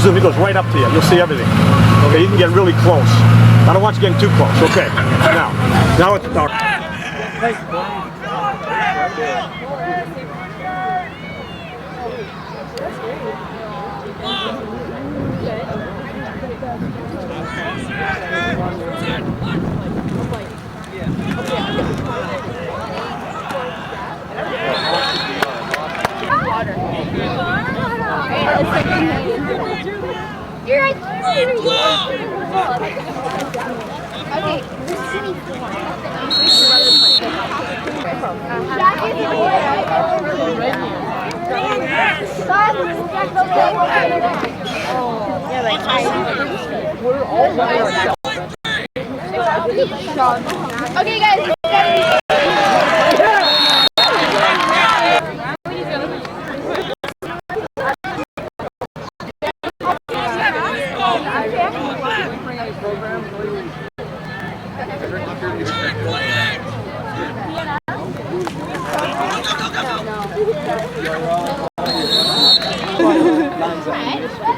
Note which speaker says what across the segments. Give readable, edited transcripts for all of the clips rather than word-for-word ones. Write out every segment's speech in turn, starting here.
Speaker 1: zoom. He goes right up to you. You'll see everything. Okay, you can get really close. I don't want you getting too close. Okay. Now it's dark.
Speaker 2: You're right. Okay. Okay, guys.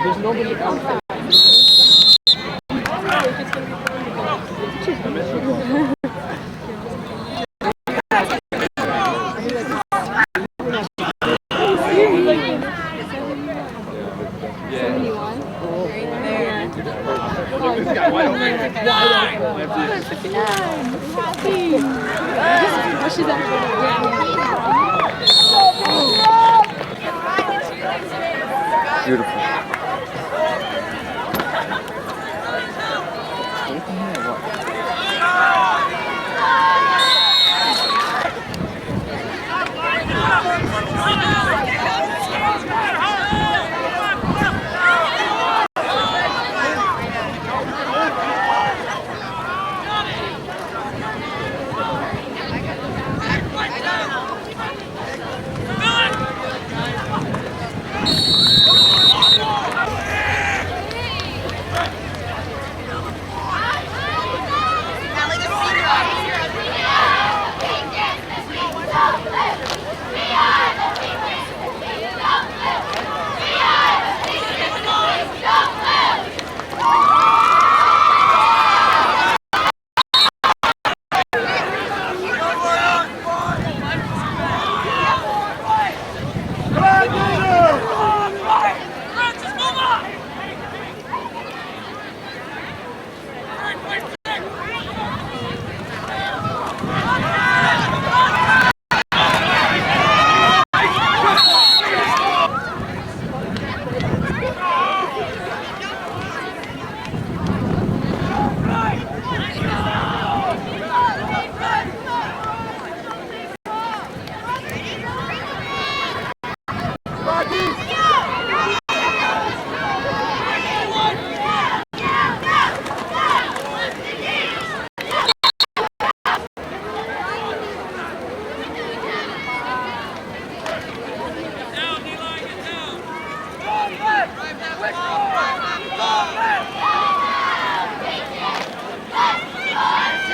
Speaker 1: There's nobody else.
Speaker 3: Beautiful.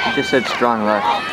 Speaker 3: He just said strong left.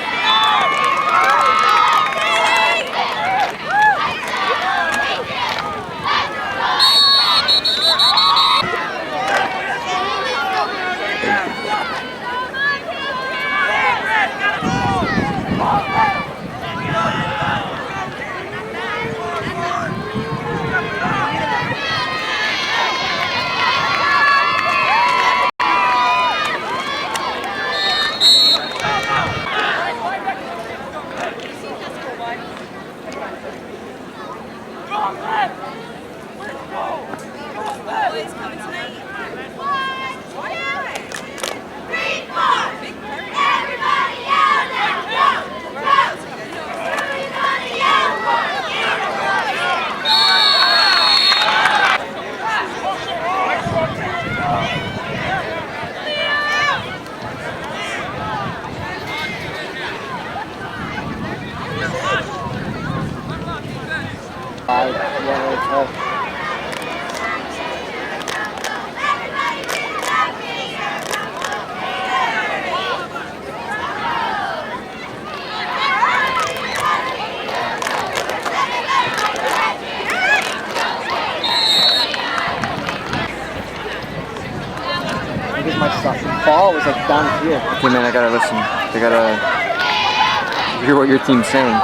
Speaker 4: my stuff. The ball was like down here.
Speaker 3: Okay, man, I gotta listen. I gotta hear what your team's saying.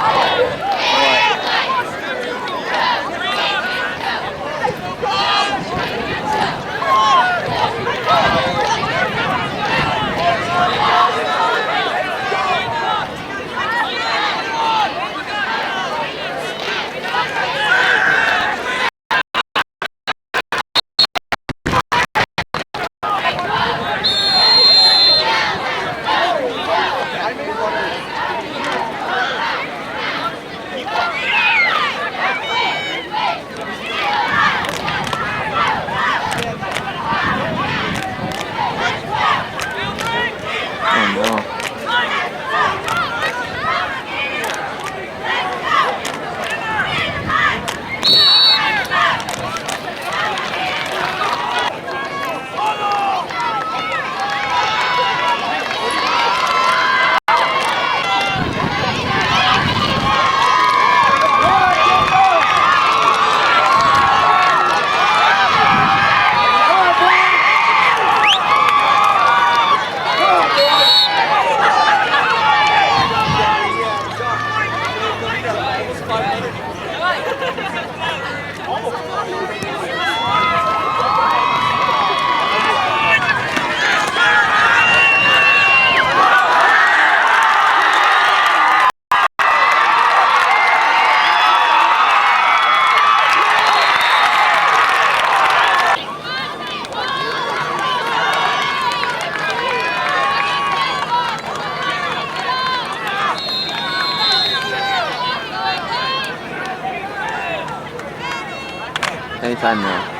Speaker 3: Anytime now.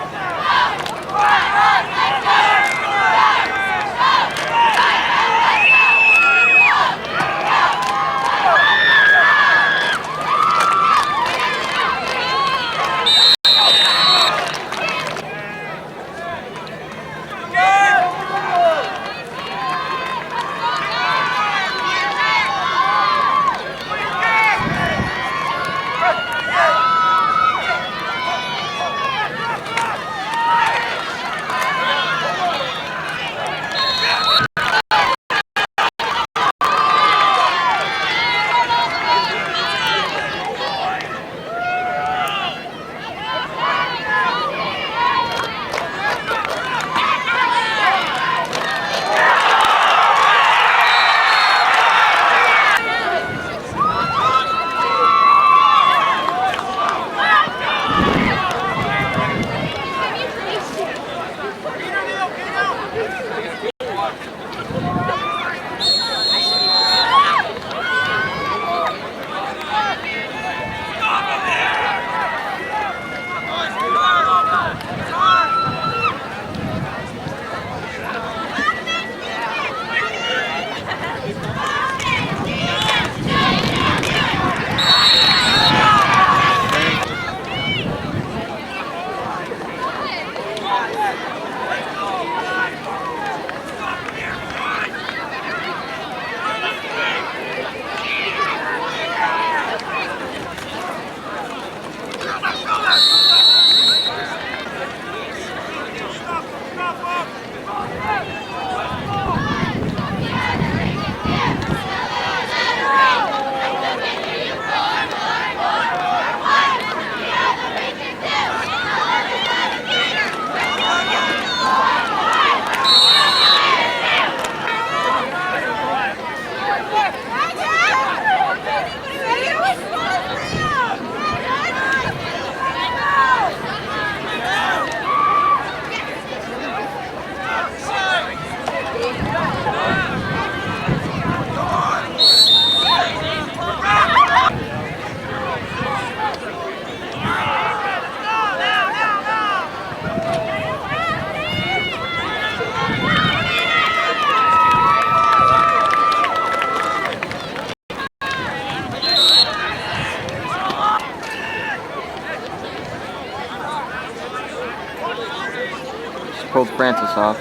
Speaker 3: Pulled Francis off.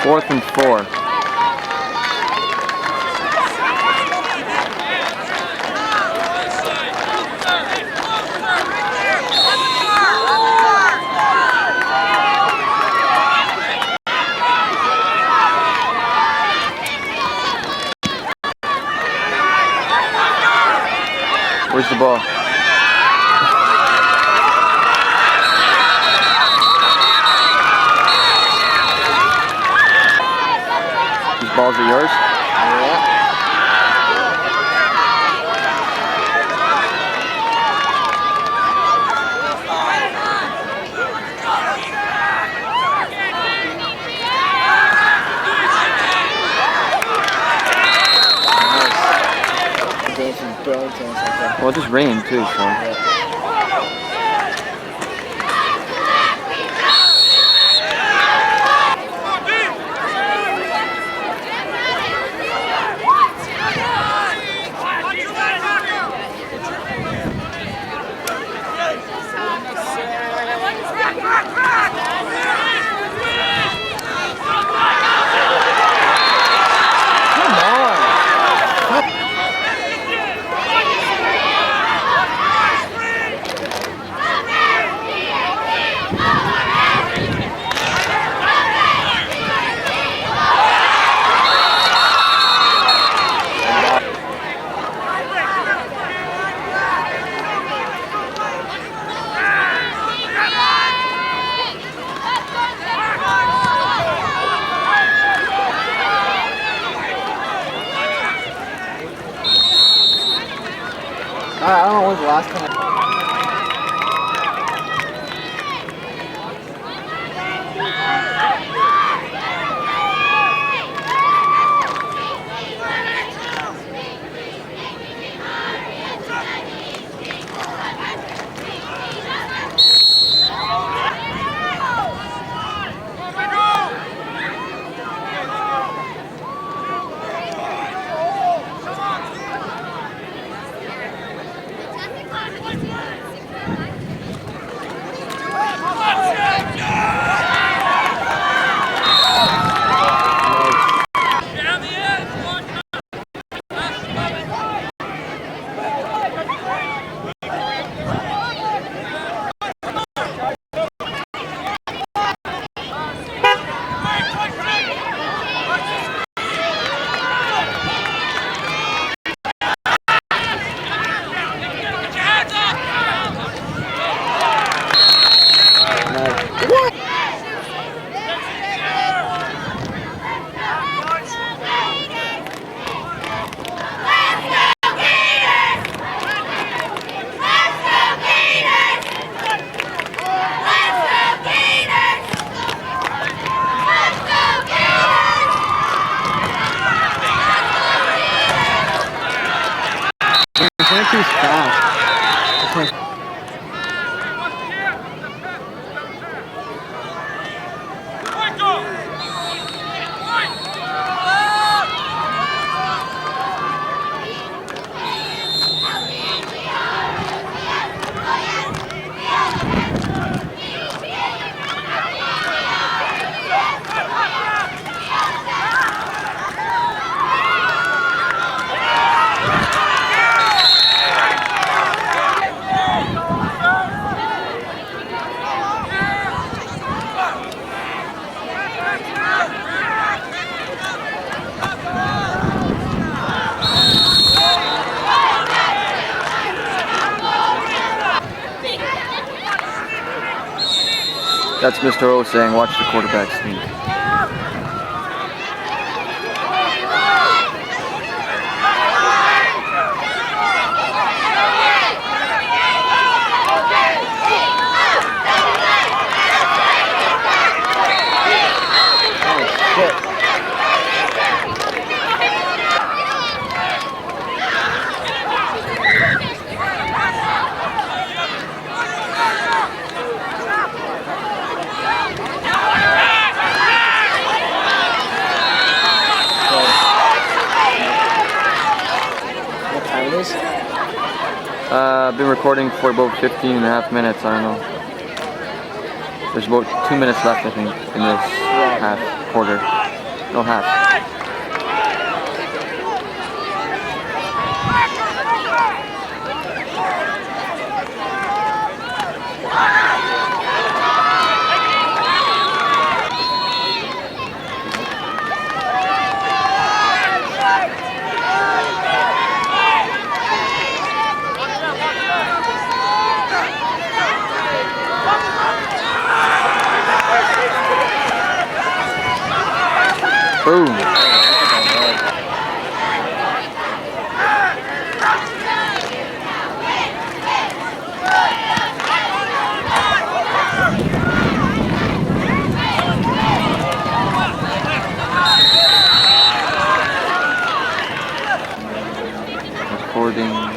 Speaker 3: 4th and 4. Where's the ball? These balls are yours?
Speaker 4: Yeah. Nice. Dancing Burlington or something.
Speaker 3: Well, it just rained too, so.
Speaker 4: I don't know when's the last time.
Speaker 3: Too fast. That's Mr. O saying, watch the quarterback sneak. I've been recording for about 15 and a half minutes, I don't know. There's about 2 minutes left, I think, in this half quarter. No half. Boom. Recording.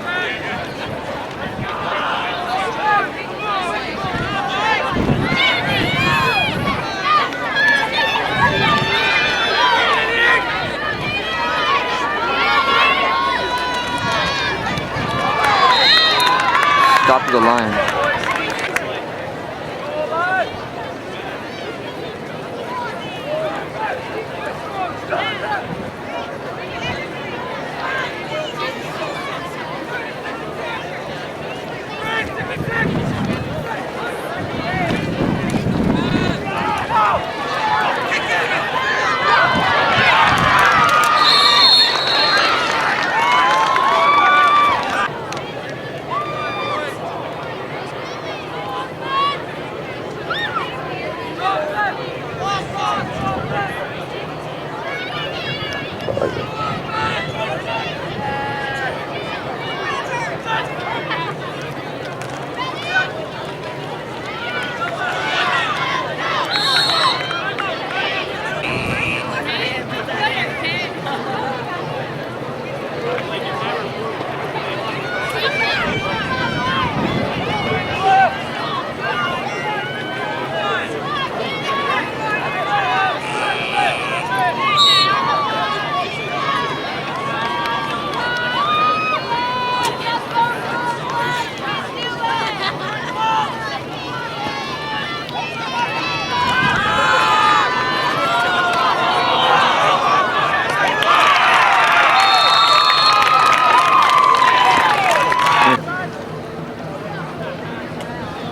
Speaker 3: Stop the line.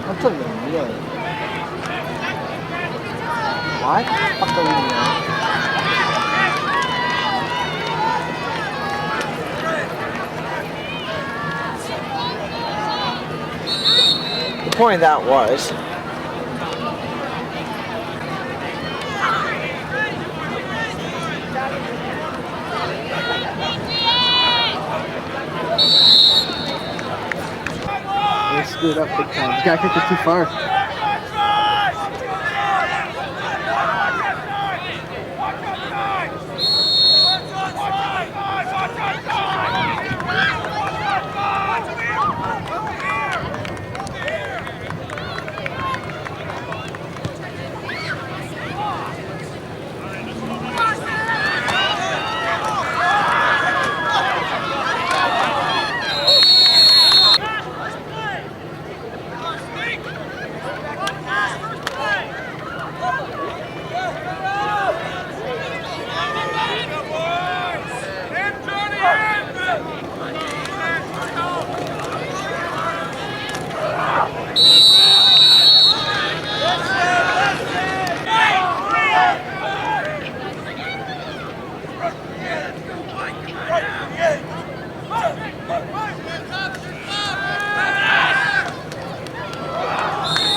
Speaker 4: 엄청 밀려요. 와, 빡빡거리네요. The point of that was they screwed up big time. The guy kicked it too far.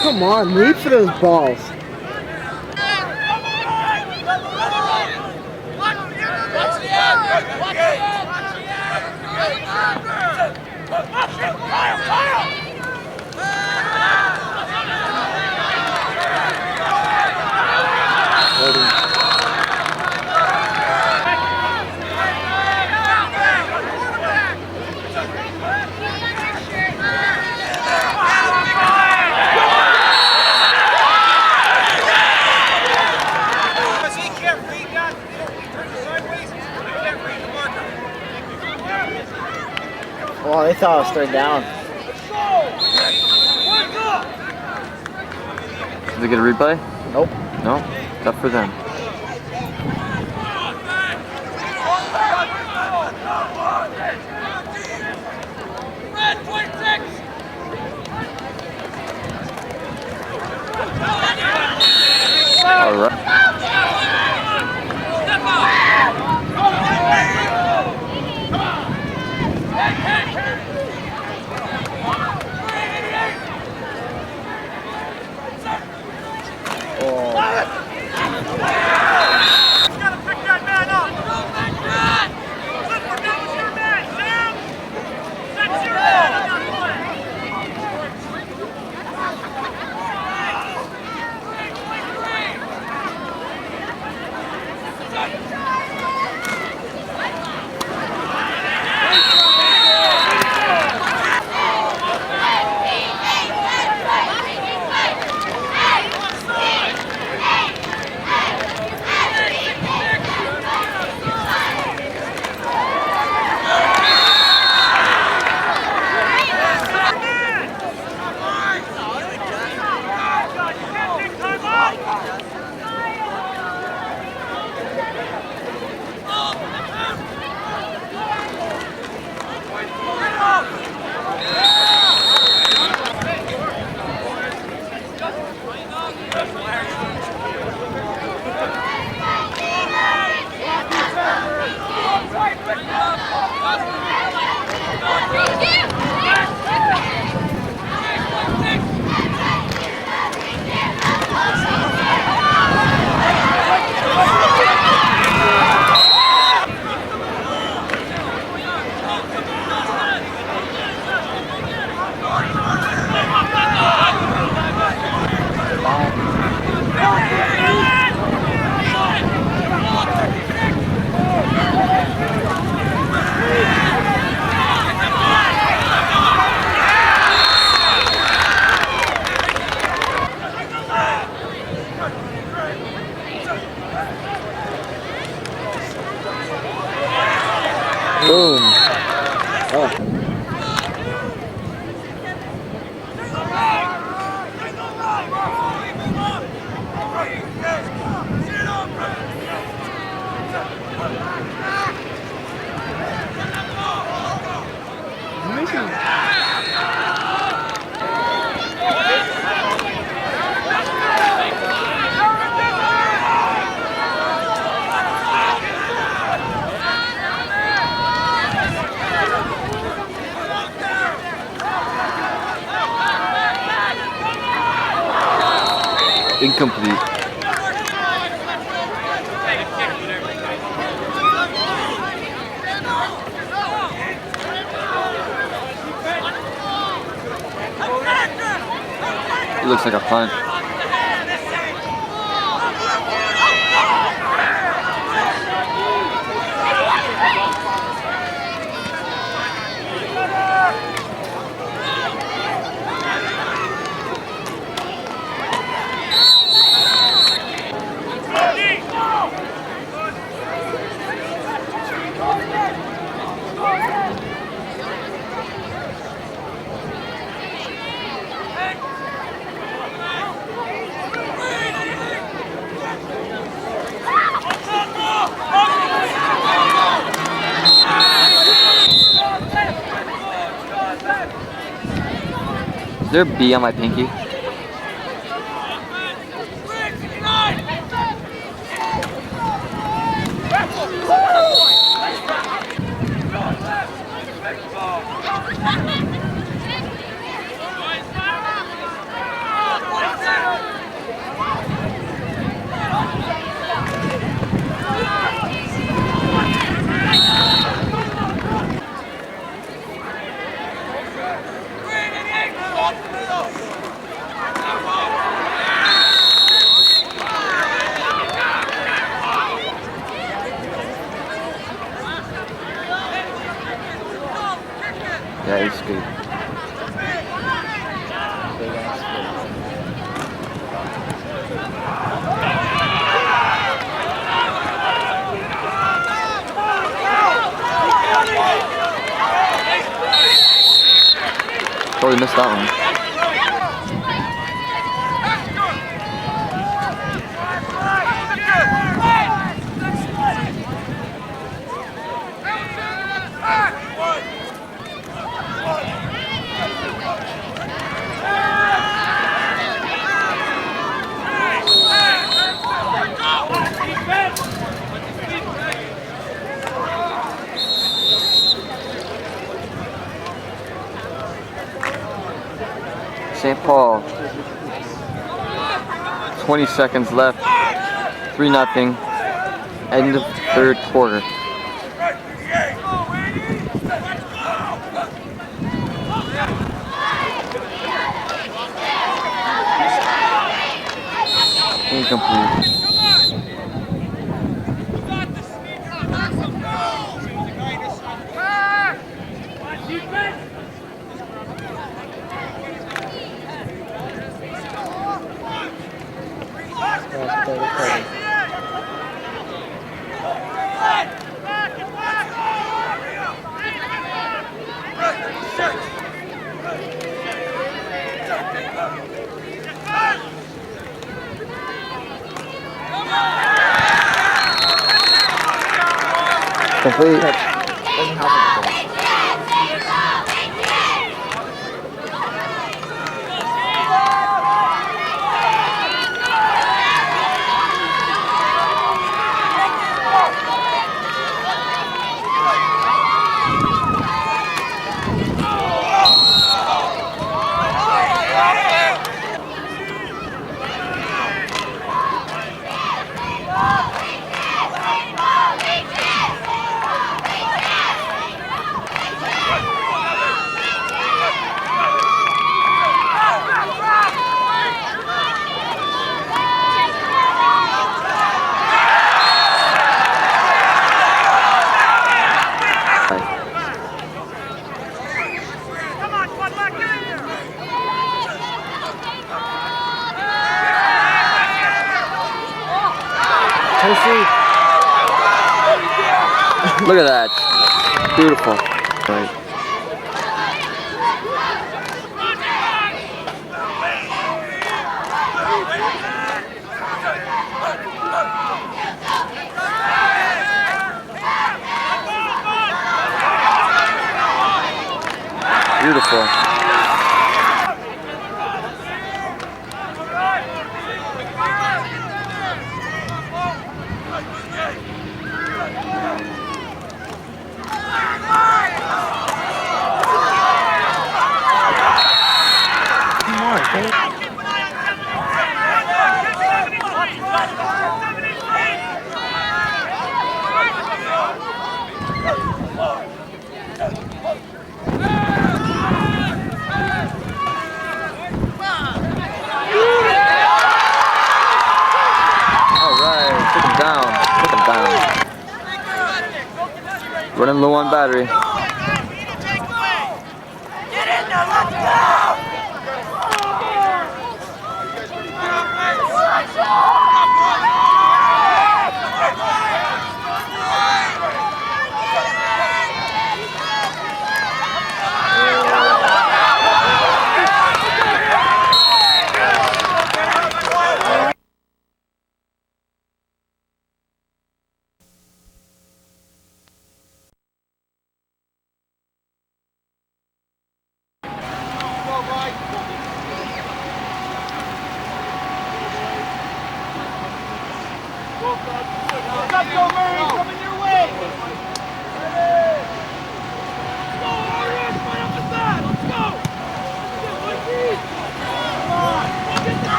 Speaker 4: Come on, lead for those balls. Well, they thought I was third down.
Speaker 3: Did they get a replay?
Speaker 4: Nope.
Speaker 3: No? It's up for them. Boom. Incomplete. It looks like a punt. Is there a bee on my pinky? Yeah, he's good. Totally missed that one. St. Paul. 20 seconds left. 3-0. End of third quarter. Incomplete. Complete.
Speaker 4: Doesn't help with the ball. Look at that.
Speaker 3: Beautiful. Right. Beautiful. Alright, took him down. Took him down. Running low on battery.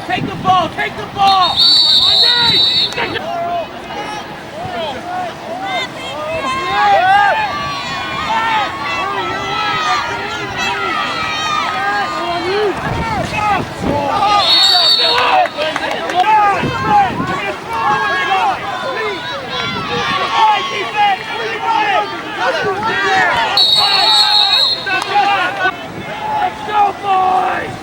Speaker 5: Take the ball! Take the ball! Let's go, boys!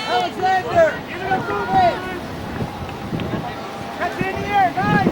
Speaker 5: Alexander! Catch in here, guys!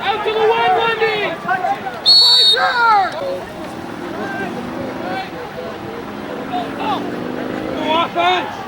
Speaker 5: Out to the one, Lundy! Go offense!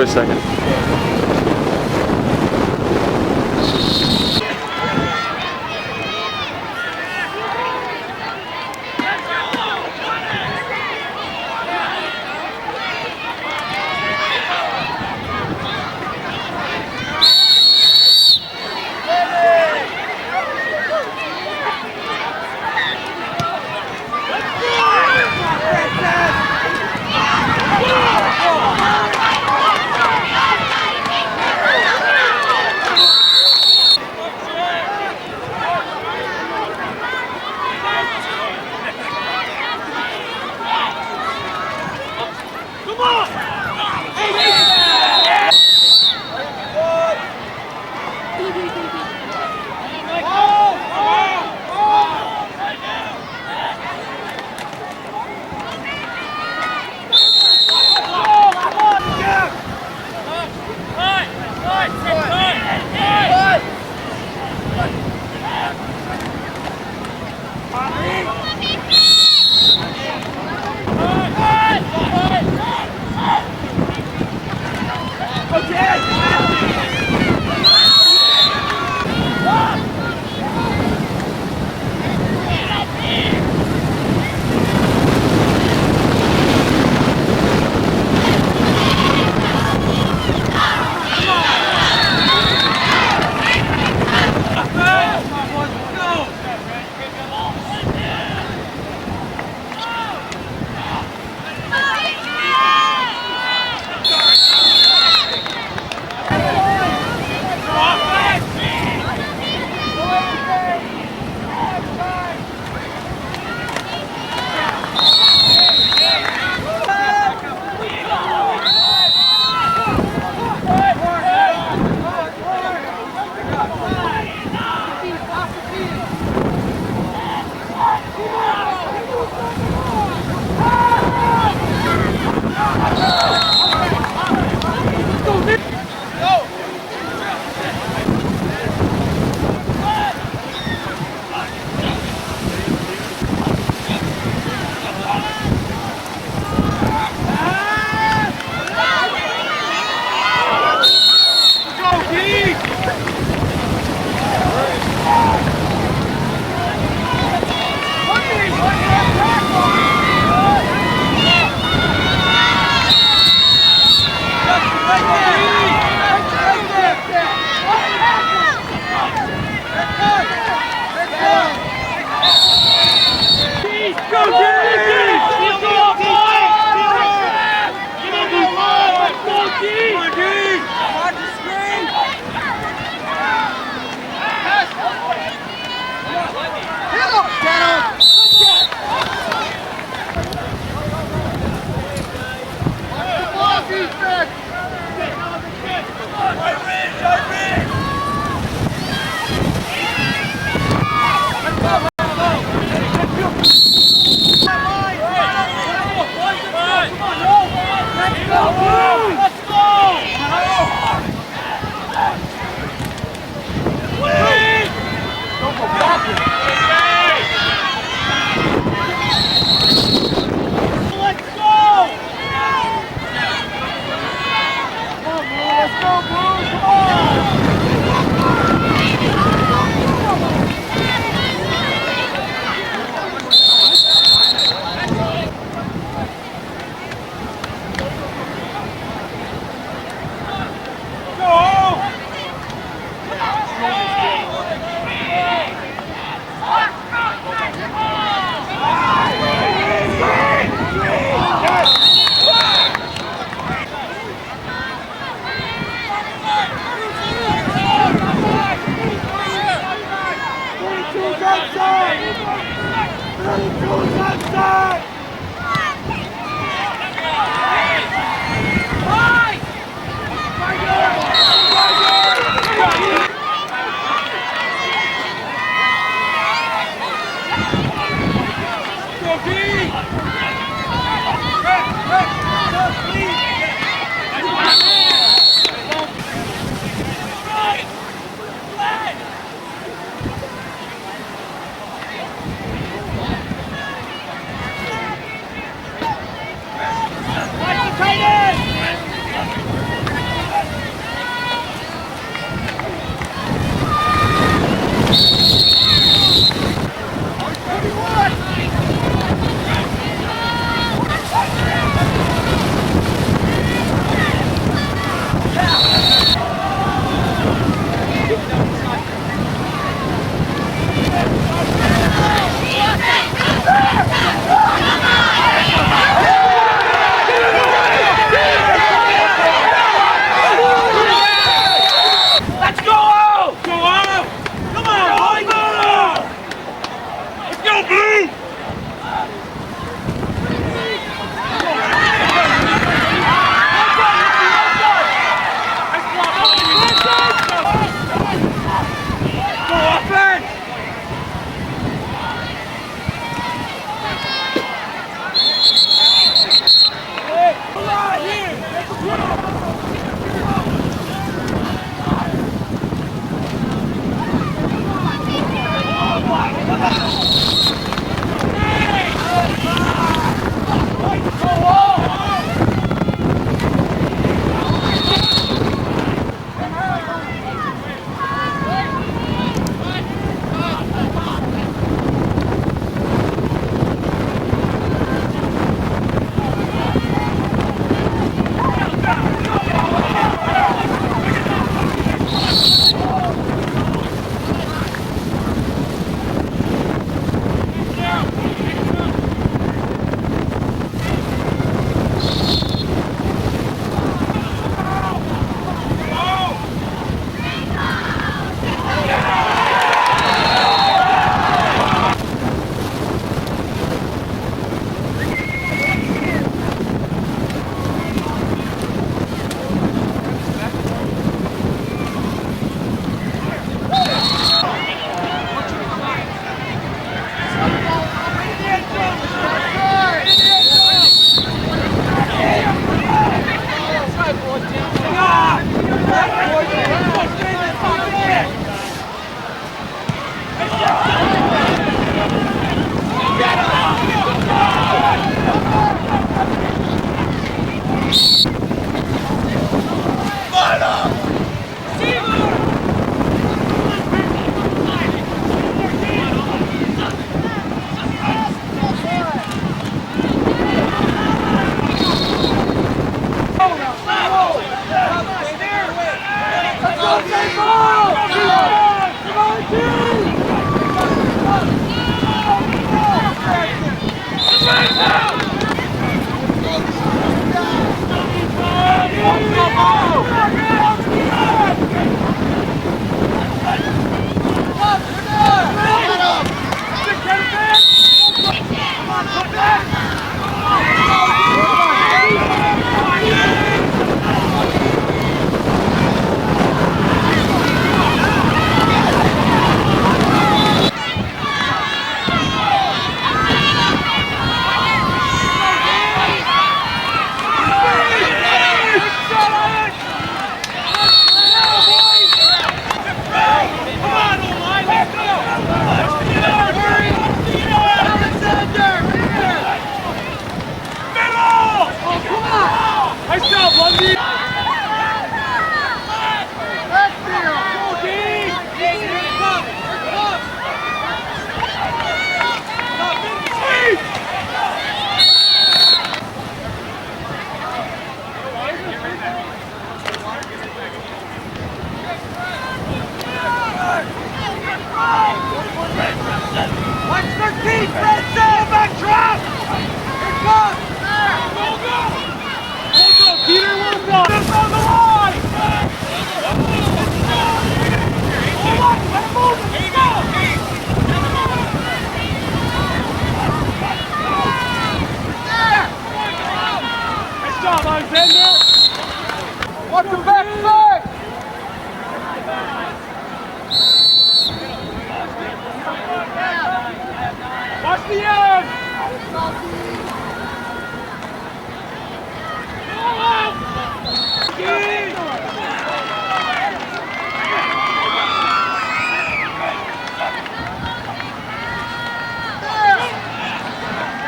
Speaker 3: for a second.
Speaker 5: Watch 13, Fred! Back drop! Here it comes! Go, go! Hold up, Peter, we're done! This on the line! Hold on, let's move it! Here you go! Nice job, Alexander! Watch the back side! Watch the end!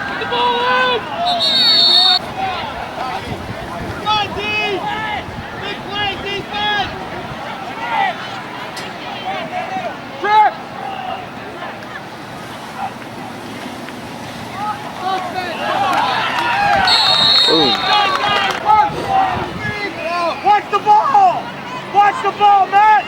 Speaker 5: Get the ball out! Come on, D! Big play, defense! Trip! Watch the ball! Watch the ball, Matt!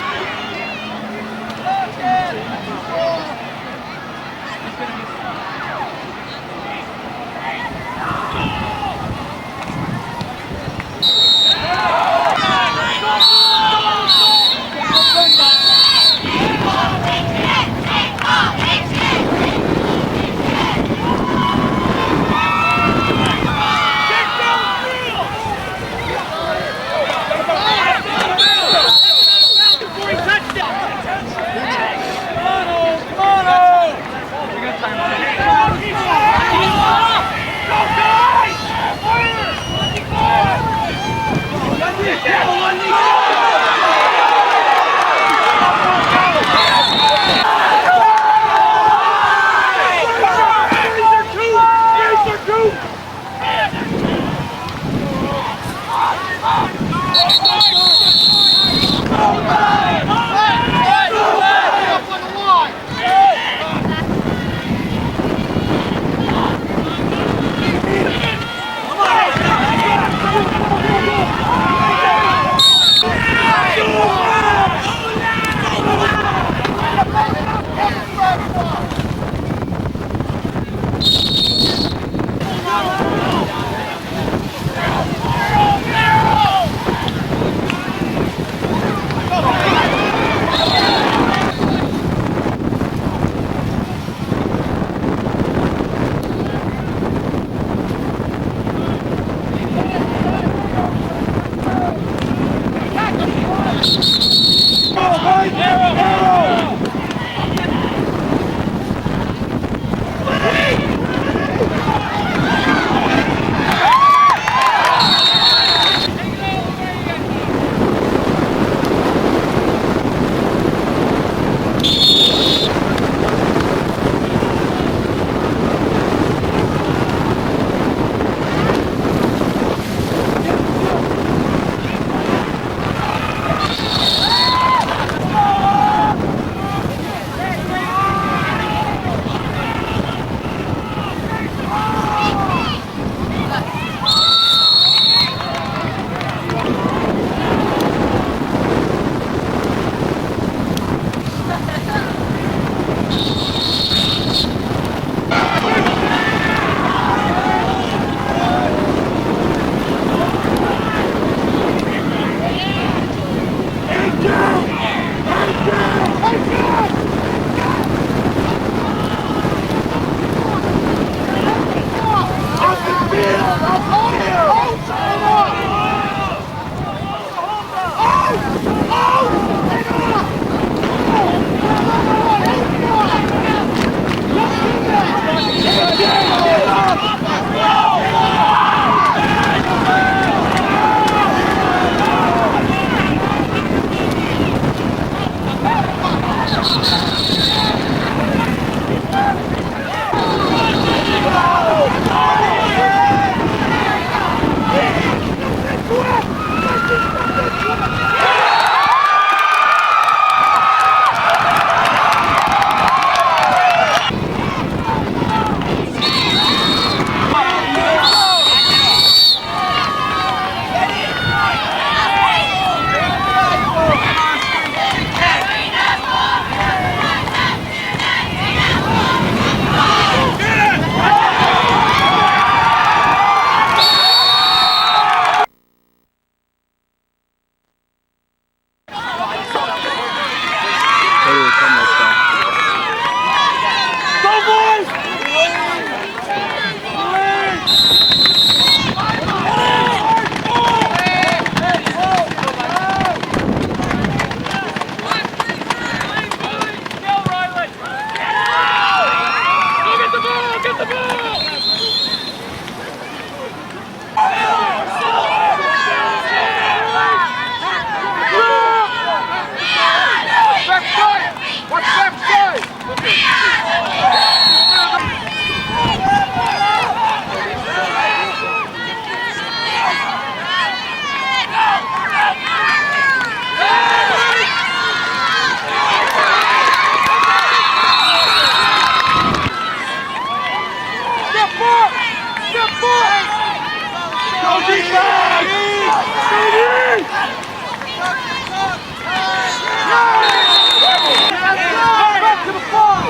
Speaker 5: Back to the ball!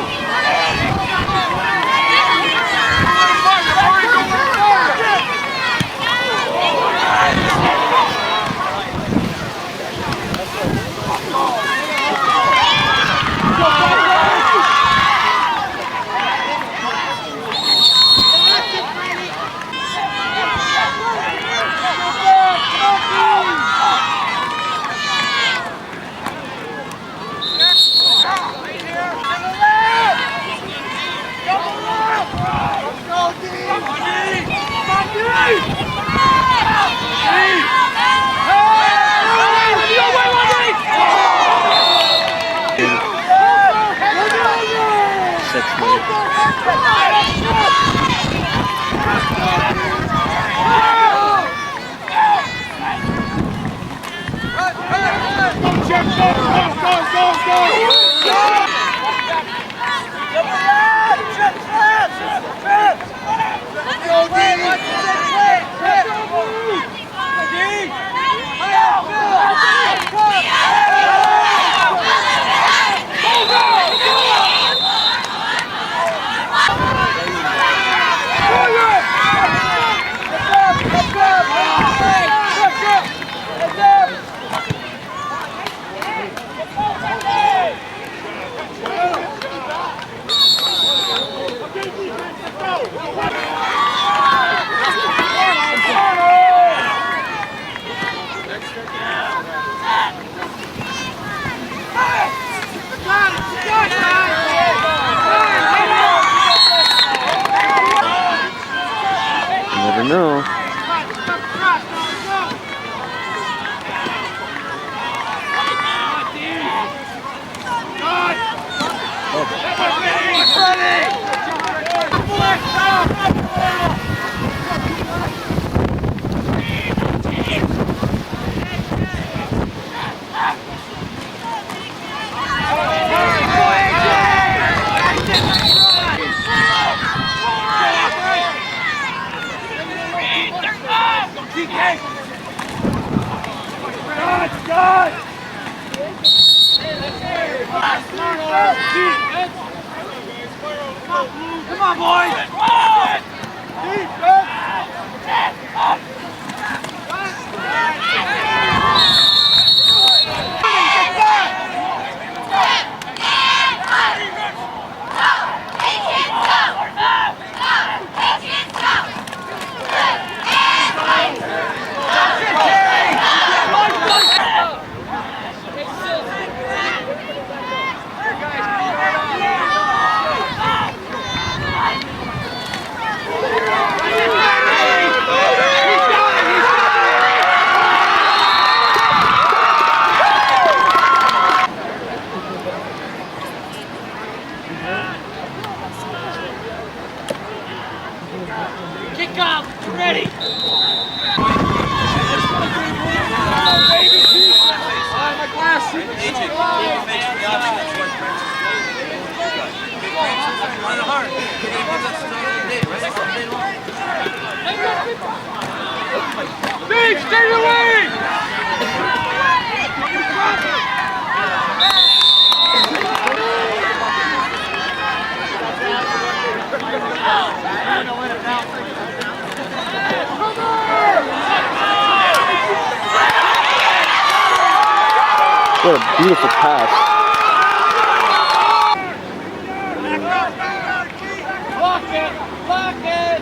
Speaker 3: Never know.
Speaker 5: Come on, boys! Kick off, ready! My glass. Beach, stay your lead!
Speaker 3: What a beautiful pass.
Speaker 5: Lock it! Lock it!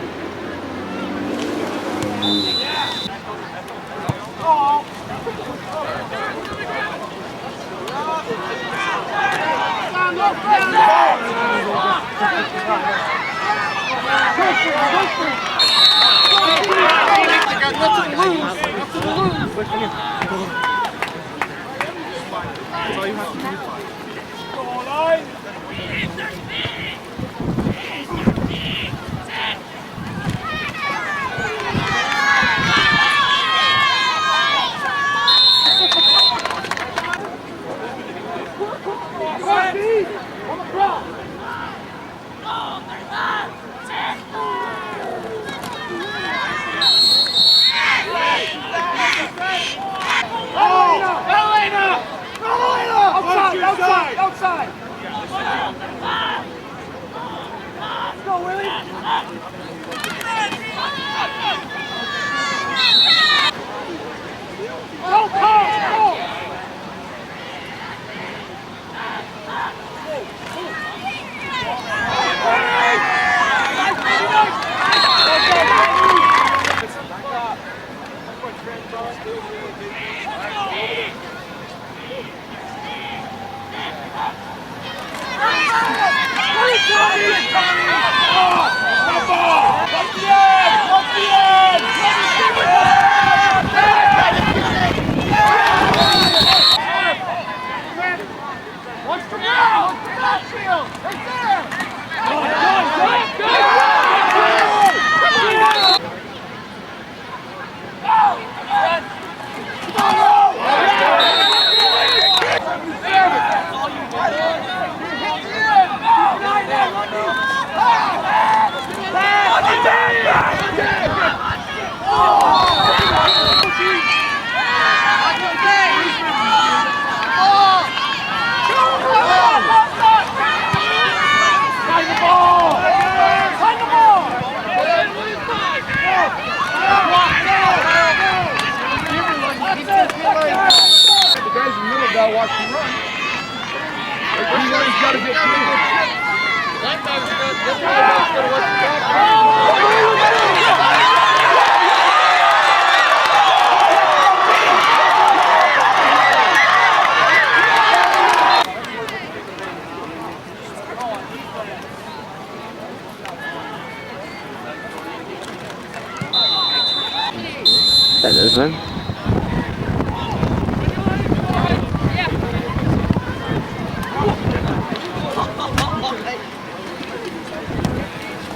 Speaker 3: That is man.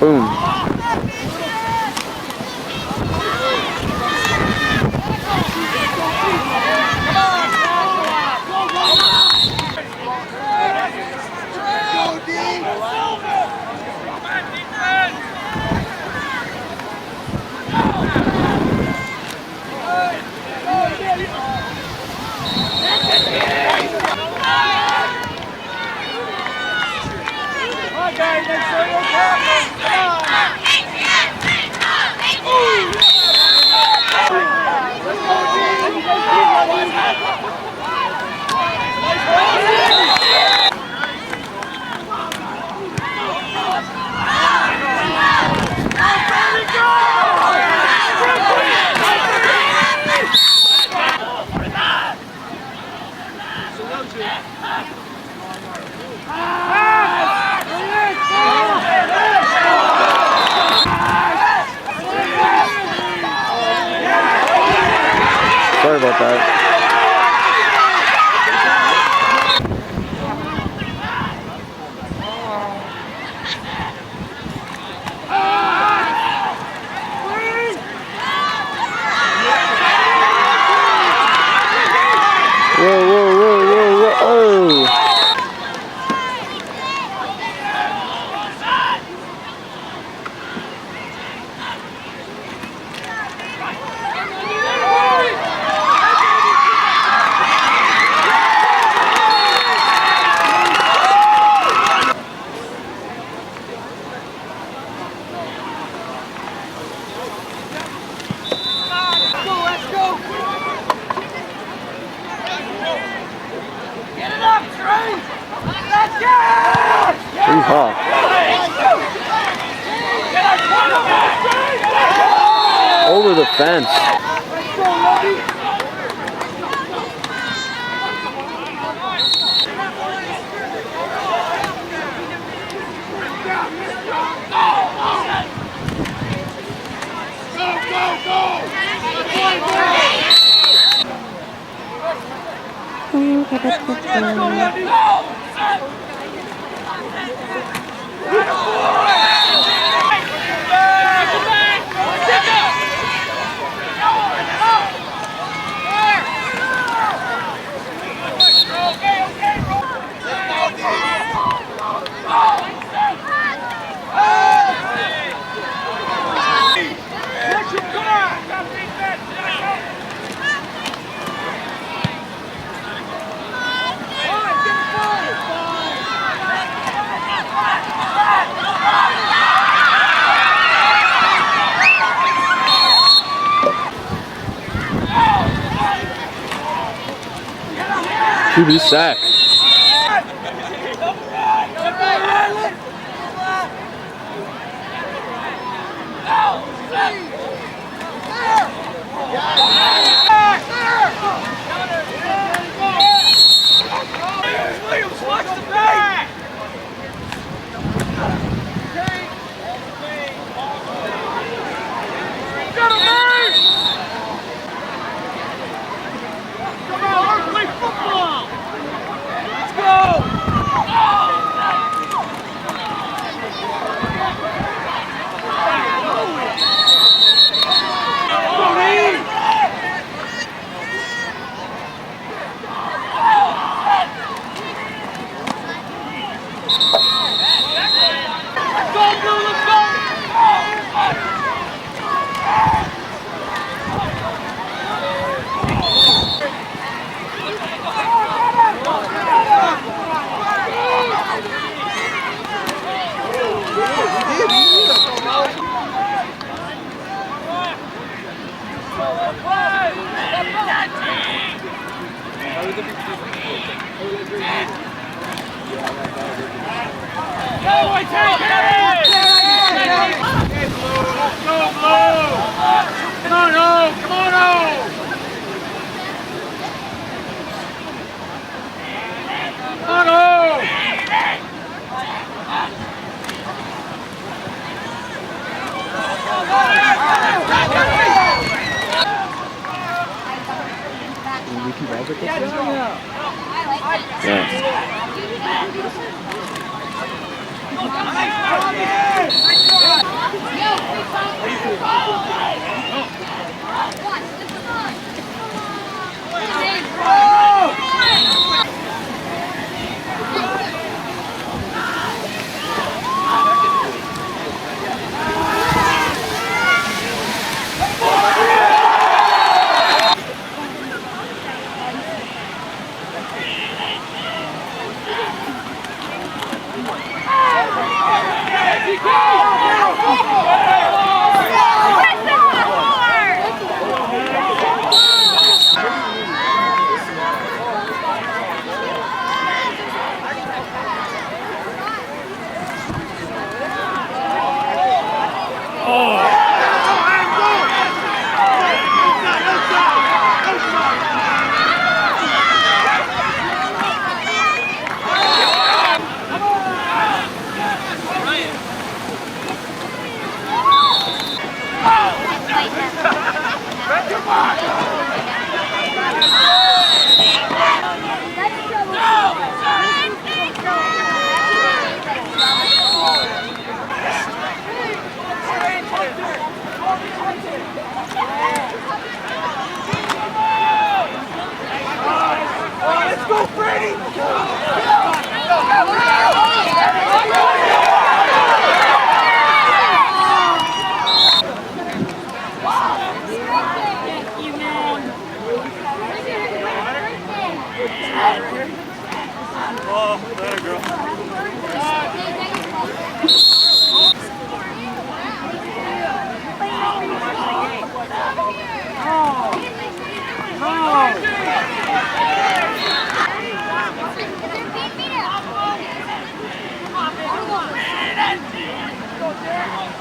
Speaker 3: Boom.
Speaker 5: Okay, make sure you're careful. Come
Speaker 3: Sorry about that. Whoa, whoa, whoa, whoa, whoa, oh! Yeehaw. Over the fence. QB sack.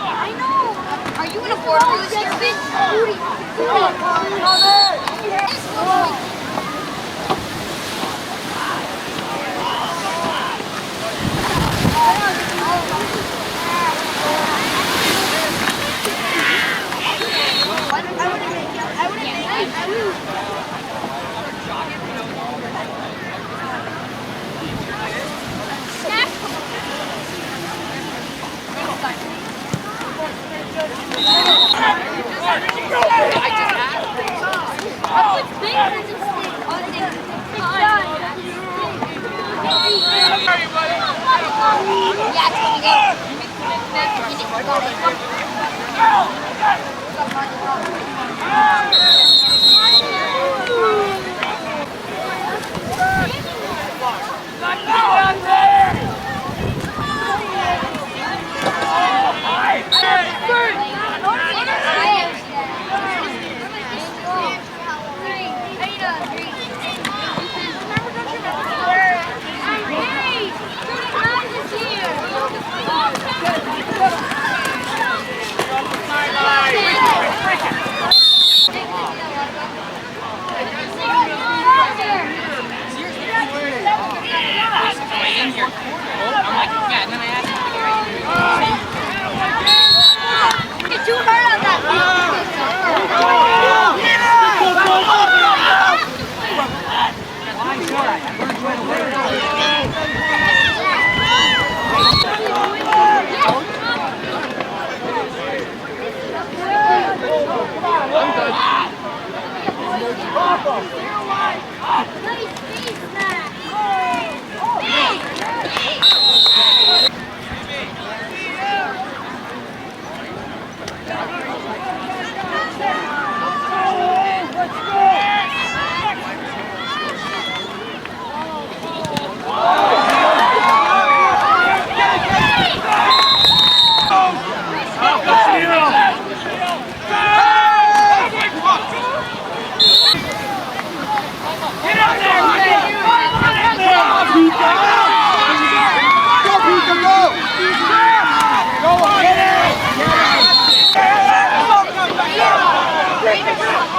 Speaker 2: I know. Are you in a portable Get too hard on that.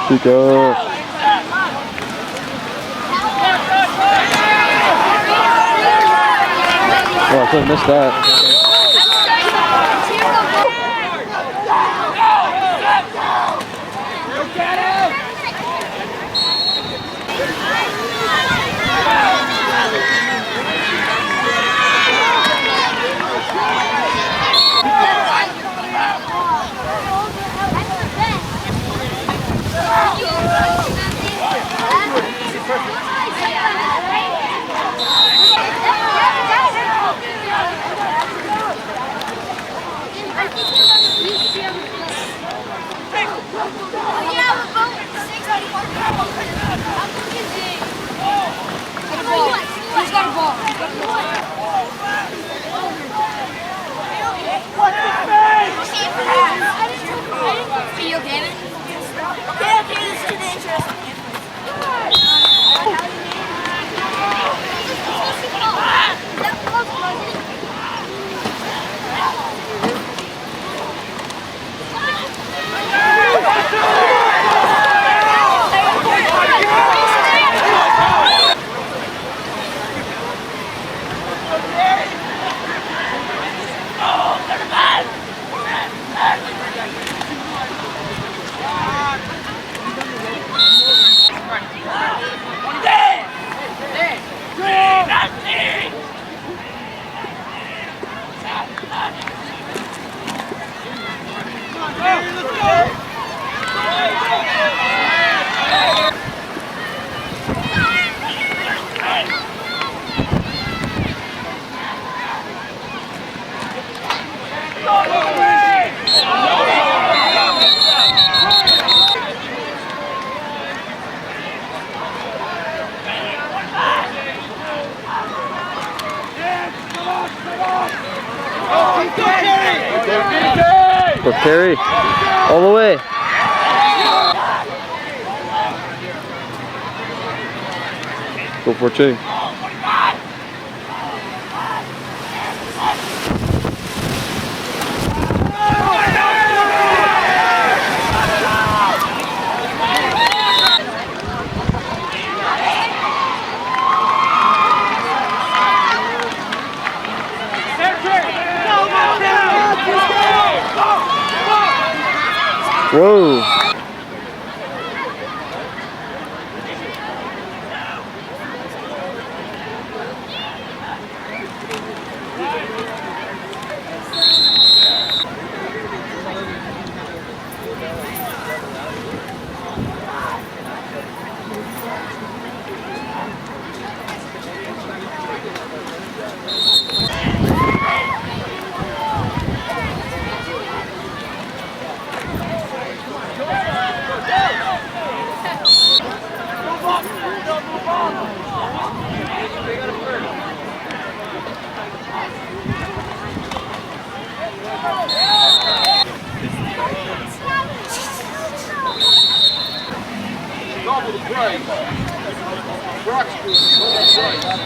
Speaker 3: Chica. Oh, I couldn't miss that.
Speaker 2: He's got a ball. Are you okay, man? Okay, this is too dangerous.
Speaker 3: Go Carey, all the way. Go for two. Whoa.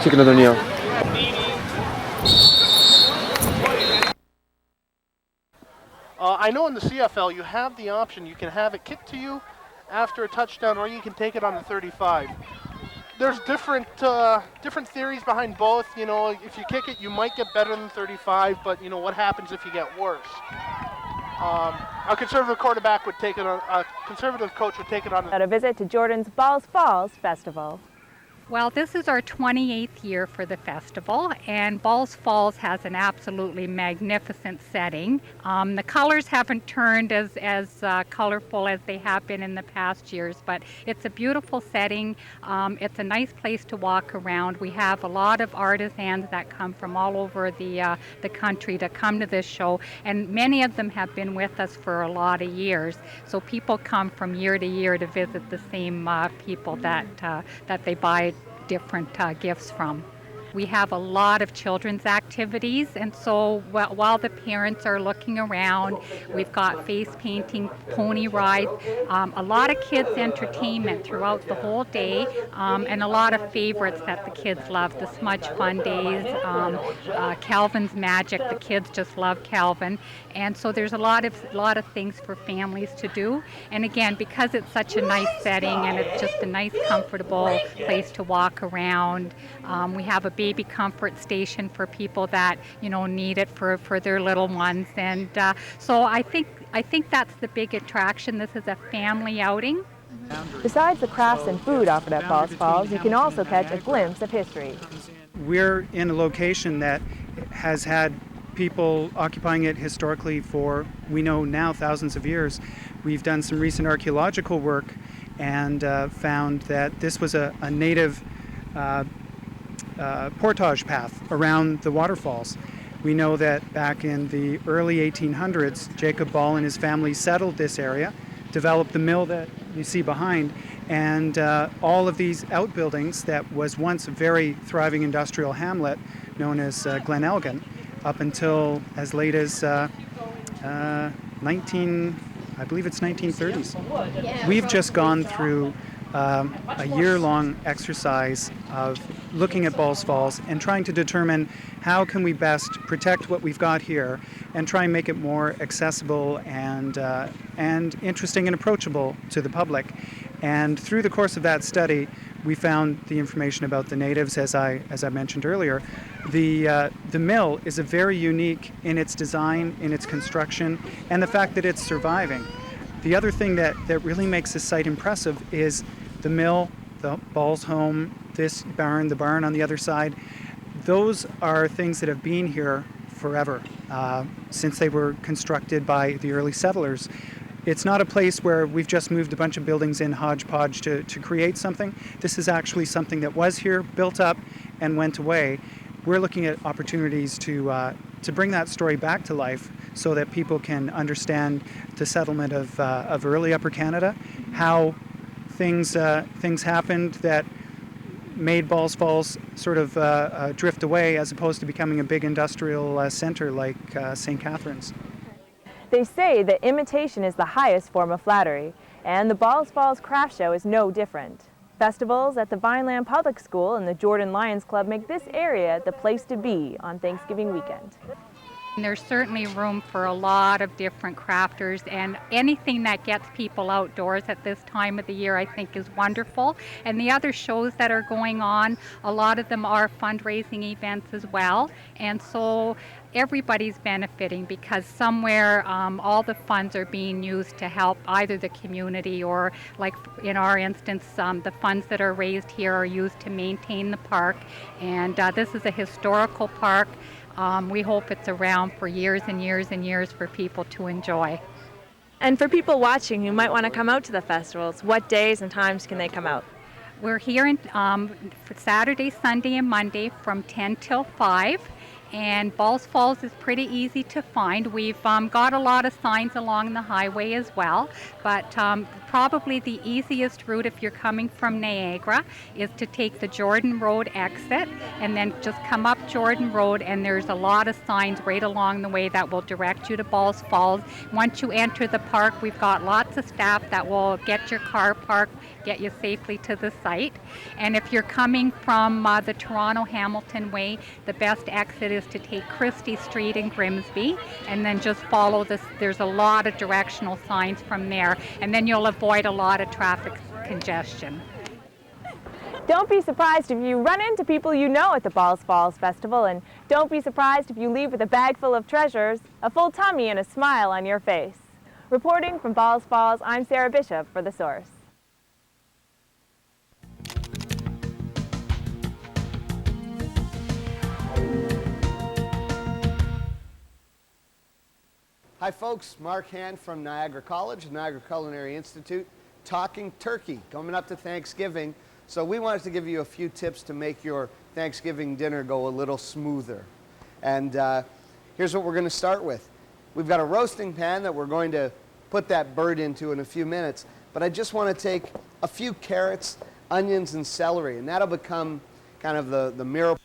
Speaker 3: Take another knee out.
Speaker 6: I know in the CFL you have the option. You can have it kicked to you after a touchdown, or you can take it on the 35. There's different theories behind both. You know, if you kick it, you might get better than 35, but you know what happens if you get worse. A conservative quarterback would take it on. A conservative coach would take it on.
Speaker 7: At a visit to Jordan's Balls Falls Festival.
Speaker 8: Well, this is our 28th year for the festival, and Balls Falls has an absolutely magnificent setting. The colors haven't turned as colorful as they have been in the past years, but it's a beautiful setting. It's a nice place to walk around. We have a lot of artisans that come from all over the country to come to this show, and many of them have been with us for a lot of years. So people come from year to year to visit the same people that they buy different gifts from. We have a lot of children's activities, and so while the parents are looking around, we've got face painting, pony rides, a lot of kids entertainment throughout the whole day, and a lot of favorites that the kids love. The Smudge Fun Days, Calvin's Magic. The kids just love Calvin, and so there's a lot of things for families to do. And again, because it's such a nice setting and it's just a nice, comfortable place to walk around, we have a baby comfort station for people that need it for their little ones, and so I think that's the big attraction. This is a family outing.
Speaker 7: Besides the crafts and food offered at Balls Falls, you can also catch a glimpse of history.
Speaker 9: We're in a location that has had people occupying it historically for, we know now, thousands of years. We've done some recent archaeological work and found that this was a native portage path around the waterfalls. We know that back in the early 1800s, Jacob Ball and his family settled this area, developed the mill that you see behind, and all of these outbuildings that was once a very thriving industrial hamlet known as Glen Elgin, up until as late as I believe it's 1930s. We've just gone through a year-long exercise of looking at Balls Falls and trying to determine how can we best protect what we've got here and try and make it more accessible and interesting and approachable to the public. And through the course of that study, we found the information about the natives, as I mentioned earlier. The mill is a very unique in its design, in its construction, and the fact that it's surviving. The other thing that really makes this site impressive is the mill, the Balls home, this barn, the barn on the other side. Those are things that have been here forever, since they were constructed by the early settlers. It's not a place where we've just moved a bunch of buildings in hodgepodge to create something. This is actually something that was here, built up, and went away. We're looking at opportunities to bring that story back to life so that people can understand the settlement of early Upper Canada, how things happened that made Balls Falls sort of drift away as opposed to becoming a big industrial center like St. Catharines.
Speaker 7: They say that imitation is the highest form of flattery, and the Balls Falls Craft Show is no different. Festivals at the Vineland Public School and the Jordan Lions Club make this area the place to be on Thanksgiving weekend.
Speaker 8: There's certainly room for a lot of different crafters, and anything that gets people outdoors at this time of the year I think is wonderful. And the other shows that are going on, a lot of them are fundraising events as well, and so everybody's benefiting because somewhere all the funds are being used to help either the community or, like in our instance, the funds that are raised here are used to maintain the park. And this is a historical park. We hope it's around for years and years and years for people to enjoy.
Speaker 7: And for people watching who might want to come out to the festivals, what days and times can they come out?
Speaker 8: We're here for Saturday, Sunday, and Monday from 10 till 5. And Balls Falls is pretty easy to find. We've got a lot of signs along the highway as well, but probably the easiest route if you're coming from Niagara is to take the Jordan Road exit and then just come up Jordan Road, and there's a lot of signs right along the way that will direct you to Balls Falls. Once you enter the park, we've got lots of staff that will get your car parked, get you safely to the site. And if you're coming from the Toronto-Hamilton way, the best exit is to take Christie Street in Grimsby and then just follow this. There's a lot of directional signs from there, and then you'll avoid a lot of traffic congestion.
Speaker 7: Don't be surprised if you run into people you know at the Balls Falls Festival, and don't be surprised if you leave with a bag full of treasures, a full tummy, and a smile on your face. Reporting from Balls Falls, I'm Sarah Bishop for The Source.
Speaker 10: Hi folks, Mark Hand from Niagara College, Niagara Culinary Institute, talking turkey, coming up to Thanksgiving. So we wanted to give you a few tips to make your Thanksgiving dinner go a little smoother. And here's what we're going to start with. We've got a roasting pan that we're going to put that bird into in a few minutes, but I just want to take a few carrots, onions, and celery, and that'll become kind of the mirror.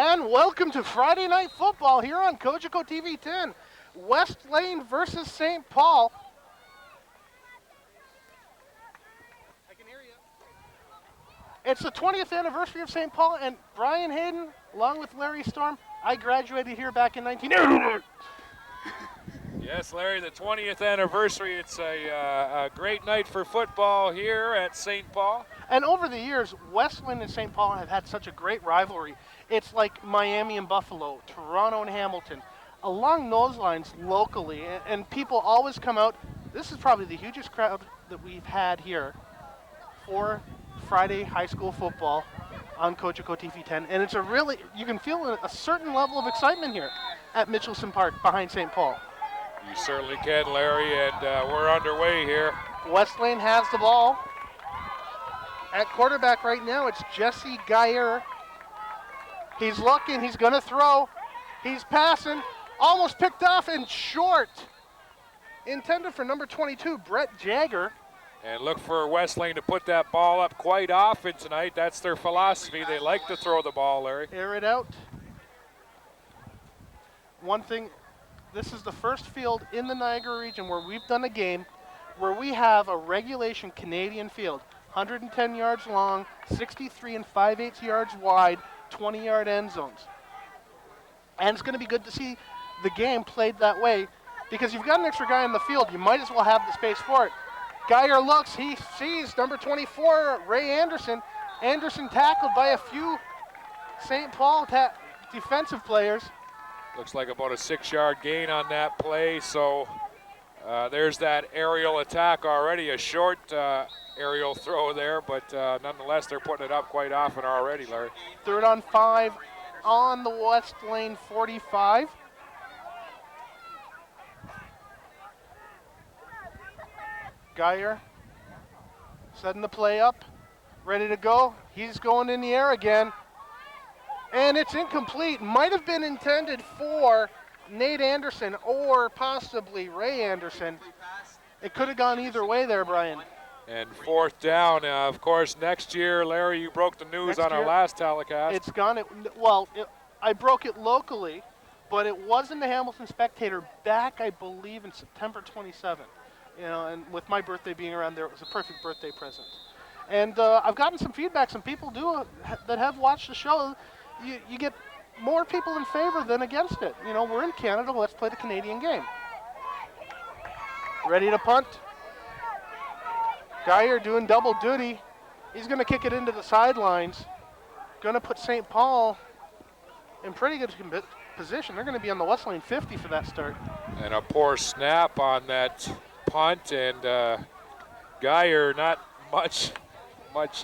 Speaker 6: And welcome to Friday Night Football here on Cogeco TV 10. West Lane versus St. Paul. I can hear you. It's the 20th anniversary of St. Paul, and Brian Hayden, along with Larry Storm, I graduated here back in 1980.
Speaker 11: Yes, Larry, the 20th anniversary. It's a great night for football here at St. Paul.
Speaker 6: And over the years, Westland and St. Paul have had such a great rivalry. It's like Miami and Buffalo, Toronto and Hamilton. Along those lines, locally, and people always come out. This is probably the hugest crowd that we've had here for Friday high school football on Cogeco TV 10. And it's you can feel a certain level of excitement here at Mitchelson Park behind St. Paul.
Speaker 11: You certainly can, Larry, and we're underway here.
Speaker 6: West Lane has the ball. At quarterback right now, it's Jesse Geyer. He's looking, he's going to throw. He's passing, almost picked off and short. Intended for number 22, Brett Jagger.
Speaker 11: And look for West Lane to put that ball up quite often tonight. That's their philosophy. They like to throw the ball, Larry.
Speaker 6: Air it out. One thing, this is the first field in the Niagara region where we've done a game where we have a regulation Canadian field. 110 yards long, 63 and 5/8 yards wide, 20-yard end zones. And it's going to be good to see the game played that way because you've got an extra guy on the field. You might as well have the space for it. Geyer looks, he sees number 24, Ray Anderson. Anderson tackled by a few St. Paul defensive players.
Speaker 11: Looks like about a 6-yard gain on that play, so there's that aerial attack already, a short aerial throw there, but nonetheless, they're putting it up quite often already, Larry.
Speaker 6: 3rd and 5 on the West Lane 45. Geyer setting the play up, ready to go. He's going in the air again, and it's incomplete. Might have been intended for Nate Anderson or possibly Ray Anderson. It could have gone either way there, Brian.
Speaker 11: And 4th down. Of course, next year, Larry, you broke the news on our last telecast.
Speaker 6: It's gone. I broke it locally, but it was in the Hamilton Spectator back, I believe, in September 27th. You know, and with my birthday being around there, it was a perfect birthday present. And I've gotten some feedback. Some people that have watched the show. You get more people in favor than against it. You know, we're in Canada. Let's play the Canadian game. Ready to punt. Geyer doing double duty. He's going to kick it into the sidelines. Going to put St. Paul in pretty good position. They're going to be on the West Lane 50 for that start.
Speaker 11: And a poor snap on that punt, and Geyer not much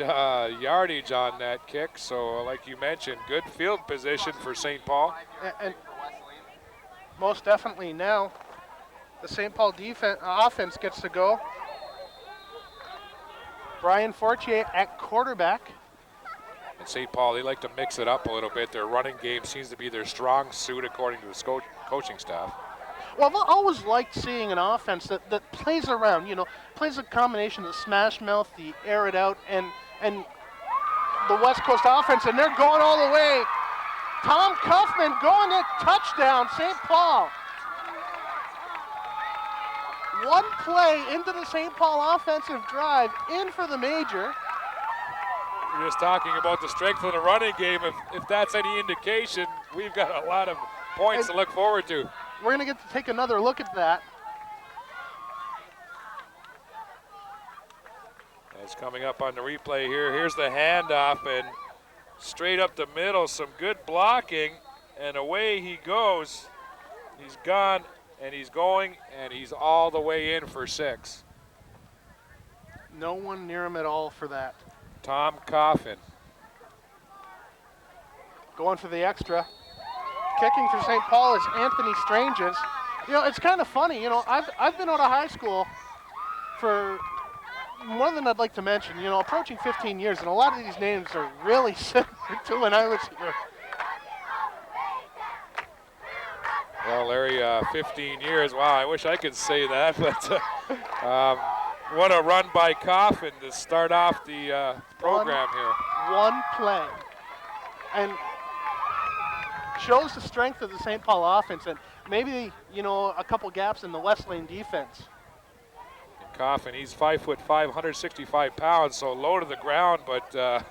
Speaker 11: yardage on that kick. So, like you mentioned, good field position for St. Paul.
Speaker 6: And most definitely now, the St. Paul offense gets to go. Brian Fortier at quarterback.
Speaker 11: And St. Paul, they like to mix it up a little bit. Their running game seems to be their strong suit, according to the coaching staff.
Speaker 6: Well, I've always liked seeing an offense that plays around, you know, plays a combination of the smash mouth, the air it out, and the West Coast offense, and they're going all the way. Tom Kaufman going to touchdown, St. Paul. One play into the St. Paul offensive drive, in for the major.
Speaker 11: We're just talking about the strength of the running game. If that's any indication, we've got a lot of points to look forward to.
Speaker 6: We're going to get to take another look at that.
Speaker 11: It's coming up on the replay here. Here's the handoff, and straight up the middle, some good blocking, and away he goes. He's gone and he's going, and he's all the way in for 6.
Speaker 6: No one near him at all for that.
Speaker 11: Tom Coffin.
Speaker 6: Going for the extra. Kicking for St. Paul is Anthony Stranges. You know, it's kind of funny. You know, I've been out of high school for more than I'd like to mention. You know, approaching 15 years, and a lot of these names are really similar to when I was here.
Speaker 11: Well, Larry, 15 years. Wow, I wish I could say that, but what a run by Coffin to start off the program here.
Speaker 6: One play. And shows the strength of the St. Paul offense and maybe, you know, a couple gaps in the West Lane defense.
Speaker 11: And Coffin, he's 5'5", 165 pounds, so low to the ground, but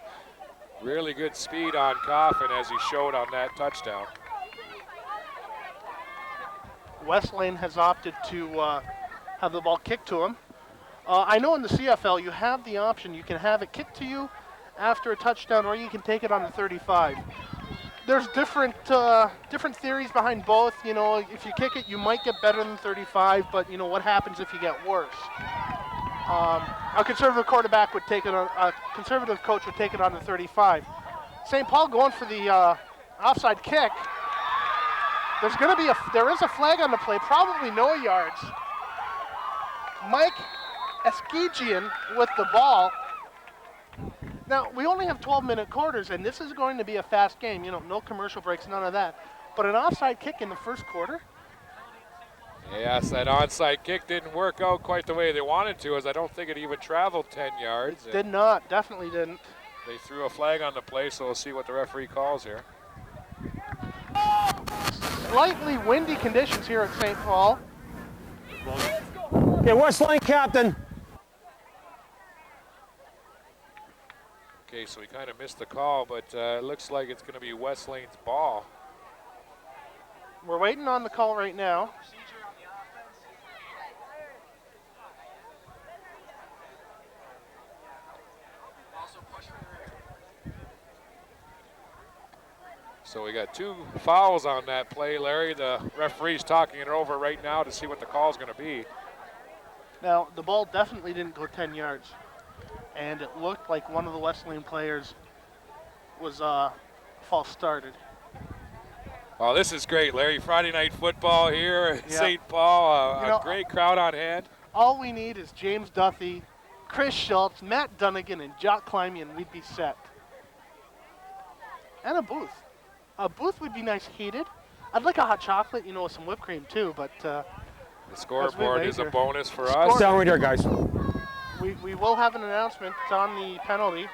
Speaker 11: really good speed on Coffin as he showed on that touchdown.
Speaker 6: West Lane has opted to have the ball kicked to him. I know in the CFL you have the option. You can have it kicked to you after a touchdown, or you can take it on the 35. There's different theories behind both. You know, if you kick it, you might get better than 35, but you know what happens if you get worse. A conservative quarterback would take it on. A conservative coach would take it on the 35. St. Paul going for the offside kick. There is a flag on the play, probably no yards. Mike Eskijian with the ball. Now, we only have 12-minute quarters, and this is going to be a fast game. You know, no commercial breaks, none of that. But an offside kick in the first quarter?
Speaker 11: Yes, that onside kick didn't work out quite the way they wanted to, as I don't think it even traveled 10 yards.
Speaker 6: Did not, definitely didn't.
Speaker 11: They threw a flag on the play, so we'll see what the referee calls here.
Speaker 6: Slightly windy conditions here at St. Paul.
Speaker 1: Okay, West Lane captain.
Speaker 11: Okay, so we kind of missed the call, but it looks like it's going to be West Lane's ball.
Speaker 6: We're waiting on the call right now.
Speaker 11: So we got 2 fouls on that play, Larry. The referee's talking it over right now to see what the call is going to be.
Speaker 6: Now, the ball definitely didn't go 10 yards. And it looked like one of the West Lane players was false started.
Speaker 11: Oh, this is great, Larry. Friday night football here at
Speaker 6: Yeah.
Speaker 11: St. Paul.
Speaker 6: You know,
Speaker 11: A great crowd on hand.
Speaker 6: All we need is James Duthie, Chris Schultz, Matt Dunnigan, and Jock Climby, and we'd be set. And a booth. A booth would be nice heated. I'd like a hot chocolate, you know, with some whipped cream too, but
Speaker 11: The scoreboard is a bonus for us.
Speaker 1: Sit down right here, guys.
Speaker 6: We will have an announcement on the penalty.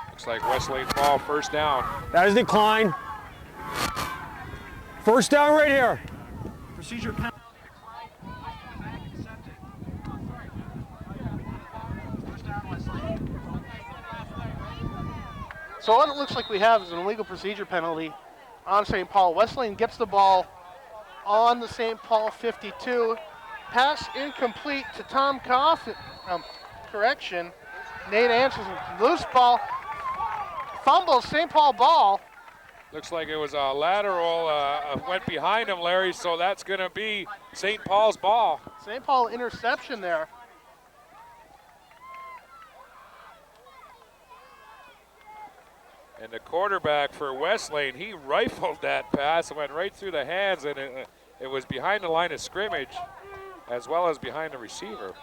Speaker 11: Looks like West Lane ball, first down.
Speaker 1: That is decline. First down right here.
Speaker 9: Procedure penalty.
Speaker 6: So what it looks like we have is an illegal procedure penalty on St. Paul. West Lane gets the ball on the St. Paul 52. Pass incomplete to Tom Coffin. Correction. Nate answers loose ball. Fumbles St. Paul ball.
Speaker 11: Looks like it was a lateral, went behind him, Larry, so that's going to be St. Paul's ball.
Speaker 6: St. Paul interception there.
Speaker 11: And the quarterback for West Lane, he rifled that pass and went right through the hands, and it was behind the line of scrimmage as well as behind the receiver.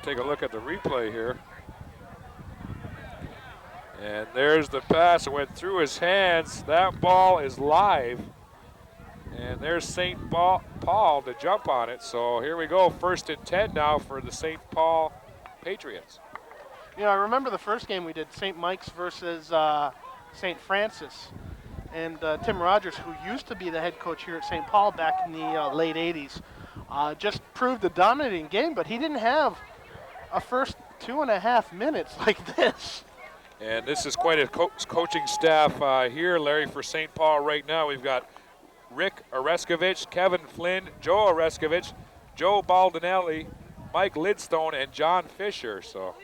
Speaker 11: Take a look at the replay here. And there's the pass. It went through his hands. That ball is live. And there's St. Paul to jump on it. So here we go, 1st and 10 now for the St. Paul Patriots.
Speaker 6: You know, I remember the first game we did, St. Mike's versus St. Francis. And Tim Rogers, who used to be the head coach here at St. Paul back in the late 80s, just proved a dominating game, but he didn't have a first 2.5 minutes like this.
Speaker 11: And this is quite a coaching staff here, Larry, for St. Paul right now. We've got Rick Oreskovich, Kevin Flynn, Joe Oreskovich, Joe Baldinelli, Mike Lidstone, and John Fisher. So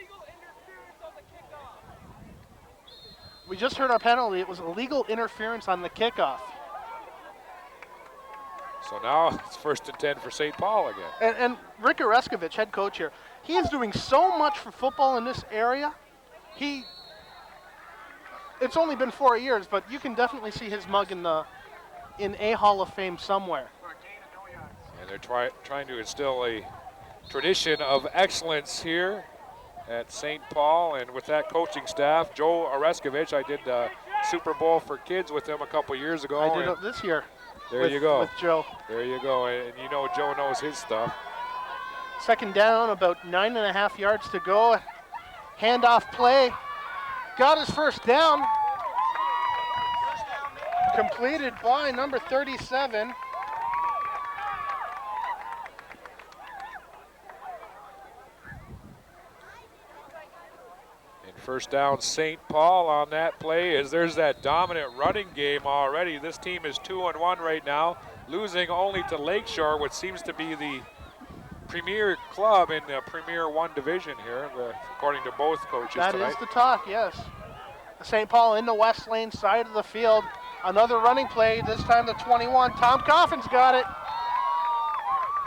Speaker 6: We just heard our penalty. It was illegal interference on the kickoff.
Speaker 11: So now it's 1st and 10 for St. Paul again.
Speaker 6: And Rick Oreskovich, head coach here, he is doing so much for football in this area. It's only been 4 years, but you can definitely see his mug in a Hall of Fame somewhere.
Speaker 11: And they're trying to instill a tradition of excellence here at St. Paul, and with that coaching staff, Joe Oreskovich, I did the Super Bowl for kids with him a couple years ago.
Speaker 6: I did it this year.
Speaker 11: There you go.
Speaker 6: With Joe.
Speaker 11: There you go, and you know Joe knows his stuff.
Speaker 6: 2nd down, about 9.5 yards to go. Handoff play. Got his 1st down. Completed by number 37.
Speaker 11: And 1st down St. Paul on that play, as there's that dominant running game already. This team is 2-1 right now, losing only to Lakeshore, which seems to be the premier club in the Premier 1 division here, according to both coaches
Speaker 6: That
Speaker 11: tonight.
Speaker 6: is the talk, yes. St. Paul in the West Lane side of the field. Another running play, this time the 21. Tom Coffin's got it.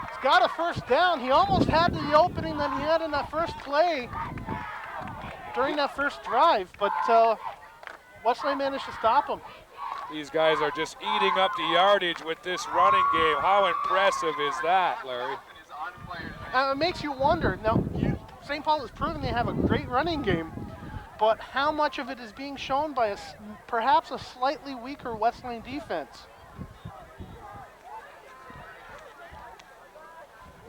Speaker 6: He's got a 1st down. He almost had the opening that he had in that first play during that first drive, but West Lane managed to stop him.
Speaker 11: These guys are just eating up the yardage with this running game. How impressive is that, Larry?
Speaker 6: It makes you wonder. Now, St. Paul has proven they have a great running game, but how much of it is being shown by perhaps a slightly weaker West Lane defense?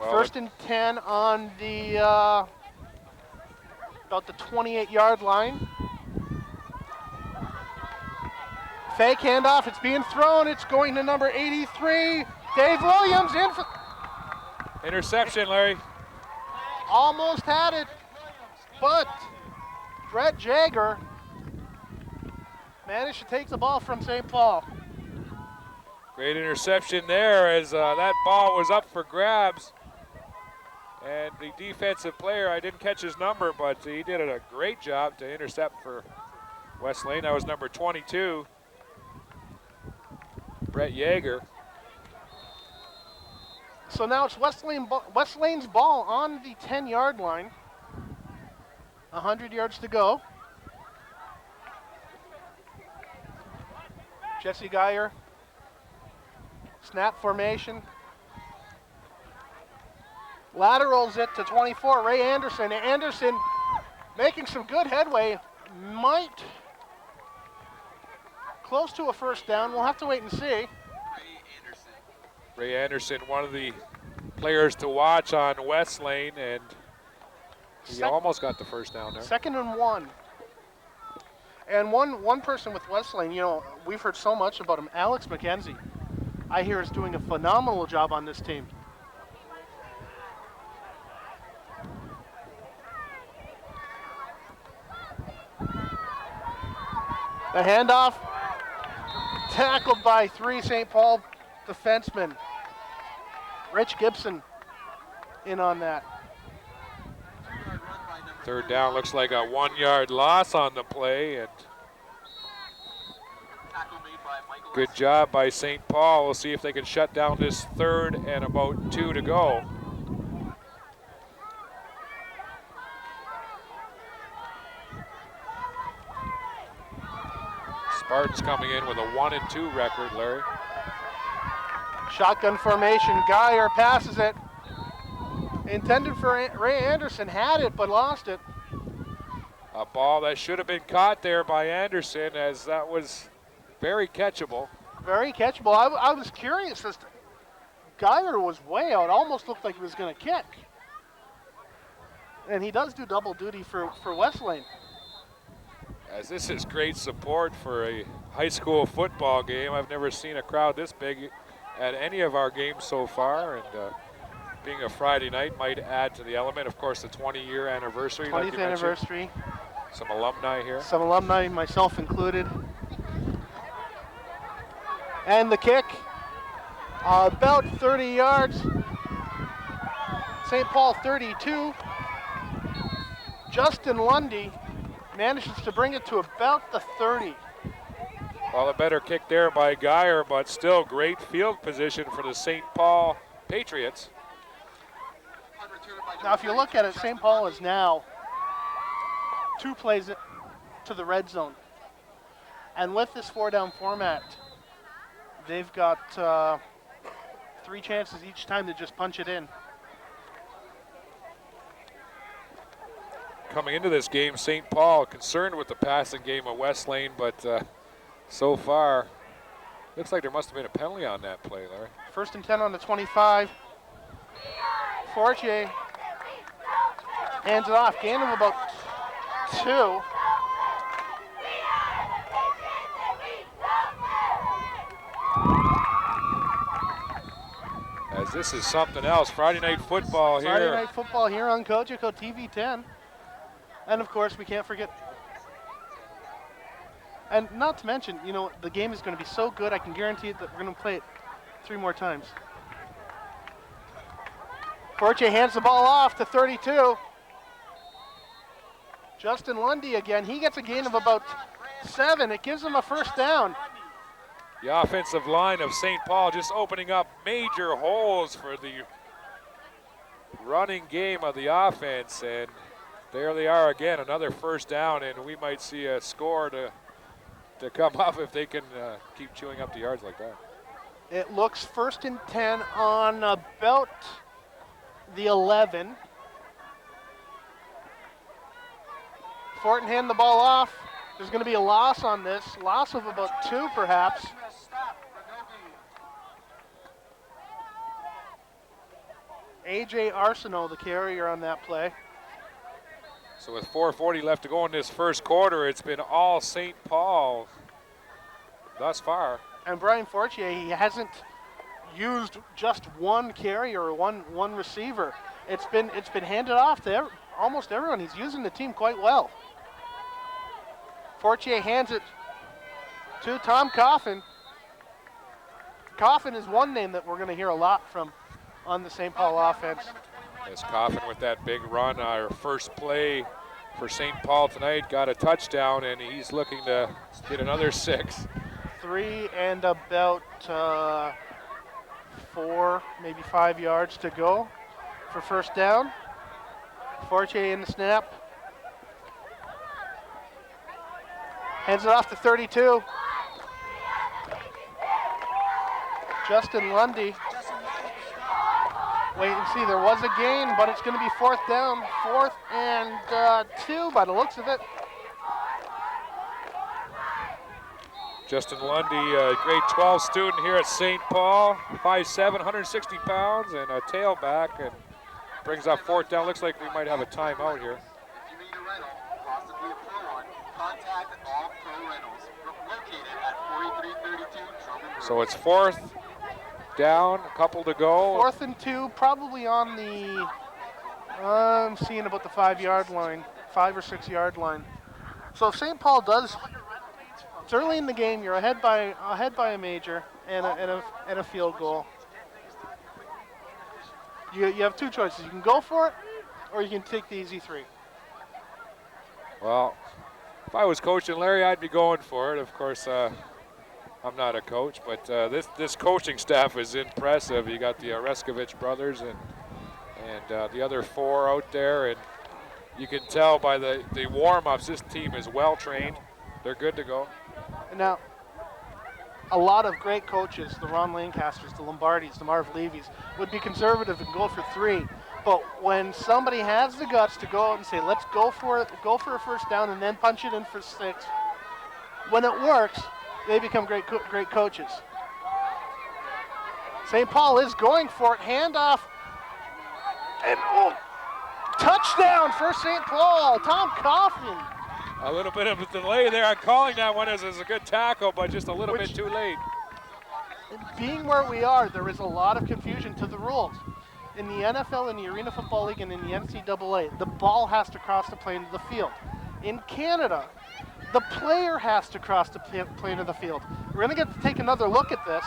Speaker 11: Well,
Speaker 6: 1st and 10 on the about the 28-yard line. Fake handoff. It's being thrown. It's going to number 83, Dave Williams. In for
Speaker 11: interception, Larry.
Speaker 6: almost had it, but Brett Jagger managed to take the ball from St. Paul.
Speaker 11: Great interception there, as that ball was up for grabs. And the defensive player, I didn't catch his number, but he did a great job to intercept for West Lane. That was number 22, Brett Yeager.
Speaker 6: So now it's West Lane's ball on the 10-yard line. 100 yards to go. Jesse Geyer. Snap formation. Laterals it to 24, Ray Anderson. Anderson making some good headway. Might close to a 1st down. We'll have to wait and see.
Speaker 11: Ray Anderson, one of the players to watch on West Lane, and he almost got the 1st down there.
Speaker 6: 2nd and 1. And one person with West Lane, you know, we've heard so much about him, Alex McKenzie. I hear is doing a phenomenal job on this team. The handoff, tackled by 3 St. Paul defensemen. Rich Gibson in on that.
Speaker 11: 3rd down, looks like a 1-yard loss on the play, and good job by St. Paul. We'll see if they can shut down this 3rd and about 2 to go. Spartans coming in with a 1-2 record, Larry.
Speaker 6: Shotgun formation, Geyer passes it. Intended for Ray Anderson, had it but lost it.
Speaker 11: A ball that should have been caught there by Anderson, as that was very catchable.
Speaker 6: Very catchable. I was curious as to, Geyer was way out, almost looked like he was going to kick. And he does do double duty for West Lane.
Speaker 11: As this is great support for a high school football game. I've never seen a crowd this big at any of our games so far, and being a Friday night might add to the element. Of course, the 20-year anniversary.
Speaker 6: 20th
Speaker 11: like you
Speaker 6: anniversary.
Speaker 11: mentioned. Some alumni here.
Speaker 6: Some alumni, myself included. And the kick, about 30 yards. St. Paul 32. Justin Lundy Manages to bring it to about the 30.
Speaker 11: Well, a better kick there by Geyer, but still great field position for the St. Paul Patriots.
Speaker 6: Now, if you look at it, St. Paul is now 2 plays to the red zone. And with this 4-down format, they've got 3 chances each time to just punch it in.
Speaker 11: Coming into this game, St. Paul concerned with the passing game of West Lane, but so far, looks like there must have been a penalty on that play, Larry.
Speaker 6: 1st and 10 on the 25. Fortier hands it off. Gain of about 2.
Speaker 11: As this is something else. Friday night football here.
Speaker 6: Friday night football here on Cogeco TV 10. And of course, we can't forget. And not to mention, you know, the game is going to be so good, I can guarantee it that we're going to play it 3 more times. Fortier hands the ball off to 32. Justin Lundy again. He gets a gain of about 7. It gives him a 1st down.
Speaker 11: The offensive line of St. Paul just opening up major holes for the running game of the offense. And there they are again, another 1st down, and we might see a score to come up if they can keep chewing up the yards like that.
Speaker 6: It looks 1st and 10 on about the 11. Fortin hand the ball off. There's going to be a loss on this, loss of about 2 perhaps. AJ Arsenault, the carrier on that play.
Speaker 11: So with 4:40 left to go in this 1st quarter, it's been all St. Paul thus far.
Speaker 6: And Brian Fortier, he hasn't used just one carrier or one receiver. It's been handed off to almost everyone. He's using the team quite well. Fortier hands it to Tom Coffin. Coffin is one name that we're going to hear a lot from on the St. Paul offense.
Speaker 11: As Coffin with that big run, our first play for St. Paul tonight, got a touchdown, and he's looking to get another 6.
Speaker 6: 3 and about 4, maybe 5 yards to go for 1st down. Fortier in the snap. Hands it off to 32. Justin Lundy. Wait and see, there was a gain, but it's going to be 4th down. 4th and 2 by the looks of it.
Speaker 11: Justin Lundy, a grade 12 student here at St. Paul, 5'7", 160 pounds, and a tailback, and brings up 4th down. Looks like we might have a timeout here.
Speaker 12: If you need a rental, possibly a pro one, contact All Pro Rentals, located at 4332 Truman Road.
Speaker 11: So it's 4th down, a couple to go.
Speaker 6: 4th and 2, probably on the, I'm seeing about the 5-yard line, 5 or 6 yard line. So if St. Paul does, it's early in the game, you're ahead by a major and a field goal. You have 2 choices. You can go for it, or you can take the easy 3.
Speaker 11: Well, if I was coaching Larry, I'd be going for it. Of course, I'm not a coach, but this coaching staff is impressive. You got the Oreskovich brothers and the other 4 out there, and you can tell by the warm-ups, this team is well trained. They're good to go.
Speaker 6: Now, a lot of great coaches, the Ron Lancasters, the Lombardis, the Marv Levy's, would be conservative and go for 3. But when somebody has the guts to go out and say, let's go for it, go for a 1st down and then punch it in for 6, when it works, they become great coaches. St. Paul is going for it, handoff, and touchdown for St. Paul, Tom Coffin.
Speaker 11: A little bit of a delay there on calling that one as a good tackle, but just a little bit too late.
Speaker 6: Being where we are, there is a lot of confusion to the rules. In the NFL, in the Arena Football League, and in the NCAA, the ball has to cross the plane of the field. In Canada, the player has to cross the plane of the field. We're going to get to take another look at this.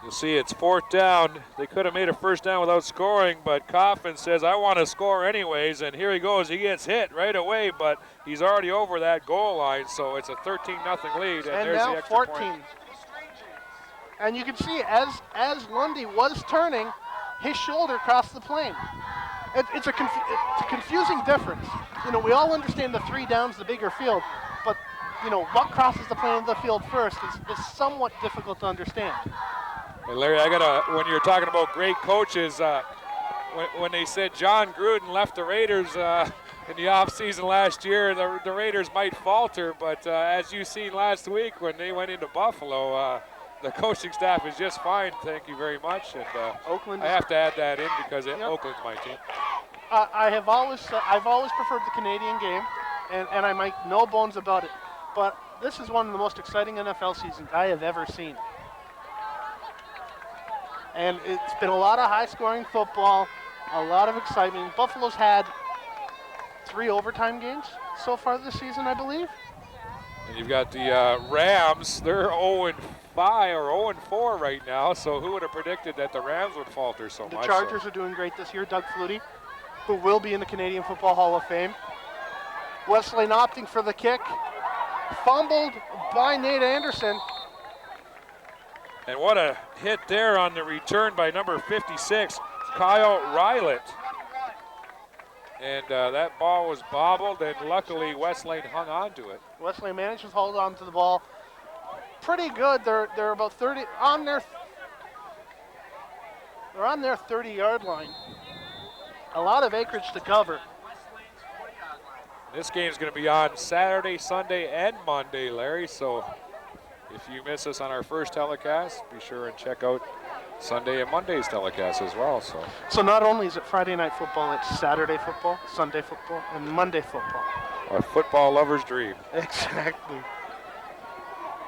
Speaker 11: You'll see it's 4th down. They could have made a first down without scoring, but Coffin says, I want to score anyways, and here he goes. He gets hit right away, but he's already over that goal line, so it's a 13-0 lead, and there's
Speaker 6: now
Speaker 11: the extra
Speaker 6: 14.
Speaker 11: point.
Speaker 6: And you can see as Lundy was turning, his shoulder crossed the plane. It's a confusing difference. You know, we all understand the 3 downs, the bigger field, but you know what crosses the plane of the field first is somewhat difficult to understand.
Speaker 11: Hey Larry, when you're talking about great coaches, when they said John Gruden left the Raiders in the offseason last year, the Raiders might falter, but as you seen last week when they went into Buffalo, the coaching staff is just fine, thank you very much. And
Speaker 6: Oakland,
Speaker 11: I have to add that in because Oakland's my team.
Speaker 6: I've always preferred the Canadian game, and I make no bones about it. But this is one of the most exciting NFL seasons I have ever seen. And it's been a lot of high-scoring football, a lot of excitement. Buffalo's had 3 overtime games so far this season, I believe.
Speaker 11: And you've got the Rams. They're 0-5 or 0-4 right now, so who would have predicted that the Rams would falter so much?
Speaker 6: The Chargers are doing great this year. Doug Flutie, who will be in the Canadian Football Hall of Fame. Wesleyan opting for the kick. Fumbled by Nate Anderson.
Speaker 11: And what a hit there on the return by number 56, Kyle Rylett. And that ball was bobbled, and luckily Wesleyan hung on to it.
Speaker 6: Wesleyan managed to hold on to the ball pretty good. They're about 30 on their 30-yard line. A lot of acreage to cover.
Speaker 11: This game's going to be on Saturday, Sunday, and Monday, Larry. So if you miss us on our first telecast, be sure and check out Sunday and Monday's telecast as well.
Speaker 6: So not only is it Friday night football, it's Saturday football, Sunday football, and Monday football.
Speaker 11: A football lover's dream.
Speaker 6: Exactly.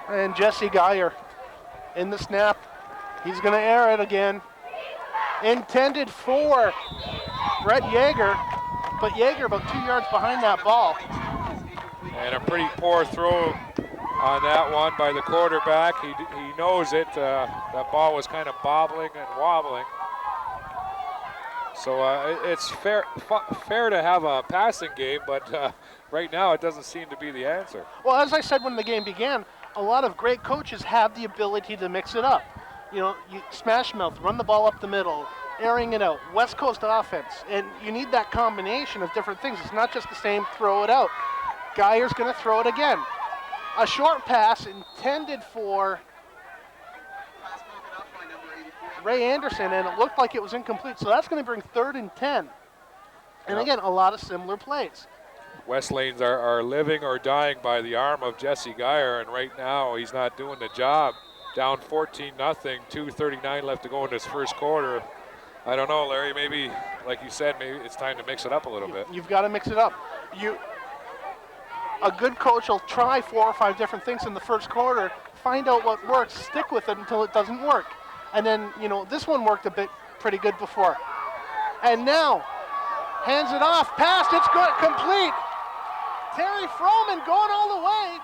Speaker 6: And Jesse Geyer in the snap. He's going to air it again. Intended for Brett Yeager, but Yeager about 2 yards behind that ball.
Speaker 11: And a pretty poor throw on that one by the quarterback. He knows it. That ball was kind of bobbling and wobbling. So it's fair to have a passing game, but right now it doesn't seem to be the answer.
Speaker 6: Well, as I said when the game began, a lot of great coaches have the ability to mix it up. You know, you smash mouth, run the ball up the middle, airing it out, West Coast offense, and you need that combination of different things. It's not just the same throw it out. Geyer's going to throw it again. A short pass intended for Ray Anderson, and it looked like it was incomplete, so that's going to bring 3rd and 10. And again, a lot of similar plays.
Speaker 11: Wesleyans are living or dying by the arm of Jesse Geyer, and right now he's not doing the job. Down 14-0, 2:39 left to go in this first quarter. I don't know, Larry, maybe, like you said, maybe it's time to mix it up a little bit.
Speaker 6: You've got to mix it up. A good coach will try 4 or 5 different things in the first quarter, find out what works, stick with it until it doesn't work. And then, you know, this one worked pretty good before. And now, hands it off, passed, it's good, complete. Terry Froman going all the way.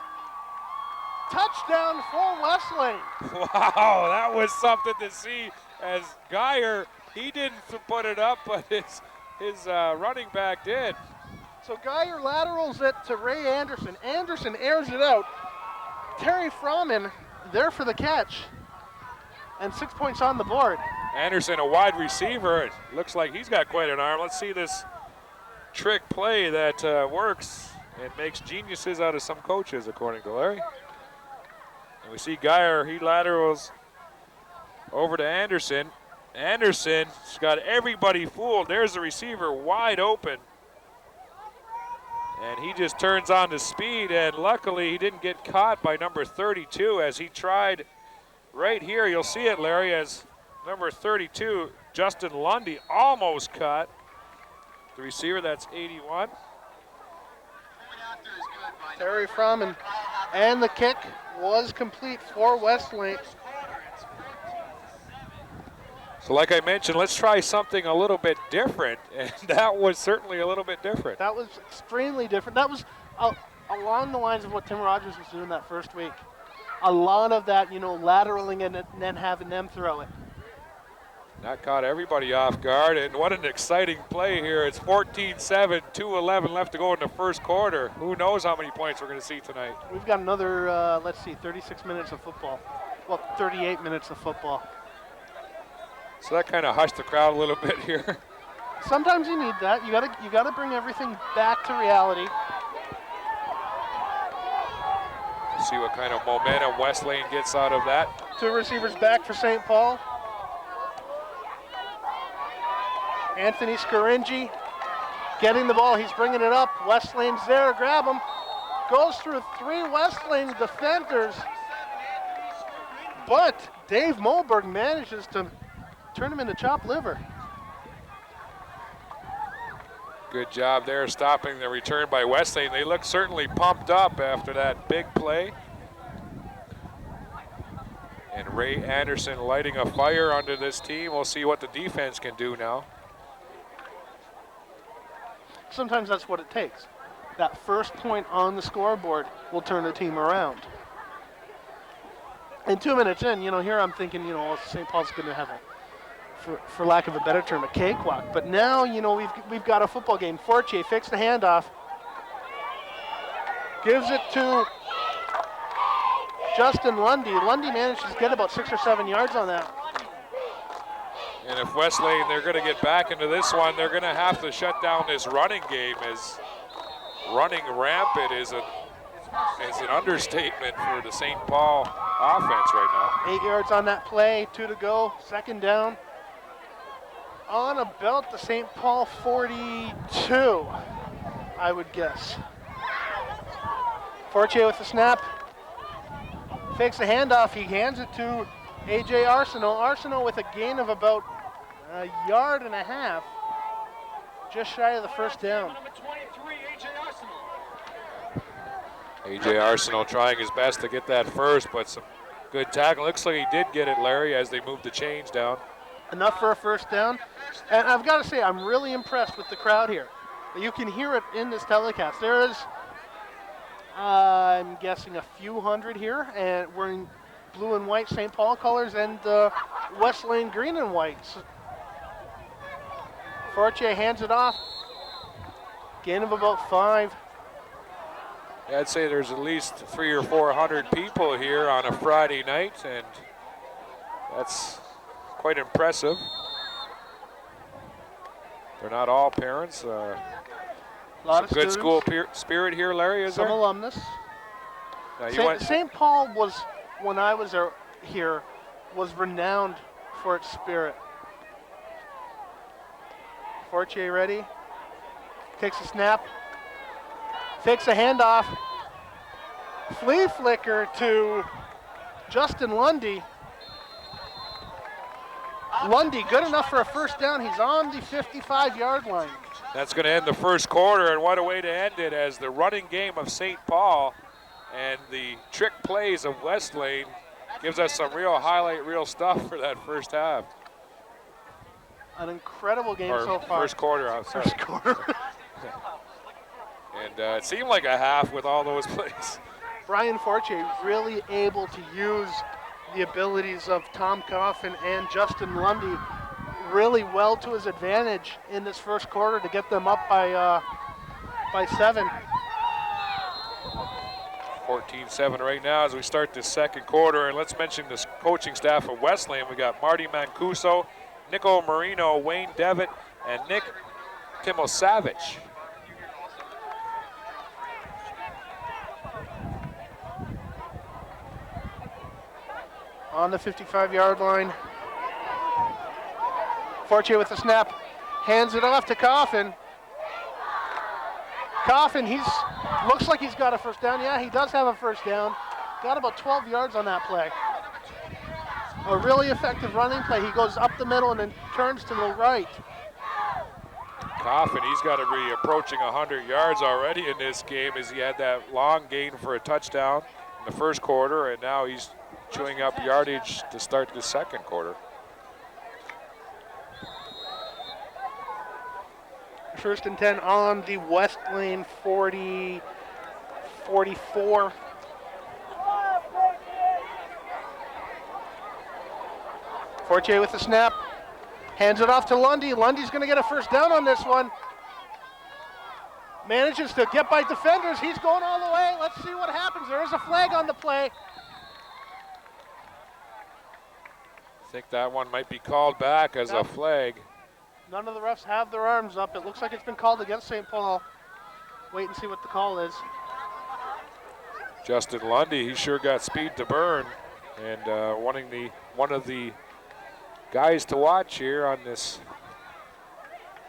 Speaker 6: Touchdown for Wesleyan.
Speaker 11: Wow, that was something to see as Geyer, he didn't put it up, but his running back did.
Speaker 6: So Geyer laterals it to Ray Anderson. Anderson airs it out. Terry Froman there for the catch. And 6 points on the board.
Speaker 11: Anderson, a wide receiver. It looks like he's got quite an arm. Let's see this trick play that works and makes geniuses out of some coaches, according to Larry. And we see Geyer, he laterals over to Anderson. Anderson's got everybody fooled. There's the receiver wide open. And he just turns on the speed, and luckily he didn't get caught by number 32 as he tried right here. You'll see it, Larry, as number 32, Justin Lundy, almost caught the receiver. That's 81.
Speaker 6: Terry Froman, and the kick was complete for Wesleyan.
Speaker 11: So like I mentioned, let's try something a little bit different, and that was certainly a little bit different.
Speaker 6: That was extremely different. That was along the lines of what Tim Rogers was doing that first week. a lot of that, lateraling and then having them throw it.
Speaker 11: That caught everybody off guard, and what an exciting play here. It's 14-7, 2:11 left to go in the first quarter. Who knows how many points we're going to see tonight.
Speaker 6: We've got another, 36 minutes of football. Well, 38 minutes of football.
Speaker 11: So that kind of hushed the crowd a little bit here.
Speaker 6: Sometimes you need that. You gotta bring everything back to reality.
Speaker 11: See what kind of momentum West Lane gets out of that.
Speaker 6: 2 receivers back for St. Paul. Anthony Scaringi getting the ball. He's bringing it up. West Lane's there. Grab him. Goes through 3 West Lane defenders. But Dave Moberg manages to turn him into chopped liver.
Speaker 11: Good job there stopping the return by West Lane. They look certainly pumped up after that big play. And Ray Anderson lighting a fire under this team. We'll see what the defense can do now.
Speaker 6: Sometimes that's what it takes. That first point on the scoreboard will turn the team around. And 2 minutes in, here I'm thinking, St. Paul's going to have for lack of a better term, a cakewalk. But now, we've got a football game. Fortier fakes the handoff. Gives it to Justin Lundy. Lundy manages to get about 6 or 7 yards on that.
Speaker 11: And if West Lane, they're going to get back into this one, they're going to have to shut down this running game, as running rampant is an understatement for the St. Paul offense right now.
Speaker 6: 8 yards on that play, 2 to go, second down. On about the St. Paul 42, I would guess. Fortier with the snap. Fakes the handoff. He hands it to A.J. Arsenault. Arsenault with a gain of about 1.5 yards. Just shy of the first down.
Speaker 11: A.J. Arsenault trying his best to get that first, but some good tackle. Looks like he did get it, Larry, as they moved the chains down.
Speaker 6: Enough for a first down. And I've got to say, I'm really impressed with the crowd here. You can hear it in this telecast. There is, I'm guessing, a few hundred here, and we're in blue and white St. Paul colors and West Lane green and whites. Fortier hands it off. Gain of about 5.
Speaker 11: Yeah, I'd say there's at least 300 or 400 people here on a Friday night, and that's quite impressive. They're not all parents.
Speaker 6: A lot of
Speaker 11: good
Speaker 6: students.
Speaker 11: school spirit here, Larry, is
Speaker 6: Some
Speaker 11: there?
Speaker 6: alumnus.
Speaker 11: Now
Speaker 6: St. Paul was, when I was here, was renowned for its spirit. Fortier ready. Takes a snap. Fakes a handoff. Flea flicker to Justin Lundy. Lundy, good enough for a first down. He's on the 55-yard line.
Speaker 11: That's going to end the first quarter, and what a way to end it, as the running game of St. Paul and the trick plays of West Lane gives us some real highlight reel stuff for that first half.
Speaker 6: An incredible game
Speaker 11: or
Speaker 6: so far.
Speaker 11: First quarter, I'm sorry.
Speaker 6: First quarter.
Speaker 11: And it seemed like a half with all those plays.
Speaker 6: Brian Fortier really able to use the abilities of Tom Coffin and Justin Lundy really well to his advantage in this first quarter to get them up by 7.
Speaker 11: 14-7 right now as we start this second quarter. And let's mention this coaching staff of West Lane. We got Marty Mancuso, Nico Marino, Wayne Devitt, and Nick Timosavich.
Speaker 6: On the 55-yard line. Fortier with the snap. Hands it off to Coffin. Coffin, looks like he's got a first down. Yeah, he does have a first down. Got about 12 yards on that play. A really effective running play. He goes up the middle and then turns to the right.
Speaker 11: Coffin, he's got to be approaching 100 yards already in this game, as he had that long gain for a touchdown in the first quarter, and now he's chewing up yardage to start the second quarter.
Speaker 6: First and 10 on the West Lane 44. Fortier with the snap. Hands it off to Lundy. Lundy's going to get a first down on this one. Manages to get by defenders. He's going all the way. Let's see what happens. There is a flag on the play.
Speaker 11: I think that one might be called back as a flag.
Speaker 6: None of the refs have their arms up. It looks like it's been called against St. Paul. Wait and see what the call is.
Speaker 11: Justin Lundy, he sure got speed to burn, and one of the guys to watch here on this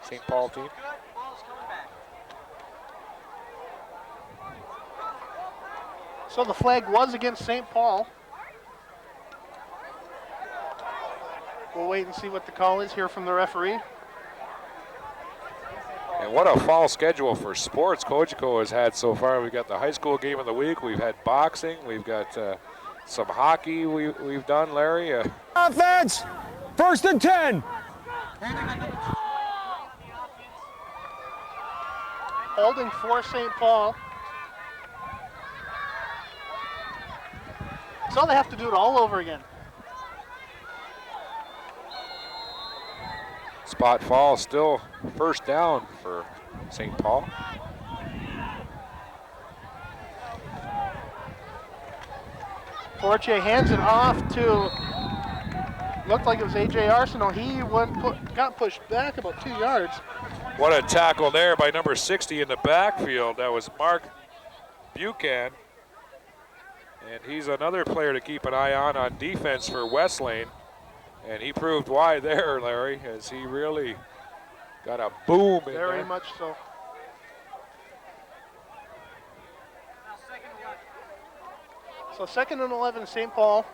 Speaker 11: St. Paul team.
Speaker 6: So the flag was against St. Paul. We'll wait and see what the call is here from the referee.
Speaker 11: And what a fall schedule for sports Cogeco has had so far. We've got the high school game of the week. We've had boxing. We've got some hockey we've done, Larry.
Speaker 5: Offense, 1st and 10.
Speaker 6: Holding for St. Paul. So they have to do it all over again.
Speaker 11: Spot fall, still first down for St. Paul.
Speaker 6: Fortier hands it off to, looked like it was A.J. Arsenal. He got pushed back about 2 yards.
Speaker 11: What a tackle there by number 60 in the backfield. That was Mark Buchan. And he's another player to keep an eye on defense for Wesleyan. And he proved why there, Larry, as he really got a boom in there.
Speaker 6: Very much so. So 2nd and 11, St. Paul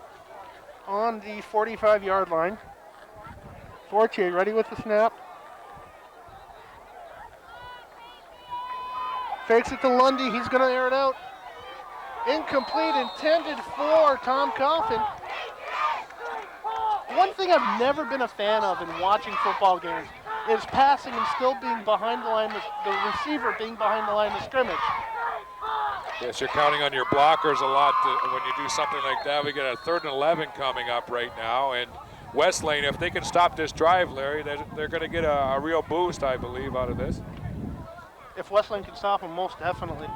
Speaker 6: on the 45-yard line. Fortier ready with the snap. Fakes it to Lundy. He's going to air it out. Incomplete, intended for Tom Coffin. One thing I've never been a fan of in watching football games is passing and still being behind the line, the receiver being behind the line of scrimmage.
Speaker 11: Yes, you're counting on your blockers a lot when you do something like that. We got a 3rd and 11 coming up right now, and Wesleyan, if they can stop this drive, Larry, they're going to get a real boost, I believe, out of this.
Speaker 6: If Wesleyan can stop them, most definitely.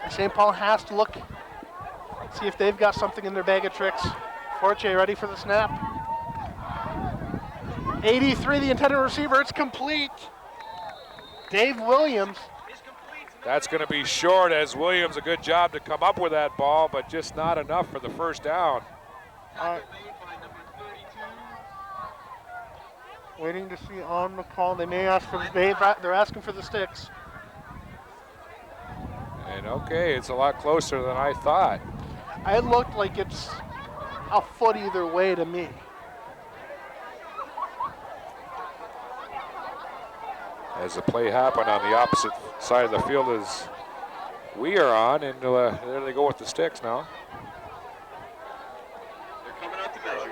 Speaker 6: St. Paul has to look, see if they've got something in their bag of tricks. Fortier ready for the snap. 83, the intended receiver, it's complete. Dave Williams.
Speaker 11: That's going to be short, as Williams, a good job to come up with that ball, but just not enough for the first down.
Speaker 6: Waiting to see on the call. They may ask for they're asking for the sticks.
Speaker 11: And okay, it's a lot closer than I thought.
Speaker 6: It looked like it's a foot either way to me.
Speaker 11: As the play happened on the opposite side of the field as we are on, and there they go with the sticks now.
Speaker 12: They're coming out to measure.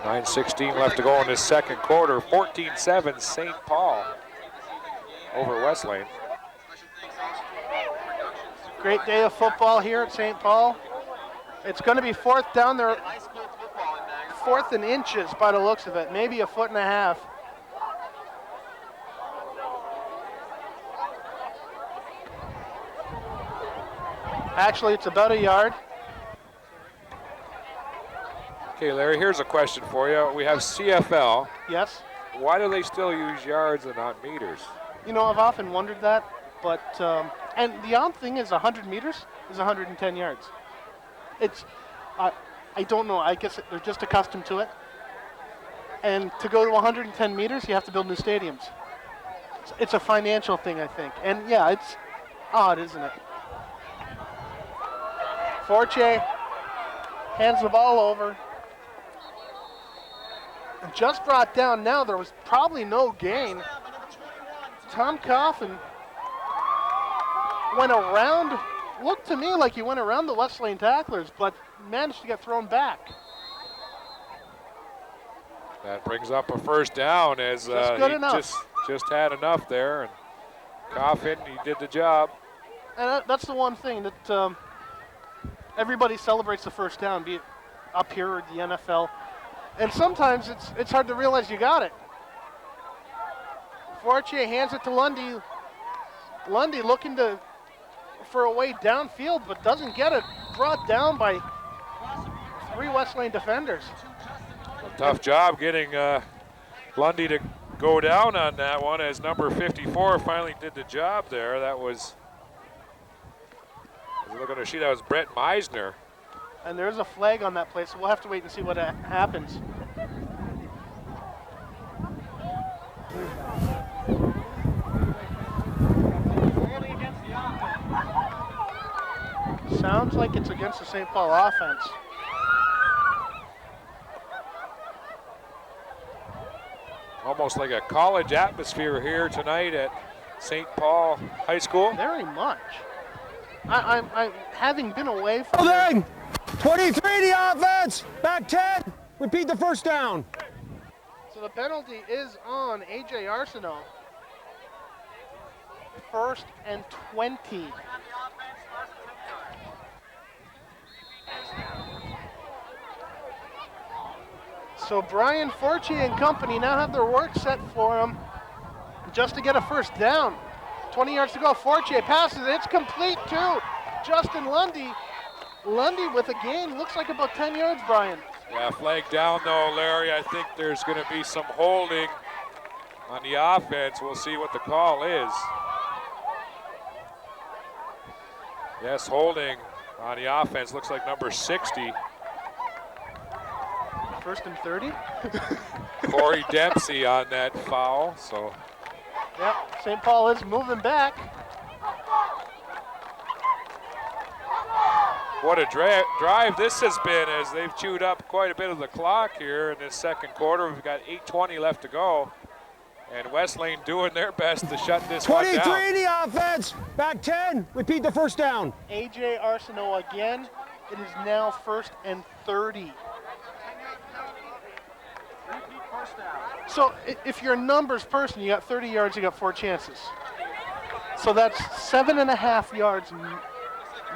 Speaker 11: 9:16 left to go in this second quarter. 14-7 St. Paul over Wesleyan.
Speaker 6: Great day of football here at St. Paul. It's going to be 4th down there. 4th and inches by the looks of it, maybe a foot and a half. Actually, it's about a yard.
Speaker 11: Okay, Larry, here's a question for you. We have CFL.
Speaker 6: Yes.
Speaker 11: Why do they still use yards and not meters?
Speaker 6: You know, I've often wondered that, but, and the odd thing is 100 meters is 110 yards. It's, I don't know, I guess they're just accustomed to it. And to go to 110 meters, you have to build new stadiums. It's a financial thing, I think. And yeah, it's odd, isn't it? Fortier hands the ball over. And just brought down now, there was probably no gain. Tom Coffin went around, looked to me like he went around the Wesleyan tacklers, but managed to get thrown back.
Speaker 11: That brings up a first down as
Speaker 6: Just good enough.
Speaker 11: just had enough there. And Coffin, he did the job.
Speaker 6: And that's the one thing that everybody celebrates the first down, be it up here or the NFL. And sometimes it's hard to realize you got it. Fortier hands it to Lundy. Lundy looking for a way downfield, but doesn't get it. Brought down by 3 West Lane defenders.
Speaker 11: A tough job getting Lundy to go down on that one as number 54 finally did the job there. That was, as you look on the sheet, that was Brett Meisner.
Speaker 6: And there's a flag on that play, so we'll have to wait and see what happens. Sounds like it's against the St. Paul offense.
Speaker 11: Almost like a college atmosphere here tonight at St. Paul High School.
Speaker 6: Very much. I'm having been away from.
Speaker 5: Holding! 23 the offense! Back 10! Repeat the first down.
Speaker 6: So the penalty is on AJ Arsenault. 1st and 20. So Brian Fortier and company now have their work set for him just to get a first down. 20 yards to go. Fortier passes it. It's complete to Justin Lundy. Lundy with a gain. Looks like about 10 yards, Brian.
Speaker 11: Yeah, flag down though, Larry. I think there's going to be some holding on the offense. We'll see what the call is. Yes, holding on the offense. Looks like number 60.
Speaker 6: 1st and 30.
Speaker 11: Corey Dempsey on that foul. So.
Speaker 6: Yep, St. Paul is moving back.
Speaker 11: What a drive this has been as they've chewed up quite a bit of the clock here in this second quarter. We've got 8:20 left to go. And West Lane doing their best to shut this one down.
Speaker 5: 23 the offense! Back 10! Repeat the first down.
Speaker 6: AJ Arsenault again. It is now 1st and 30. So if you're a numbers person, you got 30 yards, you got 4 chances. So that's 7.5 yards.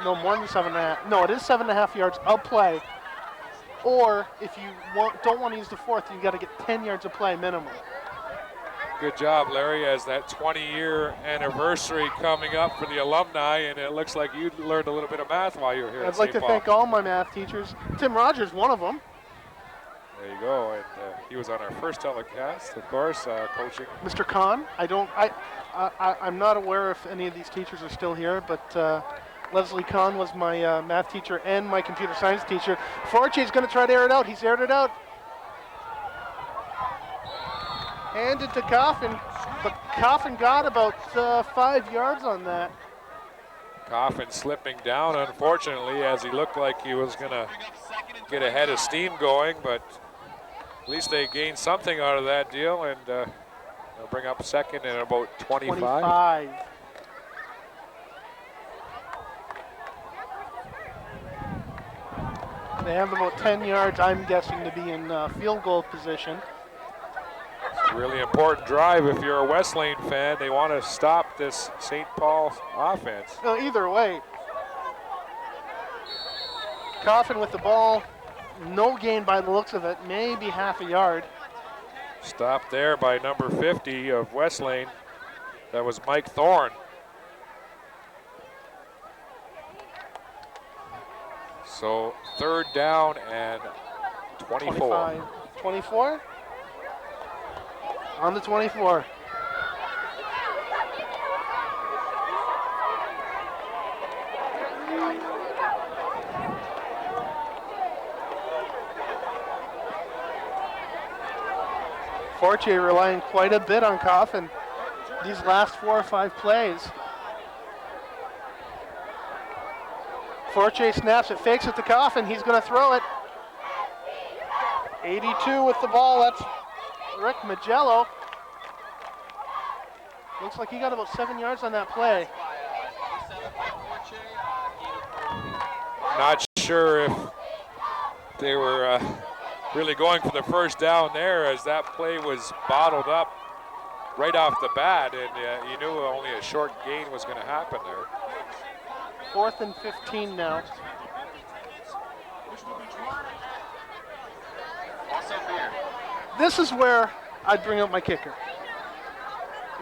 Speaker 6: No, more than 7.5. No, it is 7.5 yards of play. Or if you don't want to use the 4th, you got to get 10 yards of play minimum.
Speaker 11: Good job, Larry, as that 20-year anniversary coming up for the alumni, and it looks like you learned a little bit of math while you were here.
Speaker 6: I'd like to thank all my math teachers. Tim Rogers, one of them.
Speaker 11: There you go, and he was on our first telecast, of course, coaching.
Speaker 6: Mr. Kahn, I'm not aware if any of these teachers are still here, but Leslie Kahn was my math teacher and my computer science teacher. Fortier's going to try to air it out. He's aired it out. Handed to Coffin, but Coffin got about 5 yards on that.
Speaker 11: Coffin slipping down, unfortunately, as he looked like he was going to get ahead of steam going, but at least they gained something out of that deal, and they'll bring up second in about 25.
Speaker 6: They have about 10 yards, I'm guessing, to be in field goal position.
Speaker 11: Really important drive if you're a West Lane fan. They want to stop this St. Paul offense.
Speaker 6: No, either way. Coffin with the ball. No gain by the looks of it. Maybe half a yard.
Speaker 11: Stopped there by number 50 of West Lane. That was Mike Thorne. So 3rd down and 24.
Speaker 6: 24? On the 24. Fortier relying quite a bit on Coffin these last 4 or 5 plays. Fortier snaps it, fakes it to Coffin. He's going to throw it. 82 with the ball. That's Rick Magello. Looks like he got about 7 yards on that play.
Speaker 11: Not sure if they were really going for the first down there, as that play was bottled up right off the bat, and you knew only a short gain was going to happen there.
Speaker 6: 4th and 15 now.
Speaker 12: Also beer.
Speaker 6: This is where I'd bring up my kicker.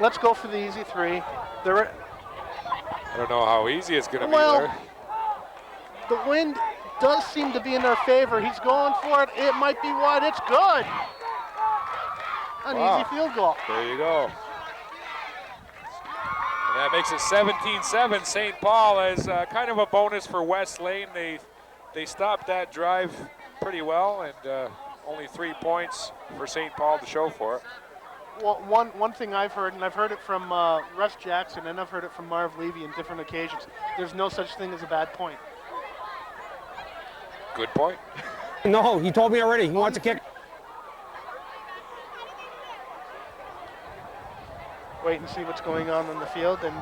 Speaker 6: Let's go for the easy three.
Speaker 11: I don't know how easy it's going to be there.
Speaker 6: The wind does seem to be in their favor. He's going for it. It might be wide. It's good. An easy field goal.
Speaker 11: There you go. And that makes it 17-7. St. Paul as kind of a bonus for West Lane. They stopped that drive pretty well, and only 3 points for St. Paul to show for it.
Speaker 6: Well, one thing I've heard, and I've heard it from Russ Jackson, and I've heard it from Marv Levy in different occasions, there's no such thing as a bad point.
Speaker 11: Good point.
Speaker 13: No, he told me already. He wants a kick.
Speaker 6: Wait and see what's going on the field, and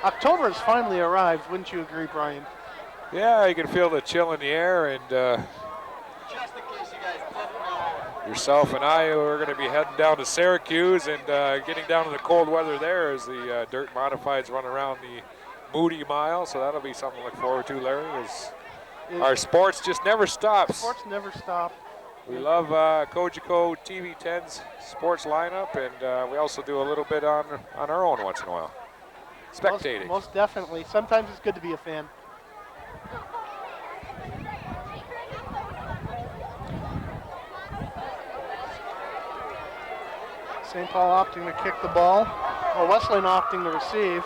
Speaker 6: October has finally arrived. Wouldn't you agree, Brian?
Speaker 11: Yeah, you can feel the chill in the air, and
Speaker 12: Just in case you guys didn't know.
Speaker 11: yourself and I are going to be heading down to Syracuse and getting down to the cold weather there as the dirt modifieds run around the Moody Mile, so that'll be something to look forward to, Larry, as our sports just never stops.
Speaker 6: Sports never stop.
Speaker 11: We love Kojiko TV10's sports lineup, and we also do a little bit on our own once in a while. Spectating.
Speaker 6: Most definitely. Sometimes it's good to be a fan. St. Paul opting to kick the ball, or Wesleyan opting to receive.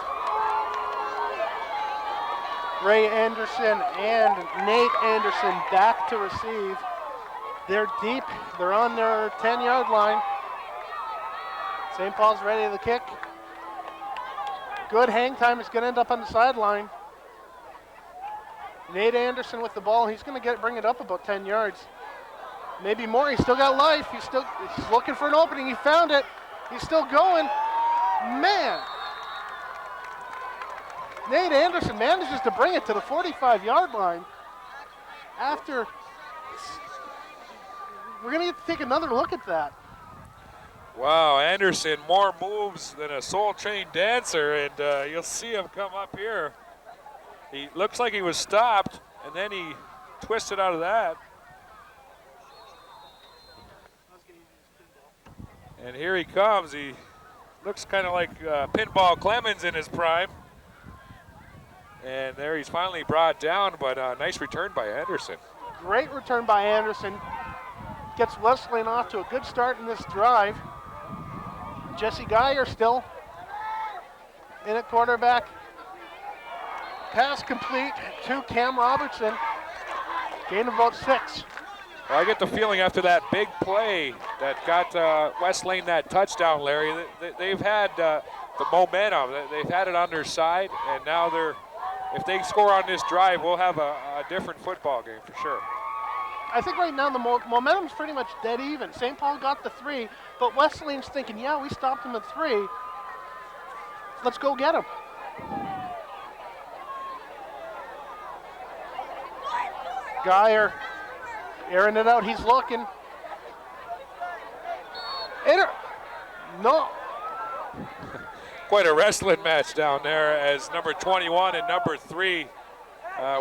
Speaker 6: Ray Anderson and Nate Anderson back to receive. They're deep. They're on their 10-yard line. St. Paul's ready to kick. Good hang time. It's going to end up on the sideline. Nate Anderson with the ball. He's going to bring it up about 10 yards. Maybe more. He's still got life. He's looking for an opening. He found it. He's still going. Man. Nate Anderson manages to bring it to the 45-yard line after. We're going to get to take another look at that.
Speaker 11: Wow, Anderson, more moves than a Soul Train dancer, and you'll see him come up here. He looks like he was stopped, and then he twisted out of that. And here he comes. He looks kind of like Pinball Clemens in his prime. And there he's finally brought down, but nice return by Anderson.
Speaker 6: Great return by Anderson. Gets Wesleyan off to a good start in this drive. Jesse Geyer still in at quarterback. Pass complete to Cam Robertson. Gain of about 6.
Speaker 11: Well, I get the feeling after that big play that got Wesleyan that touchdown, Larry, they've had the momentum. They've had it on their side, and now if they score on this drive, we'll have a different football game for sure.
Speaker 6: I think right now the momentum's pretty much dead even. St. Paul got the 3, but Wesleyan's thinking, yeah, we stopped them at 3. Let's go get them. Geyer airing it out. He's looking. No.
Speaker 11: Quite a wrestling match down there as number 21 and number 3.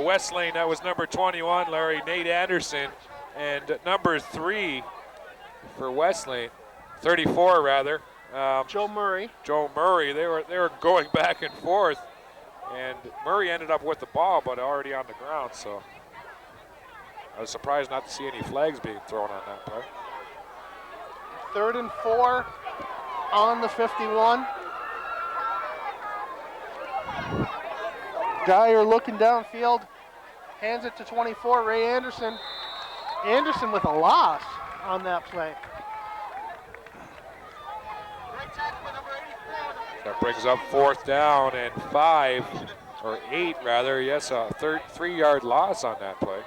Speaker 11: Wesleyan, that was number 21, Larry, Nate Anderson, and number 3 for Wesleyan, 34 rather.
Speaker 6: Joe Murray.
Speaker 11: Joe Murray. They were going back and forth, and Murray ended up with the ball, but already on the ground. So I was surprised not to see any flags being thrown on that play.
Speaker 6: 3rd and 4 on the 51. Geyer looking downfield, hands it to 24, Ray Anderson. Anderson with a loss on that play.
Speaker 11: That brings up 4th down and 5, or 8 rather. Yes, a 3-yard loss on that play.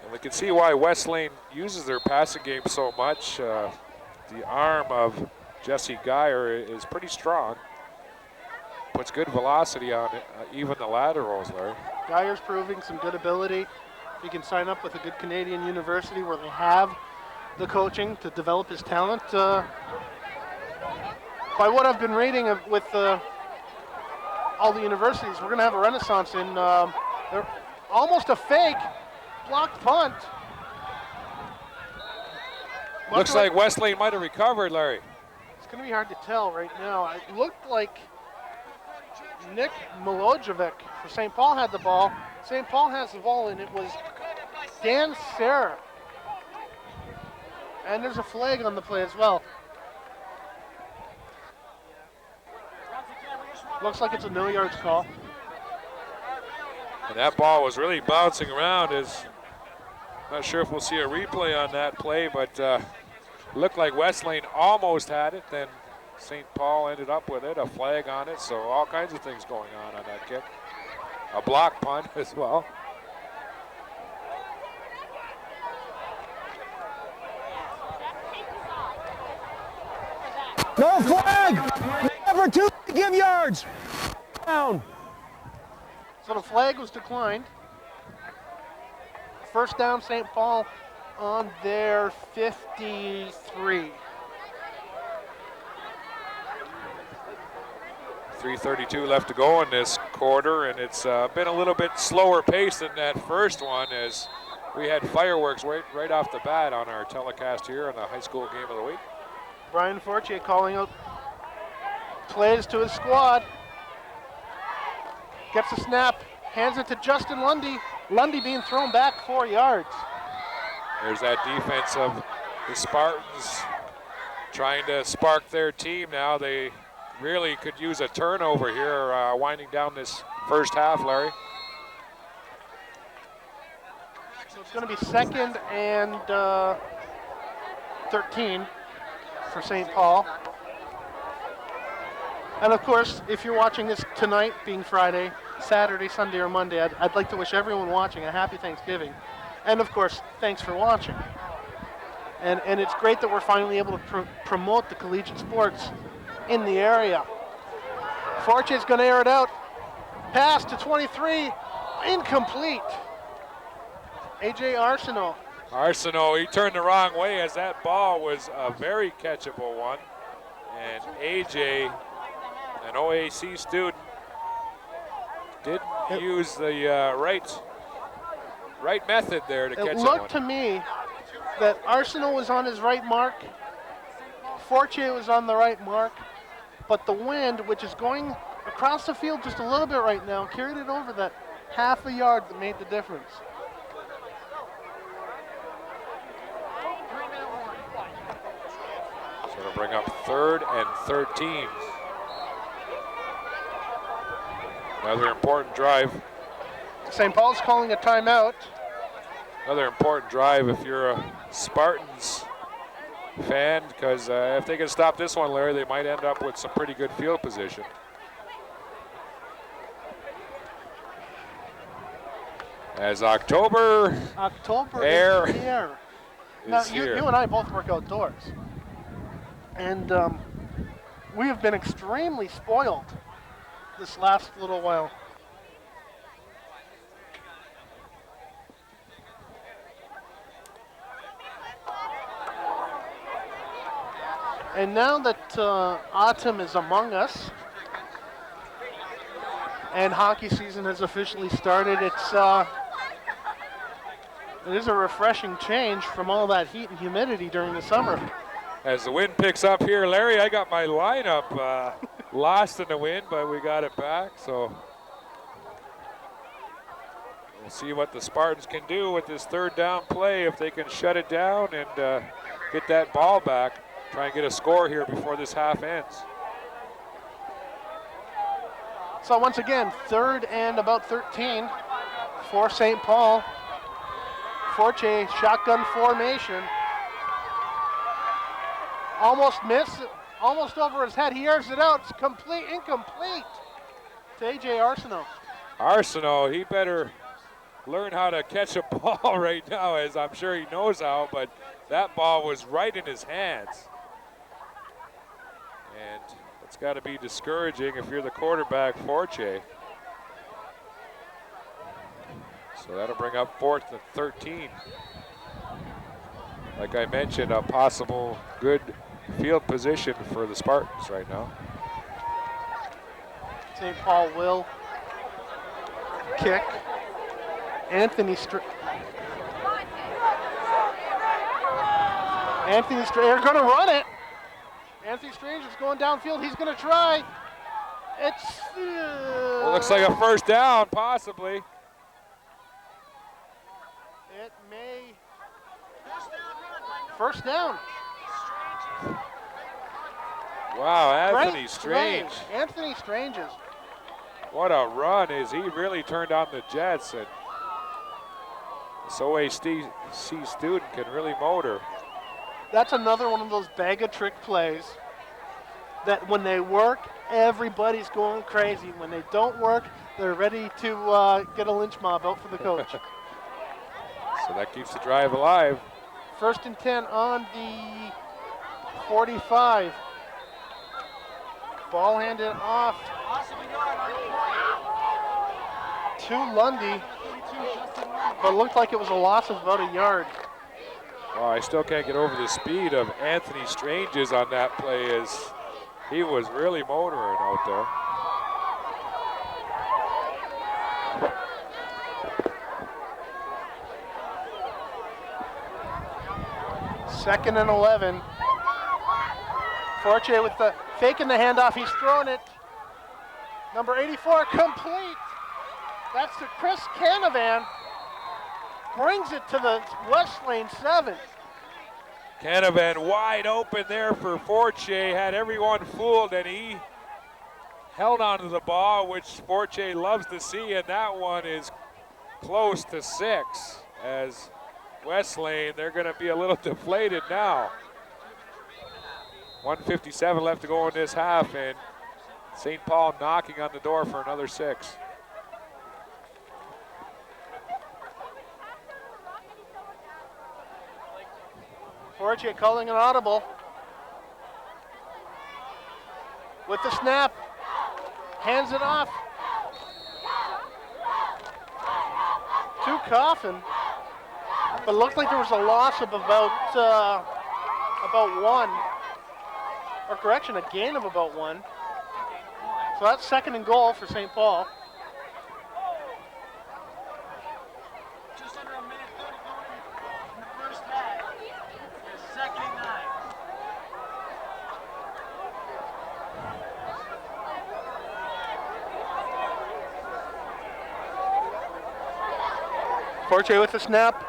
Speaker 11: And we can see why Wesleyan uses their passing game so much. The arm of Jesse Geyer is pretty strong. Puts good velocity on it, even the laterals, Larry.
Speaker 6: Geyer's proving some good ability. He can sign up with a good Canadian university where they have the coaching to develop his talent. By what I've been reading with all the universities, we're going to have a renaissance in almost a fake blocked punt.
Speaker 11: Looks like Wesleyan might have recovered, Larry.
Speaker 6: It's going to be hard to tell right now. It looked like Nick Milojevic for St. Paul had the ball. St. Paul has the ball, and it was Dan Serra. And there's a flag on the play as well. Looks like it's a no yards call.
Speaker 11: And that ball was really bouncing around. Not sure if we'll see a replay on that play, but looked like Wesleyan almost had it. Then St. Paul ended up with it, a flag on it. So all kinds of things going on that kick. A block punt as well.
Speaker 13: No flag! Never two, give yards! Down.
Speaker 6: So the flag was declined. First down, St. Paul on their 53.
Speaker 11: 3:32 left to go in this quarter, and it's been a little bit slower pace than that first one, as we had fireworks right off the bat on our telecast here on the high school game of the week.
Speaker 6: Brian Fortier calling out plays to his squad. Gets a snap, hands it to Justin Lundy. Lundy being thrown back 4 yards.
Speaker 11: There's that defense of the Spartans trying to spark their team now. They really could use a turnover here, winding down this first half, Larry.
Speaker 6: So it's going to be 2nd and 13 for St. Paul. And of course, if you're watching this tonight, being Friday, Saturday, Sunday, or Monday, I'd like to wish everyone watching a happy Thanksgiving. And of course, thanks for watching. And it's great that we're finally able to promote the collegiate sports in the area. Fortier's going to air it out. Pass to 23, incomplete. AJ Arsenault.
Speaker 11: Arsenault, he turned the wrong way, as that ball was a very catchable one. And AJ, an OAC student, didn't use the right method there to catch it.
Speaker 6: It looked to me that Arsenault was on his right mark, Fortier was on the right mark, but the wind, which is going across the field just a little bit right now, carried it over that half a yard that made the difference.
Speaker 11: So it'll bring up 3rd and 13. Another important drive.
Speaker 6: St. Paul's calling a timeout.
Speaker 11: Another important drive if you're a Spartans fan, because if they can stop this one, Larry, they might end up with some pretty good field position. As October
Speaker 6: air is here. Now,
Speaker 11: here.
Speaker 6: You and I both work outdoors. And we have been extremely spoiled this last little while. And now that autumn is among us and hockey season has officially started, it is a refreshing change from all that heat and humidity during the summer.
Speaker 11: As the wind picks up here, Larry, I got my lineup lost in the wind, but we got it back. So we'll see what the Spartans can do with this 3rd down play, if they can shut it down and get that ball back. Try and get a score here before this half ends.
Speaker 6: So once again, 3rd and about 13 for St. Paul. Fortier, shotgun formation. Almost missed, almost over his head. He airs it out. It's incomplete to AJ Arsenault.
Speaker 11: Arsenault, he better learn how to catch a ball right now, as I'm sure he knows how, but that ball was right in his hands. And it's got to be discouraging if you're the quarterback, Fortier. So that'll bring up 4th and 13. like I mentioned, a possible good field position for the Spartans right now.
Speaker 6: St. Paul will kick. Anthony Strange, they're going to run it. Anthony Strange is going downfield. He's going to try. It's.
Speaker 11: Well, looks like a first down, possibly.
Speaker 6: It may. First down.
Speaker 11: Wow, Anthony
Speaker 6: Great
Speaker 11: Strange.
Speaker 6: play. Anthony Strange's.
Speaker 11: What a run, as he really turned on the Jets. And this OHC student can really motor.
Speaker 6: That's another one of those bag of trick plays that when they work, everybody's going crazy. When they don't work, they're ready to get a lynch mob out for the coach.
Speaker 11: So that keeps the drive alive.
Speaker 6: 1st and 10 on the 45. Ball handed off to Lundy, but looked like it was a loss of about a yard.
Speaker 11: Well, I still can't get over the speed of Anthony Strange's on that play, as he was really motoring out there.
Speaker 6: Second and 11. Fortier with the faking the handoff. He's throwing it. Number 84 complete. That's to Chris Canavan. Brings it to the West Lane 7.
Speaker 11: Canavan wide open there for Fortier, had everyone fooled, and he held onto the ball, which Fortier loves to see, and that one is close to 6. As West Lane, they're going to be a little deflated now. 1:57 left to go in this half, and St. Paul knocking on the door for another 6.
Speaker 6: Fortier calling an audible. With the snap, hands it off to Coffin, but it looked like there was a loss of about 1, or correction, a gain of about 1. So that's 2nd and goal for St. Paul.
Speaker 5: Just under a minute 30 in the first half. It's 2nd and 9.
Speaker 6: Fortier with the snap.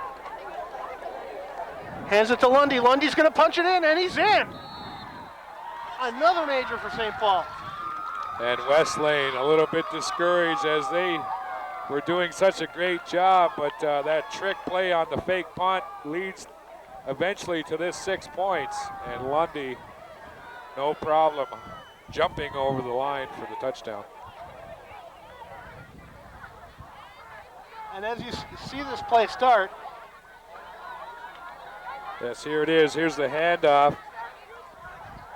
Speaker 6: Hands it to Lundy. Lundy's going to punch it in, and he's in. Another major for St. Paul.
Speaker 11: And West Lane a little bit discouraged, as they were doing such a great job, but that trick play on the fake punt leads eventually to this 6 points, and Lundy, no problem, jumping over the line for the touchdown.
Speaker 6: And as you see this play start.
Speaker 11: Yes, here it is. Here's the handoff.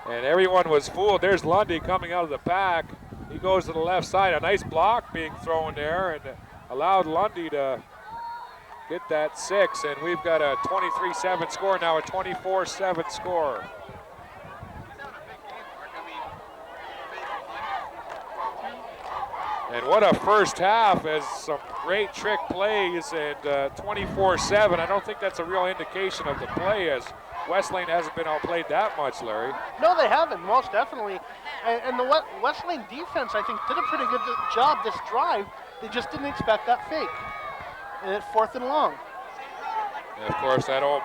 Speaker 11: And everyone was fooled. There's Lundy coming out of the pack. He goes to the left side. A nice block being thrown there, and allowed Lundy to get that 6. And we've got a 23-7 score now, a 24-7 score. And what a first half, as some great trick plays, and 24-7. I don't think that's a real indication of the play, as West Lane hasn't been outplayed that much, Larry.
Speaker 6: No, they haven't, most definitely. And the West Lane defense, I think, did a pretty good job this drive. They just didn't expect that fake. And it's 4th and long.
Speaker 11: And of course, that all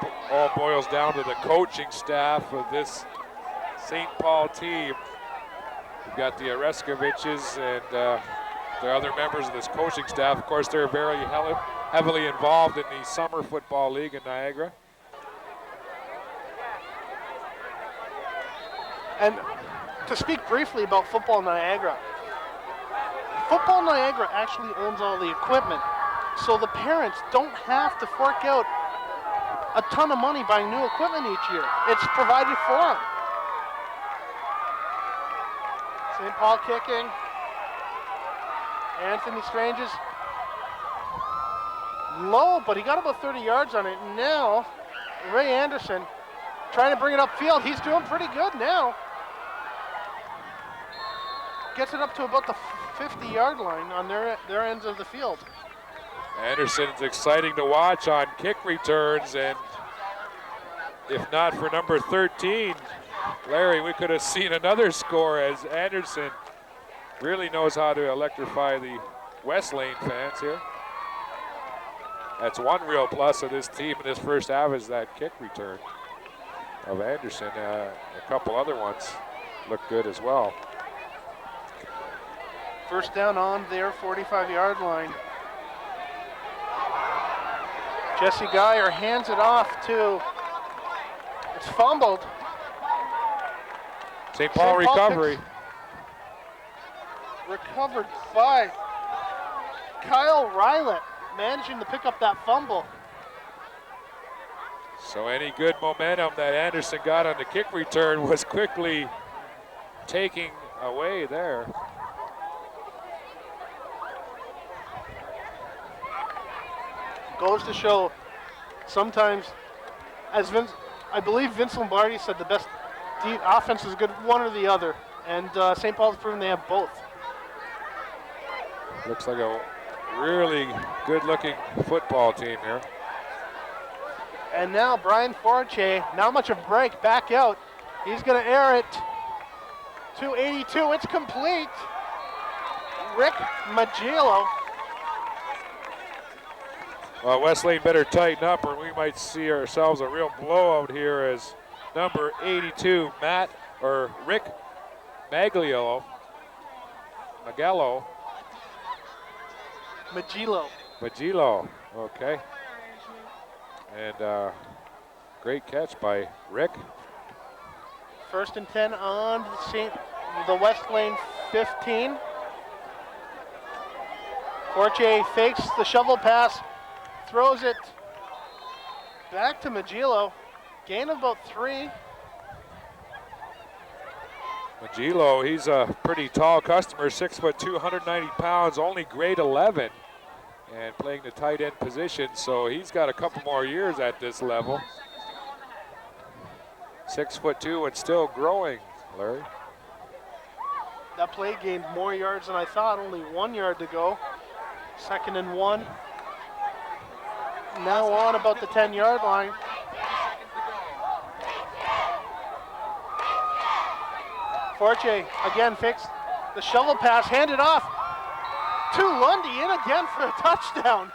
Speaker 11: boils down to the coaching staff of this St. Paul team. We've got the Oreskoviches and the other members of this coaching staff. Of course, they're very heavily involved in the Summer Football League in Niagara.
Speaker 6: And to speak briefly about Football Niagara, Football Niagara actually owns all the equipment, so the parents don't have to fork out a ton of money buying new equipment each year. It's provided for them. St. Paul kicking. Anthony Strange is low, but he got about 30 yards on it. Now Ray Anderson trying to bring it upfield. He's doing pretty good now. Gets it up to about the 50-yard line on their ends of the field.
Speaker 11: Anderson's exciting to watch on kick returns, and if not for number 13, Larry, we could have seen another score as Anderson really knows how to electrify the West Lane fans here. That's one real plus of this team in this first half is that kick return of Anderson. A couple other ones look good as well.
Speaker 6: First down on their 45-yard line. Jesse Geyer hands it off to, it's fumbled.
Speaker 11: St. Paul recovery.
Speaker 6: Recovered by Kyle Rylett, managing to pick up that fumble.
Speaker 11: So any good momentum that Anderson got on the kick return was quickly taking away there.
Speaker 6: Goes to show sometimes, as I believe Vince Lombardi said, the best offense is good, one or the other. And St. Paul's proven they have both.
Speaker 11: Looks like a really good-looking football team here.
Speaker 6: And now Brian Forche, not much of a break, back out. He's going to air it to 82. It's complete. Rick Magillo.
Speaker 11: Well, West Lane better tighten up or we might see ourselves a real blowout here as number 82, Rick Magillo. Magillo, okay. And great catch by Rick.
Speaker 6: First and 10 on the West Lane 15. Forche fakes the shovel pass, throws it back to Magillo. Gain of about 3.
Speaker 11: Magillo, he's a pretty tall customer, 6'2", 290 pounds, only grade 11, and playing the tight end position, so he's got a couple more years at this level. 6'2" and still growing, Larry.
Speaker 6: That play gained more yards than I thought, only 1 yard to go. 2nd and 1. Now on about the 10-yard line. Forche again fixed the shovel pass, handed off to Lundy, in again for a touchdown.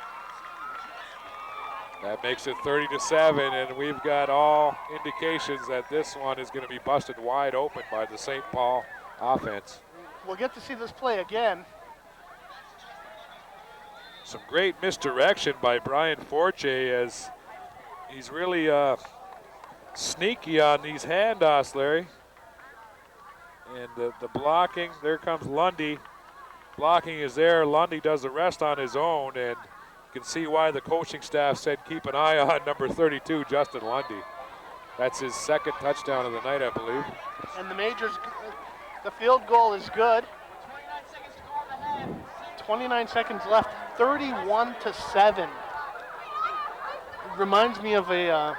Speaker 11: That makes it 30-7, and we've got all indications that this one is going to be busted wide open by the St. Paul offense.
Speaker 6: We'll get to see this play again.
Speaker 11: Some great misdirection by Brian Forche as he's really sneaky on these handoffs, Larry. And the blocking, there comes Lundy. Blocking is there. Lundy does the rest on his own, and you can see why the coaching staff said keep an eye on number 32, Justin Lundy. That's his 2nd touchdown of the night, I believe.
Speaker 6: And the field goal is good. 29 seconds left, 31-7. It reminds me of a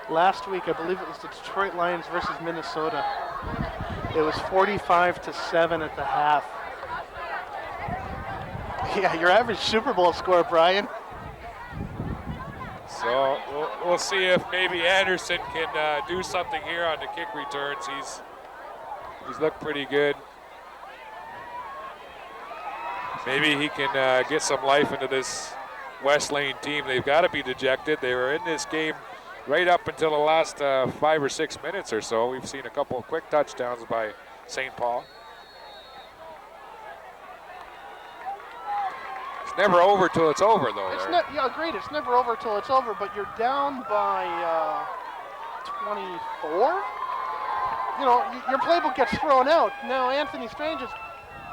Speaker 6: last week, I believe it was the Detroit Lions versus Minnesota. It was 45-7 at the half. Yeah, your average Super Bowl score, Brian.
Speaker 11: So we'll see if maybe Anderson can do something here on the kick returns. He's looked pretty good. Maybe he can get some life into this West Lane team. They've got to be dejected. They were in this game right up until the last 5 or 6 minutes or so. We've seen a couple of quick touchdowns by St. Paul. It's never over till it's over, though.
Speaker 6: Yeah, agreed. It's never over till it's over, but you're down by 24. You know, your playbook gets thrown out. Now Anthony Strange is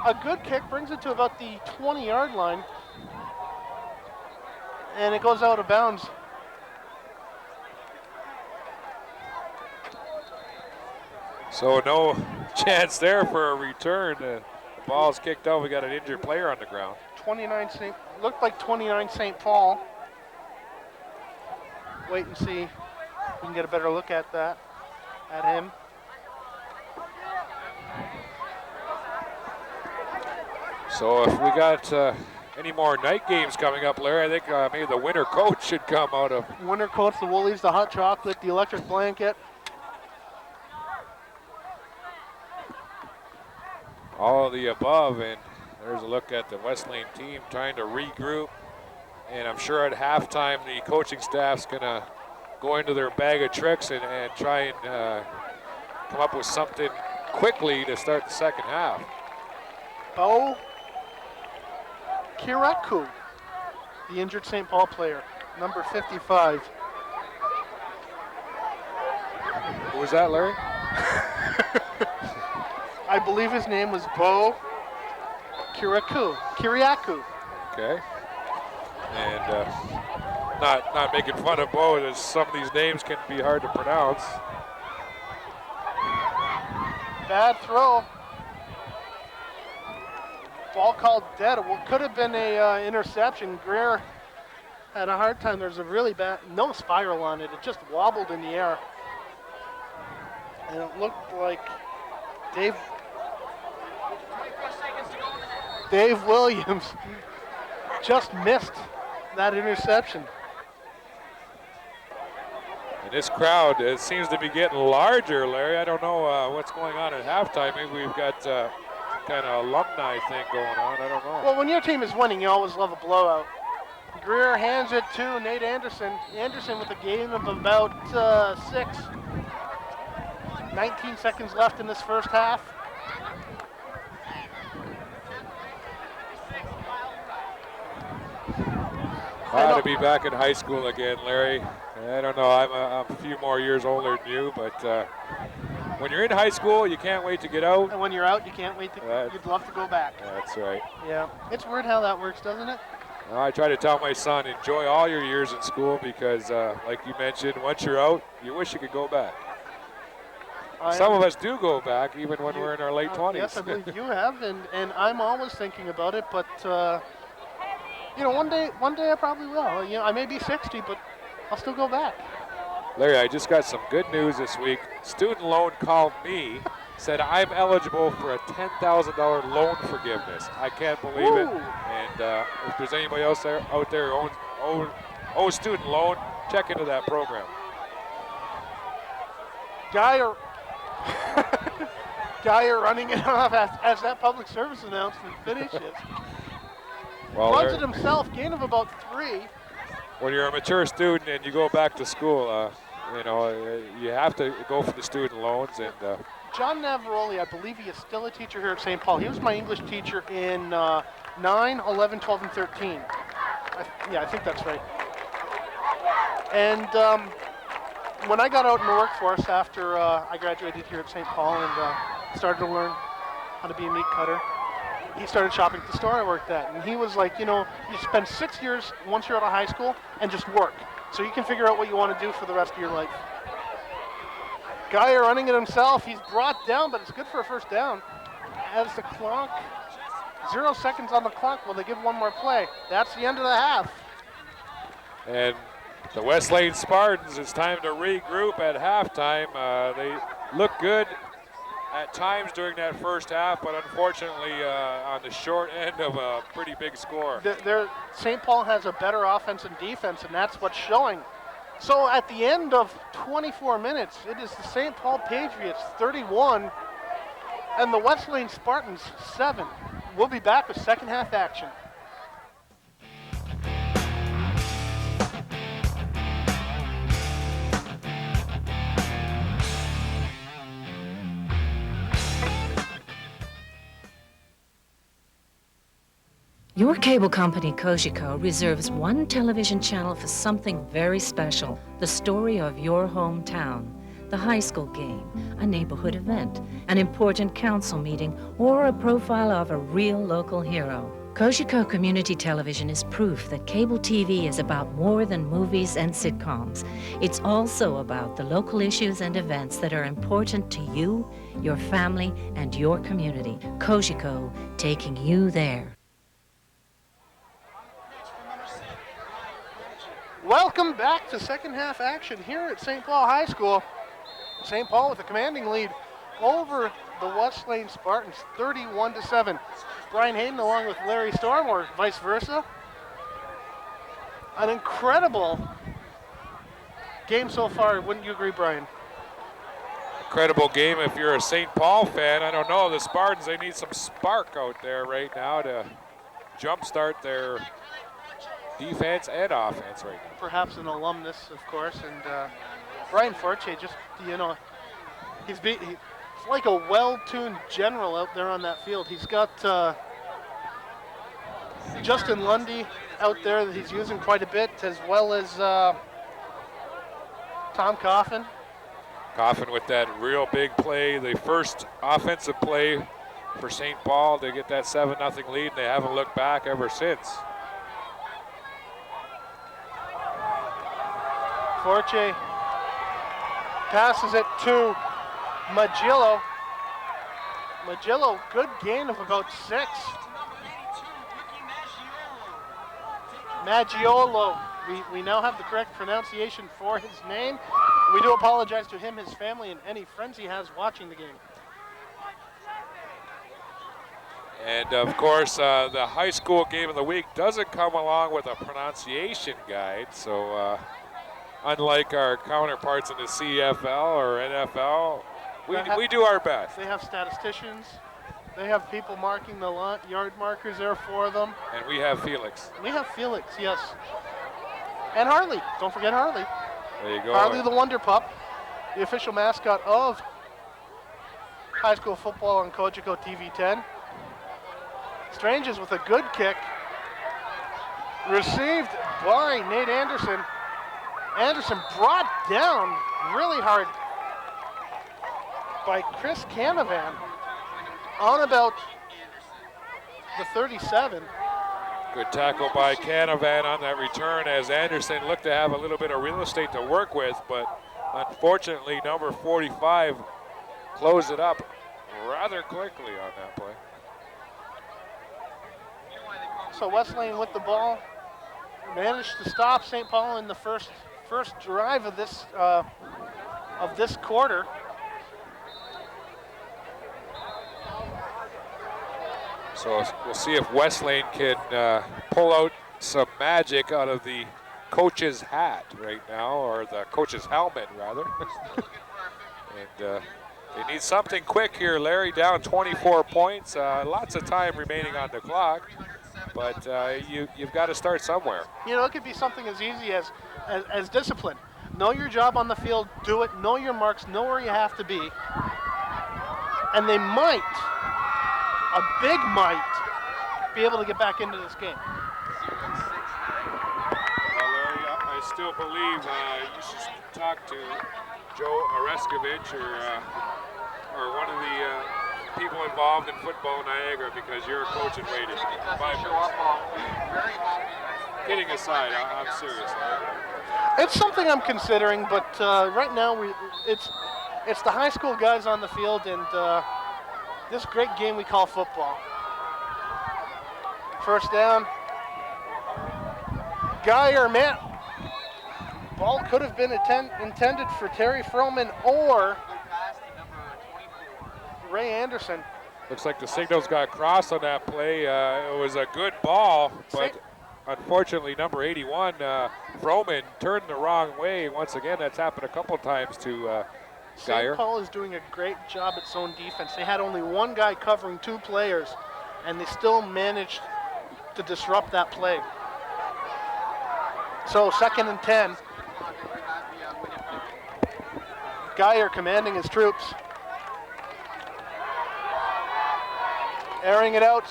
Speaker 6: a good kick, brings it to about the 20-yard line, and it goes out of bounds.
Speaker 11: So no chance there for a return. The ball's kicked out. We got an injured player on the ground.
Speaker 6: Looked like 29 St. Paul. wait and see if we can get a better look at that, at him.
Speaker 11: So if we got any more night games coming up, Larry, I think maybe the winter coat should come out of.
Speaker 6: Winter coats, the Woolies, the hot chocolate, the electric blanket.
Speaker 11: All of the above, and there's a look at the West Lane team trying to regroup. And I'm sure at halftime the coaching staff's gonna go into their bag of tricks and try and come up with something quickly to start the second half.
Speaker 6: Bo Kiraku, the injured St. Paul player, number 55.
Speaker 11: Who was that, Larry?
Speaker 6: I believe his name was Bo Kiriakou.
Speaker 11: Okay. And not making fun of Bo, as some of these names can be hard to pronounce.
Speaker 6: Bad throw. Ball called dead. Well, could have been a interception. Greer had a hard time. There's a really bad, no spiral on it. It just wobbled in the air. And it looked like Dave Williams just missed that interception.
Speaker 11: And this crowd, it seems to be getting larger, Larry. I don't know what's going on at halftime. Maybe we've got kind of alumni thing going on. I don't know.
Speaker 6: Well, when your team is winning, you always love a blowout. Greer hands it to Nate Anderson. Anderson with a gain of about 6. 19 seconds left in this first half.
Speaker 11: To be back in high school again, Larry. I don't know, I'm a few more years older than you, but when you're in high school, you can't wait to get out.
Speaker 6: And when you're out, you can't wait to, you'd love to go back.
Speaker 11: That's right.
Speaker 6: Yeah, it's weird how that works, doesn't it?
Speaker 11: I try to tell my son, enjoy all your years in school because, like you mentioned, once you're out, you wish you could go back. Some of us do go back, even when we're in our late 20s.
Speaker 6: Yes, I believe you have, and I'm always thinking about it, but you know, one day I probably will. You know, I may be 60, but I'll still go back.
Speaker 11: Larry, I just got some good news this week. Student loan called me, said I'm eligible for a $10,000 loan forgiveness. I can't believe it. And if there's anybody else out there who owes student loan, check into that program.
Speaker 6: Geyer running it off as that public service announcement finishes.
Speaker 11: Well,
Speaker 6: runs it himself, gain of about 3.
Speaker 11: When you're a mature student and you go back to school, you know, you have to go for the student loans. And
Speaker 6: John Navaroli, I believe he is still a teacher here at St. Paul. He was my English teacher in 9, 11, 12, and 13. I think that's right. And when I got out in the workforce after I graduated here at St. Paul and started to learn how to be a meat cutter, he started shopping at the store I worked at. And he was like, you know, you spend 6 years once you're out of high school and just work. So you can figure out what you want to do for the rest of your life. Geyer running it himself. He's brought down, but it's good for a first down. As the clock, 0 seconds on the clock. Will they give one more play? That's the end of the half.
Speaker 11: And the West Lane Spartans, it's time to regroup at halftime. They look good at times during that first half, but unfortunately on the short end of a pretty big score.
Speaker 6: St. Paul has a better offense and defense, and that's what's showing. So at the end of 24 minutes, it is the St. Paul Patriots 31 and the West Lane Spartans 7. We'll be back with second half action.
Speaker 14: Your cable company, Cogeco, reserves one television channel for something very special. The story of your hometown, the high school game, a neighborhood event, an important council meeting, or a profile of a real local hero. Cogeco Community Television is proof that cable TV is about more than movies and sitcoms. It's also about the local issues and events that are important to you, your family, and your community. Cogeco, taking you there.
Speaker 6: Welcome back to second half action here at St. Paul High School. St. Paul with a commanding lead over the West Lane Spartans, 31-7. Brian Hayden along with Larry Storm, or vice versa. An incredible game so far, wouldn't you agree, Brian?
Speaker 11: Incredible game if you're a St. Paul fan. I don't know, the Spartans, they need some spark out there right now to jumpstart their defense and offense right now.
Speaker 6: Perhaps an alumnus, of course, and Brian Forte, just, he's like a well-tuned general out there on that field. He's got Justin Lundy out there that he's using quite a bit, as well as Tom Coffin.
Speaker 11: Coffin with that real big play, the first offensive play for St. Paul to get that 7-0 lead, and they haven't looked back ever since.
Speaker 6: Forte passes it to Magillo. Magillo, good gain of about 6. Maggiolo, we now have the correct pronunciation for his name. We do apologize to him, his family, and any friends he has watching the game.
Speaker 11: And of course, the high school game of the week doesn't come along with a pronunciation guide, so unlike our counterparts in the CFL or NFL, we do our best.
Speaker 6: They have statisticians. They have people marking the yard markers there for them.
Speaker 11: And we have Felix.
Speaker 6: We have Felix, yes. And Harley. Don't forget Harley.
Speaker 11: There you go.
Speaker 6: Harley the Wonder Pup, the official mascot of high school football on Cogeco TV 10. Stranges with a good kick. Received by Nate Anderson. Anderson brought down really hard by Chris Canavan on about the 37.
Speaker 11: Good tackle by Canavan on that return as Anderson looked to have a little bit of real estate to work with, but unfortunately number 45 closed it up rather quickly on that play.
Speaker 6: So West Lane with the ball managed to stop St. Paul in the first drive of this quarter.
Speaker 11: So we'll see if West Lane can pull out some magic out of the coach's hat right now, or the coach's helmet rather. And they need something quick here, Larry, down 24 points. Lots of time remaining on the clock, but you've got to start somewhere.
Speaker 6: You know, it could be something as easy as discipline. Know your job on the field, do it, know your marks, know where you have to be. And they might, a big might, be able to get back into this game.
Speaker 11: Well, Larry, I still believe you should talk to Joe Oreskovich or one of the people involved in football in Niagara, because you're a coach in waiting. Kidding aside, I'm serious.
Speaker 6: It's something I'm considering, but right now it's the high school guys on the field and this great game we call football. First down. Geyer, man. Ball could have been intended for Terry Froman or Ray Anderson.
Speaker 11: Looks like the signals got crossed on that play. It was a good ball, but unfortunately, number 81, Froman, turned the wrong way. Once again, that's happened a couple times to Geyer.
Speaker 6: St. Paul is doing a great job at zone defense. They had only one guy covering 2 players, and they still managed to disrupt that play. So 2nd and 10. Geyer commanding his troops. Airing it out.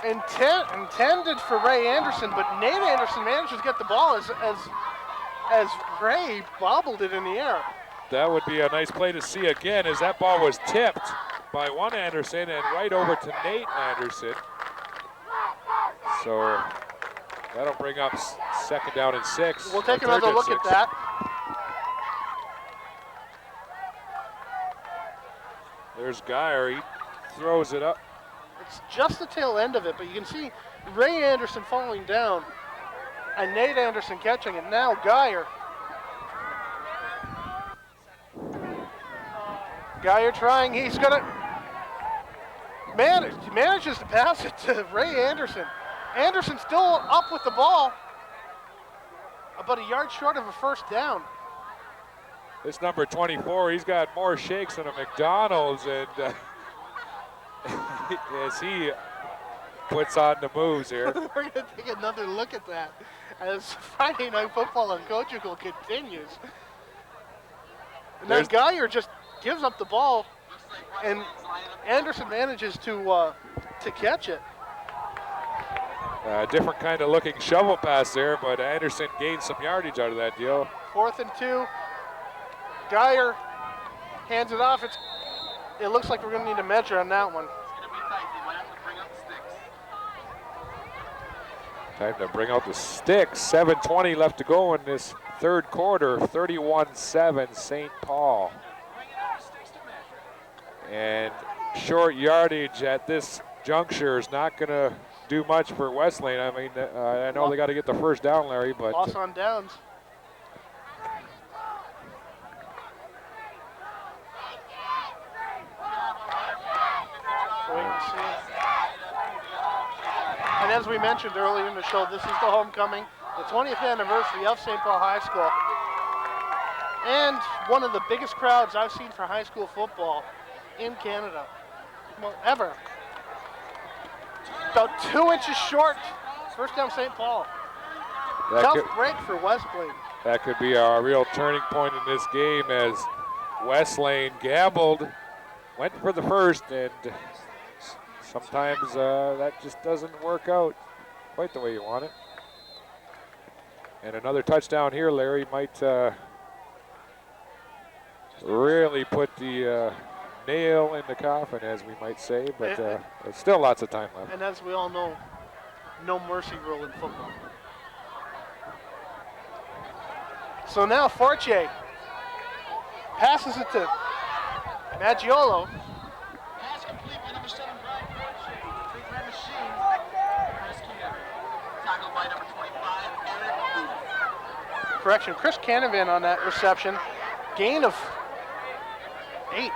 Speaker 6: Intended for Ray Anderson, but Nate Anderson manages to get the ball as Ray bobbled it in the air.
Speaker 11: That would be a nice play to see again, as that ball was tipped by one Anderson and right over to Nate Anderson. So that'll bring up 2nd down and 6.
Speaker 6: We'll take another look at that.
Speaker 11: There's Geyer, he throws it up.
Speaker 6: It's just the tail end of it, but you can see Ray Anderson falling down. And Nate Anderson catching it. Now Geyer. Geyer trying. He's going to manages to pass it to Ray Anderson. Anderson still up with the ball. About a yard short of a first down.
Speaker 11: This number 24, he's got more shakes than a McDonald's, and as he puts on the moves here.
Speaker 6: We're going to take another look at that as Friday Night Football on Cogeco continues. And then Geyer just gives up the ball, and Anderson manages to catch it.
Speaker 11: Different kind of looking shovel pass there, but Anderson gained some yardage out of that deal.
Speaker 6: 4th and 2. Geyer hands it off. It looks like we're going to need a measure on that one.
Speaker 11: Time to bring out the sticks. 7:20 left to go in this third quarter. 31-7 St. Paul. And short yardage at this juncture is not going to do much for Wesleyan. I mean, I know they got to get the first down, Larry, but
Speaker 6: loss on downs. Wait and see. And as we mentioned earlier in the show, this is the homecoming, the 20th anniversary of St. Paul High School, and one of the biggest crowds I've seen for high school football in Canada, well, ever. About 2 inches short. First down, St. Paul. Tough break for Wesleyan.
Speaker 11: That could be a real turning point in this game as Wesleyan gambled, went for the first, and sometimes that just doesn't work out quite the way you want it. And another touchdown here, Larry, might really put the nail in the coffin, as we might say, but there's still lots of time left.
Speaker 6: And as we all know, no mercy rule in football. So now Fortier passes it to Maggiolo.
Speaker 12: Pass complete by number 7, Brian Fortier. Big red machine. Rescue. Tackled by number 25, Eric Booth.
Speaker 6: Correction, Chris Canavan on that reception. Gain of 8.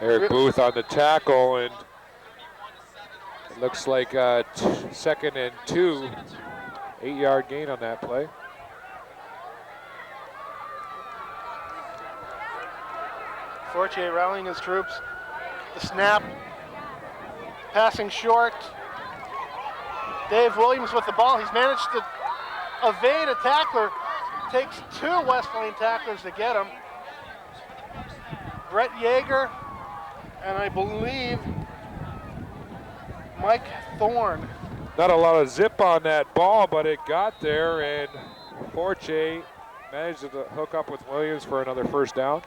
Speaker 11: Eric Booth on the tackle, and it looks like 2nd and 2, 8-yard gain on that play.
Speaker 6: Fortier rallying his troops. The snap, passing short. Dave Williams with the ball. He's managed to evade a tackler. Takes 2 Wesleyan tacklers to get him. Brett Yeager, and I believe Mike Thorne.
Speaker 11: Not a lot of zip on that ball, but it got there, and Fortier managed to hook up with Williams for another first down.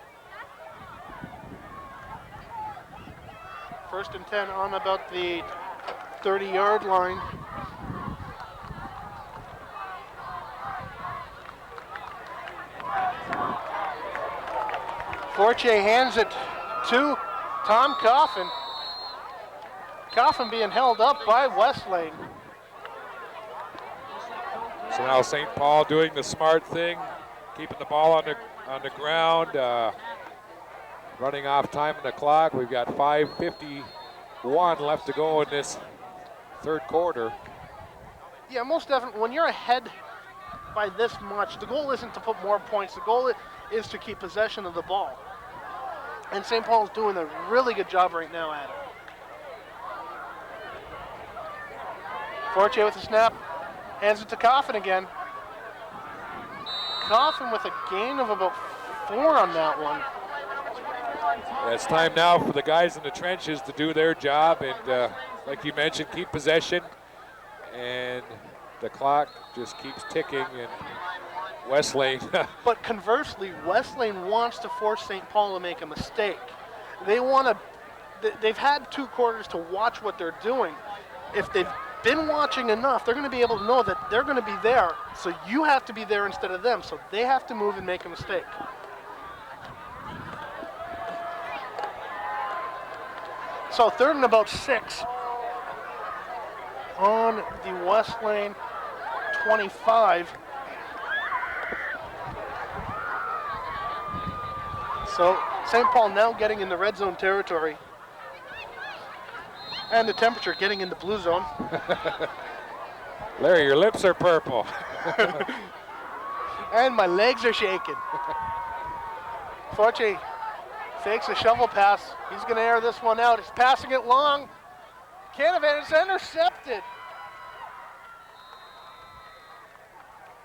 Speaker 6: 1st and 10 on about the 30-yard line. Fortier hands it to Tom Coffin. Coffin being held up by Wesleyan.
Speaker 11: So now St. Paul doing the smart thing, keeping the ball on the ground, running off time on the clock. We've got 5:51 left to go in this third quarter.
Speaker 6: Yeah, most definitely. When you're ahead by this much, the goal isn't to put more points. The goal is to keep possession of the ball. And St. Paul's doing a really good job right now at it. Fortier with the snap, hands it to Coffin again. Coffin with a gain of about 4 on that one.
Speaker 11: It's time now for the guys in the trenches to do their job and, like you mentioned, keep possession. And the clock just keeps ticking, and Wesleyan.
Speaker 6: But conversely, Wesleyan wants to force St. Paul to make a mistake. They want to. They've had 2 quarters to watch what they're doing. If they've been watching enough, they're going to be able to know that they're going to be there. So you have to be there instead of them. So they have to move and make a mistake. So 3rd and about 6 on the Wesleyan 25. So St. Paul now getting in the red zone territory. And the temperature getting in the blue zone.
Speaker 11: Larry, your lips are purple.
Speaker 6: And my legs are shaking. Forte fakes a shovel pass. He's going to air this one out. He's passing it long. Canavan is intercepted.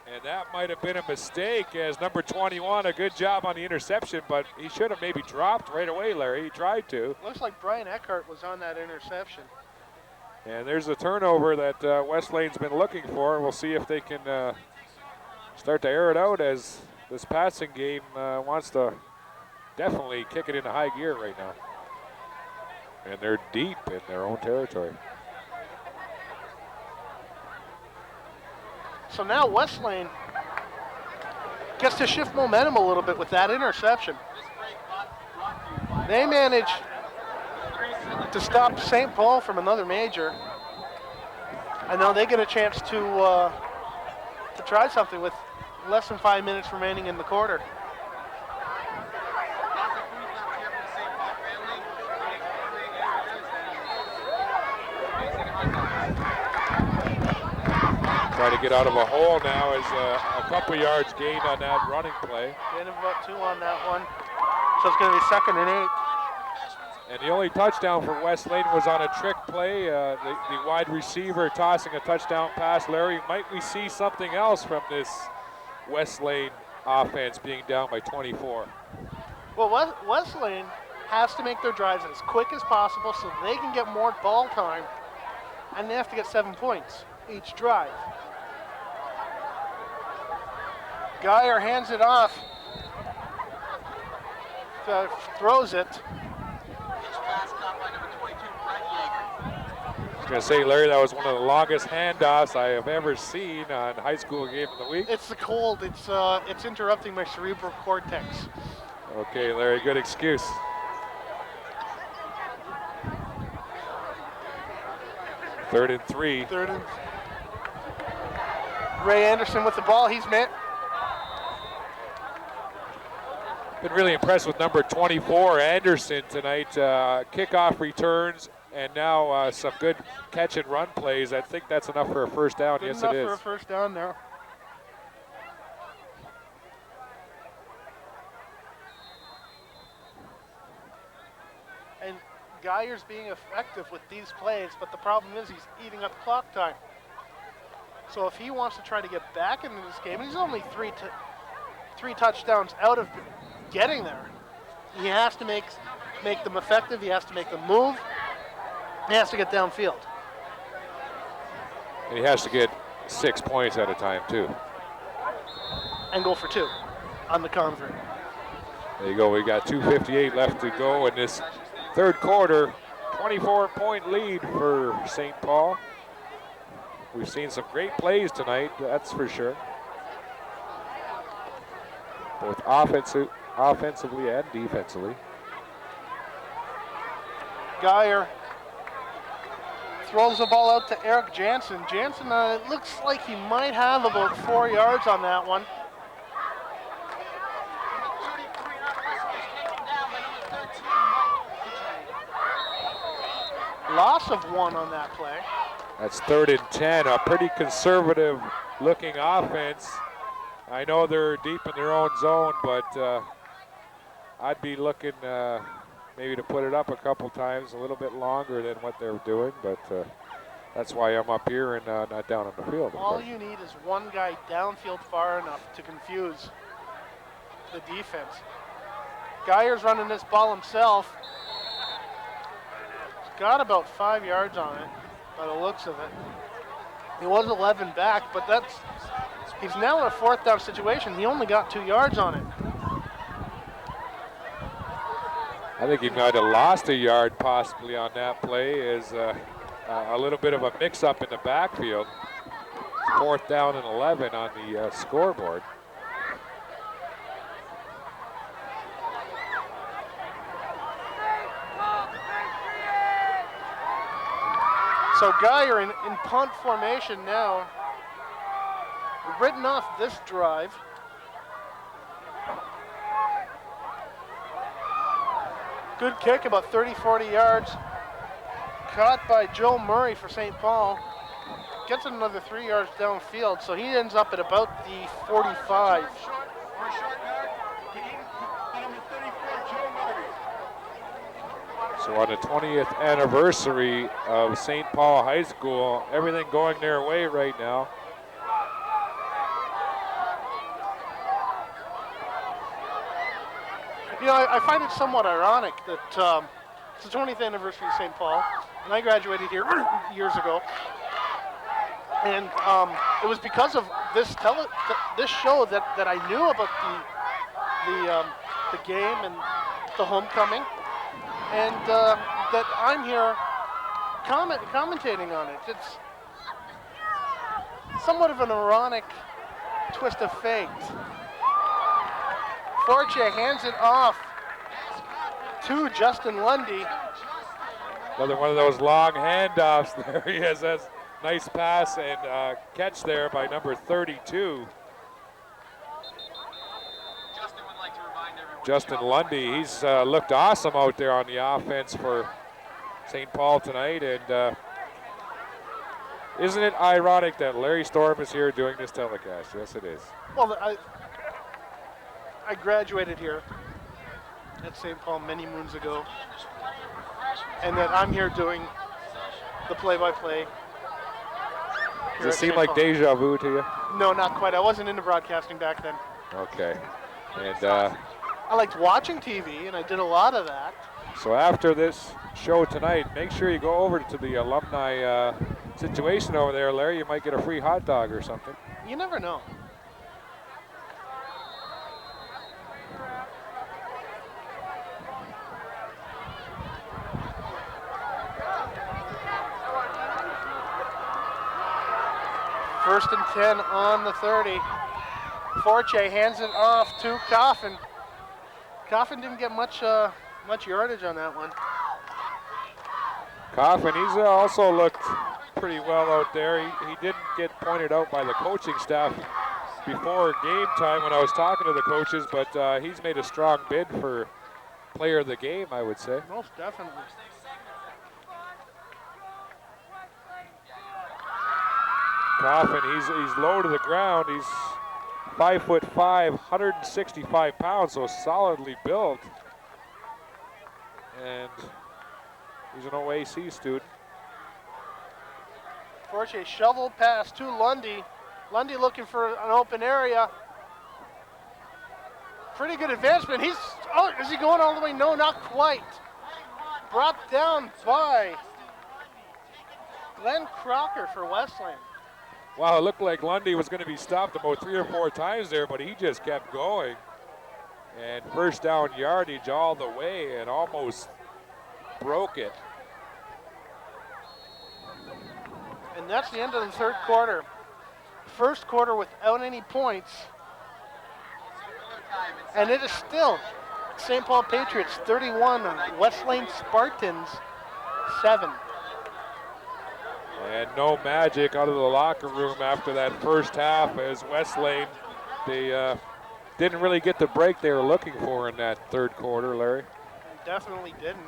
Speaker 11: And that might have been a mistake as number 21, a good job on the interception, but he should have maybe dropped right away, Larry. He tried to.
Speaker 6: Looks like Brian Eckhart was on that interception.
Speaker 11: And there's a turnover that West Lane's been looking for. We'll see if they can start to air it out, as this passing game wants to definitely kick it into high gear right now. And they're deep in their own territory.
Speaker 6: So now West Lane gets to shift momentum a little bit with that interception. They manage to stop St. Paul from another major. And now they get a chance to try something with less than 5 minutes remaining in the quarter.
Speaker 11: Trying to get out of a hole now is a couple yards gained on that running play.
Speaker 6: Gain of about 2 on that one. So it's going to be 2nd and 8.
Speaker 11: And the only touchdown for West Lane was on a trick play. The wide receiver tossing a touchdown pass. Larry, might we see something else from this West Lane offense being down by 24?
Speaker 6: Well, West Lane has to make their drives as quick as possible so they can get more ball time, and they have to get 7 points each drive. Geyer hands it off, throws it.
Speaker 11: I was going to say, Larry, that was one of the longest handoffs I have ever seen on High School Game of the Week.
Speaker 6: It's the cold. It's interrupting my cerebral cortex.
Speaker 11: Okay, Larry, good excuse. Third and 3.
Speaker 6: Ray Anderson with the ball. He's met.
Speaker 11: Been really impressed with number 24, Anderson, tonight. Kickoff returns, and now some good catch and run plays. I think that's enough for a first down.
Speaker 6: Good
Speaker 11: Yes,
Speaker 6: enough
Speaker 11: it is.
Speaker 6: for a first down there. And Geyer's being effective with these plays, but the problem is he's eating up clock time. So if he wants to try to get back into this game, and he's only three touchdowns out of getting there, he has to make them effective. He has to make them move. He has to get downfield.
Speaker 11: And he has to get 6 points at a time, too.
Speaker 6: And go for 2 on the convert.
Speaker 11: There you go. We got 2:58 left to go in this third quarter. 24-point lead for St. Paul. We've seen some great plays tonight, that's for sure. Both offensively and defensively.
Speaker 6: Geyer throws the ball out to Eric Jansen. Jansen, it looks like he might have about 4 yards on that one. Loss of 1 on that play.
Speaker 11: That's 3rd and 10, a pretty conservative looking offense. I know they're deep in their own zone, but I'd be looking maybe to put it up a couple times, a little bit longer than what they're doing, but that's why I'm up here and not down on the field.
Speaker 6: All you need is one guy downfield far enough to confuse the defense. Geyer's running this ball himself. He's got about 5 yards on it by the looks of it. He was 11 back, but he's now in a 4th down situation. He only got 2 yards on it.
Speaker 11: I think he might have lost a yard possibly on that play. Is a little bit of a mix-up in the backfield. 4th down and 11 on the scoreboard.
Speaker 6: So Geyer in punt formation now. written off this drive. Good kick, about 30, 40 yards. Caught by Joe Murray for St. Paul. Gets another 3 yards downfield, so he ends up at about the 45.
Speaker 11: So on the 20th anniversary of St. Paul High School, everything going their way right now.
Speaker 6: You know, I find it somewhat ironic that it's the 20th anniversary of St. Paul, and I graduated here years ago. And it was because of this this show that I knew about the game and the homecoming, and that I'm here commentating on it. It's somewhat of an ironic twist of fate. Fortier hands it off to Justin Lundy.
Speaker 11: Another one of those long handoffs there. He has that nice pass and catch there by number 32. Justin Lundy, he's looked awesome out there on the offense for St. Paul tonight. And isn't it ironic that Larry Storm is here doing this telecast? Yes, it is.
Speaker 6: Well, I graduated here at St. Paul many moons ago, and that I'm here doing the play-by-play.
Speaker 11: Does it seem like deja vu to you?
Speaker 6: No, not quite. I wasn't into broadcasting back then.
Speaker 11: Okay. And
Speaker 6: I liked watching TV, and I did a lot of that.
Speaker 11: so after this show tonight, make sure you go over to the alumni situation over there, Larry. You might get a free hot dog or something.
Speaker 6: You never know. First and 10 on the 30. Fortier hands it off to Coffin. Coffin didn't get much yardage on that one.
Speaker 11: Coffin, he's also looked pretty well out there. He didn't get pointed out by the coaching staff before game time when I was talking to the coaches, but he's made a strong bid for player of the game, I would say.
Speaker 6: Most definitely.
Speaker 11: Coffin, he's low to the ground. He's 5'5", 165 pounds, so solidly built. And he's an OAC student.
Speaker 6: Fortier shovel pass to Lundy. Lundy looking for an open area. Pretty good advancement. Is he going all the way? No, not quite. Brought down by Glenn Crocker for Westland.
Speaker 11: Wow, it looked like Lundy was going to be stopped about 3 or 4 times there, but he just kept going. And first down yardage all the way and almost broke it.
Speaker 6: And that's the end of the third quarter. First quarter without any points. And it is still St. Paul Patriots 31, West Lane Spartans 7.
Speaker 11: And no magic out of the locker room after that first half as West Lane, they didn't really get the break they were looking for in that third quarter, Larry.
Speaker 6: Definitely didn't.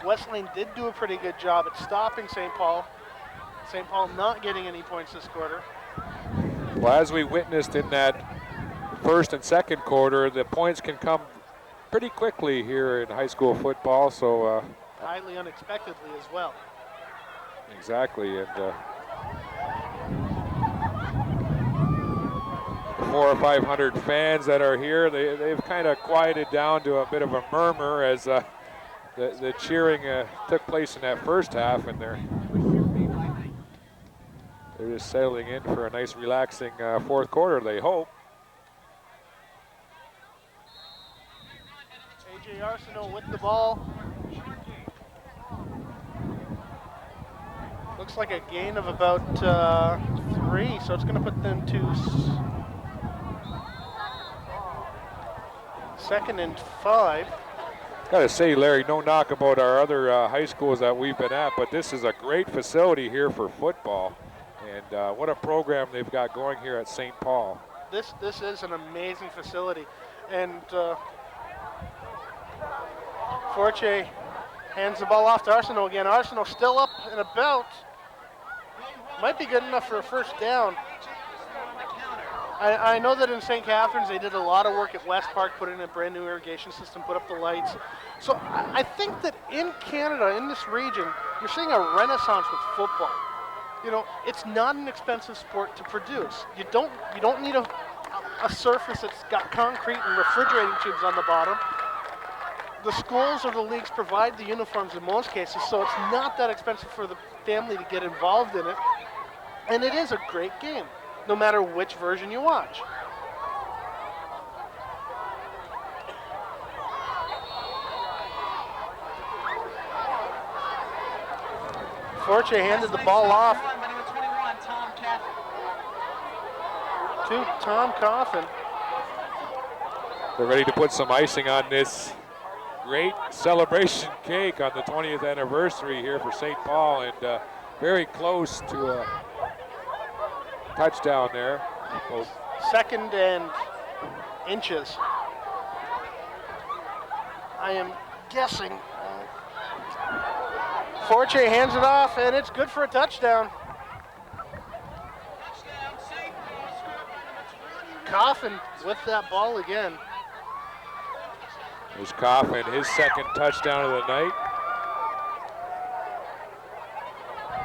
Speaker 6: West Lane did do a pretty good job at stopping St. Paul. St. Paul not getting any points this quarter.
Speaker 11: Well, as we witnessed in that first and second quarter, the points can come pretty quickly here in high school football. So
Speaker 6: highly unexpectedly as well.
Speaker 11: Exactly, and 400 or 500 fans that are here, they've kind of quieted down to a bit of a murmur as the cheering took place in that first half, and they're just settling in for a nice relaxing fourth quarter, they hope.
Speaker 6: AJ Arsenault with the ball. Looks like a gain of about 3, so it's going to put them to second and 5.
Speaker 11: Gotta say, Larry, no knock about our other high schools that we've been at, but this is a great facility here for football. And what a program they've got going here at St. Paul.
Speaker 6: This is an amazing facility. And Forte hands the ball off to Arsenault again. Arsenault still up and about. Might be good enough for a first down. I know that in St. Catharines they did a lot of work at West Park, put in a brand new irrigation system, put up the lights. So I think that in Canada, in this region, you're seeing a renaissance with football. You know, it's not an expensive sport to produce. You don't need a surface that's got concrete and refrigerating tubes on the bottom. The schools or the leagues provide the uniforms in most cases, so it's not that expensive for the family to get involved in it. And it is a great game, no matter which version you watch. Forte handed the ball off to Tom Coffin.
Speaker 11: They're ready to put some icing on this great celebration cake on the 20th anniversary here for St. Paul, and very close to a touchdown there. Well,
Speaker 6: 2nd and inches. I am guessing. Forte hands it off, and it's good for a touchdown. Coffin with that ball again.
Speaker 11: There's Coffin, his 2nd touchdown of the night.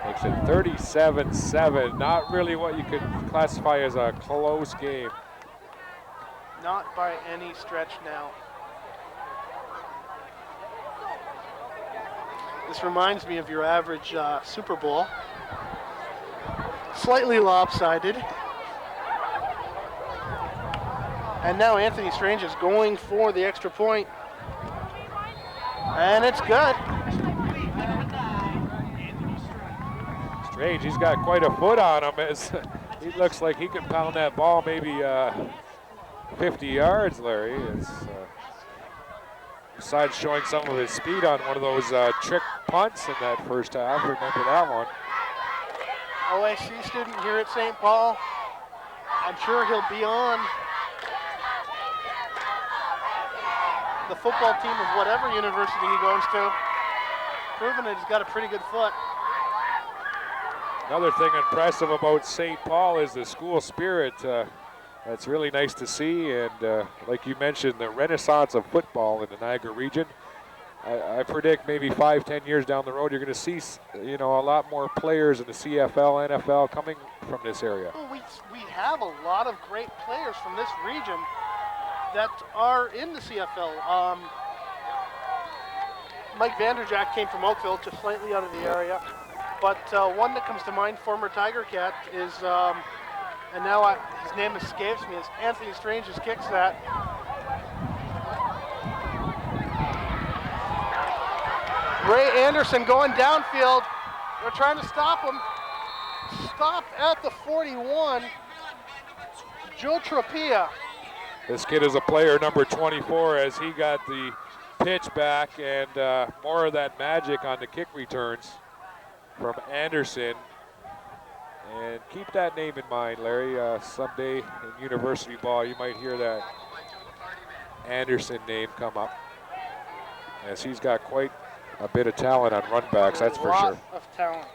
Speaker 11: Makes it 37-7. Not really what you could classify as a close game.
Speaker 6: Not by any stretch now. This reminds me of your average Super Bowl. Slightly lopsided. And now Anthony Strange is going for the extra point. And it's good.
Speaker 11: Strange, he's got quite a foot on him. As he looks like he could pound that ball maybe 50 yards, Larry. Besides showing some of his speed on one of those trick punts in that first half. Remember that one.
Speaker 6: OSC student here at St. Paul. I'm sure he'll be on the football team of whatever university he goes to, proving that he's got a pretty good foot.
Speaker 11: Another thing impressive about St. Paul is the school spirit. That's really nice to see, and like you mentioned, the renaissance of football in the Niagara region. I predict maybe 5-10 years down the road, you're going to see, you know, a lot more players in the CFL, NFL coming from this area.
Speaker 6: Well, we have a lot of great players from this region that are in the CFL. Mike Vanderjack came from Oakville, just slightly out of the area. But one that comes to mind, former Tiger Cat, is, and now his name escapes me, is Anthony Strange just kicks that. Ray Anderson going downfield. They're trying to stop him. Stopped at the 41. Joe Tropia.
Speaker 11: This kid is a player number 24 as he got the pitch back, and more of that magic on the kick returns from Anderson. And keep that name in mind, Larry. Someday in university ball, you might hear that Anderson name come up, as he's got quite a bit of talent on run backs, that's for sure.
Speaker 6: A lot of talent.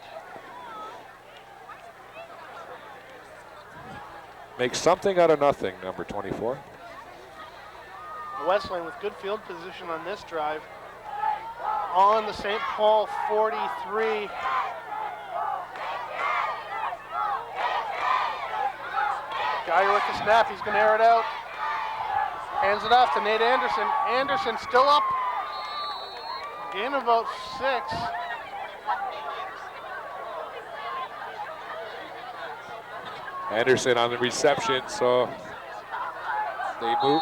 Speaker 11: Makes something out of nothing, number 24.
Speaker 6: Wesleyan with good field position on this drive. On the St. Paul 43. Geyer with the snap, he's going to air it out. Hands it off to Nate Anderson. Anderson still up. Gain of about 6.
Speaker 11: Anderson on the reception, so they move.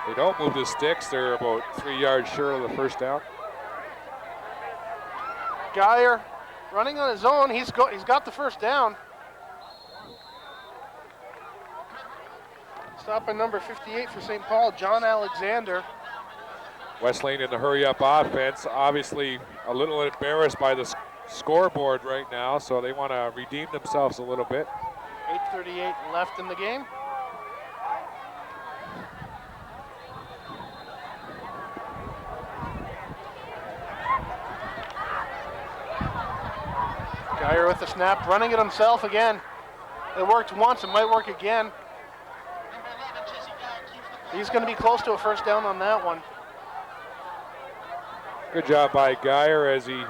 Speaker 11: They don't move the sticks. They're about 3 yards short of the first down.
Speaker 6: Geyer running on his own. He's got the first down. Stop by number 58 for St. Paul, John Alexander.
Speaker 11: Wesleyan in the hurry-up offense, obviously a little embarrassed by the scoreboard right now, so they want to redeem themselves a little bit.
Speaker 6: 8:38 left in the game. Geyer with the snap, running it himself again. It worked once, it might work again. He's going to be close to a first down on that one.
Speaker 11: Good job by Geyer as he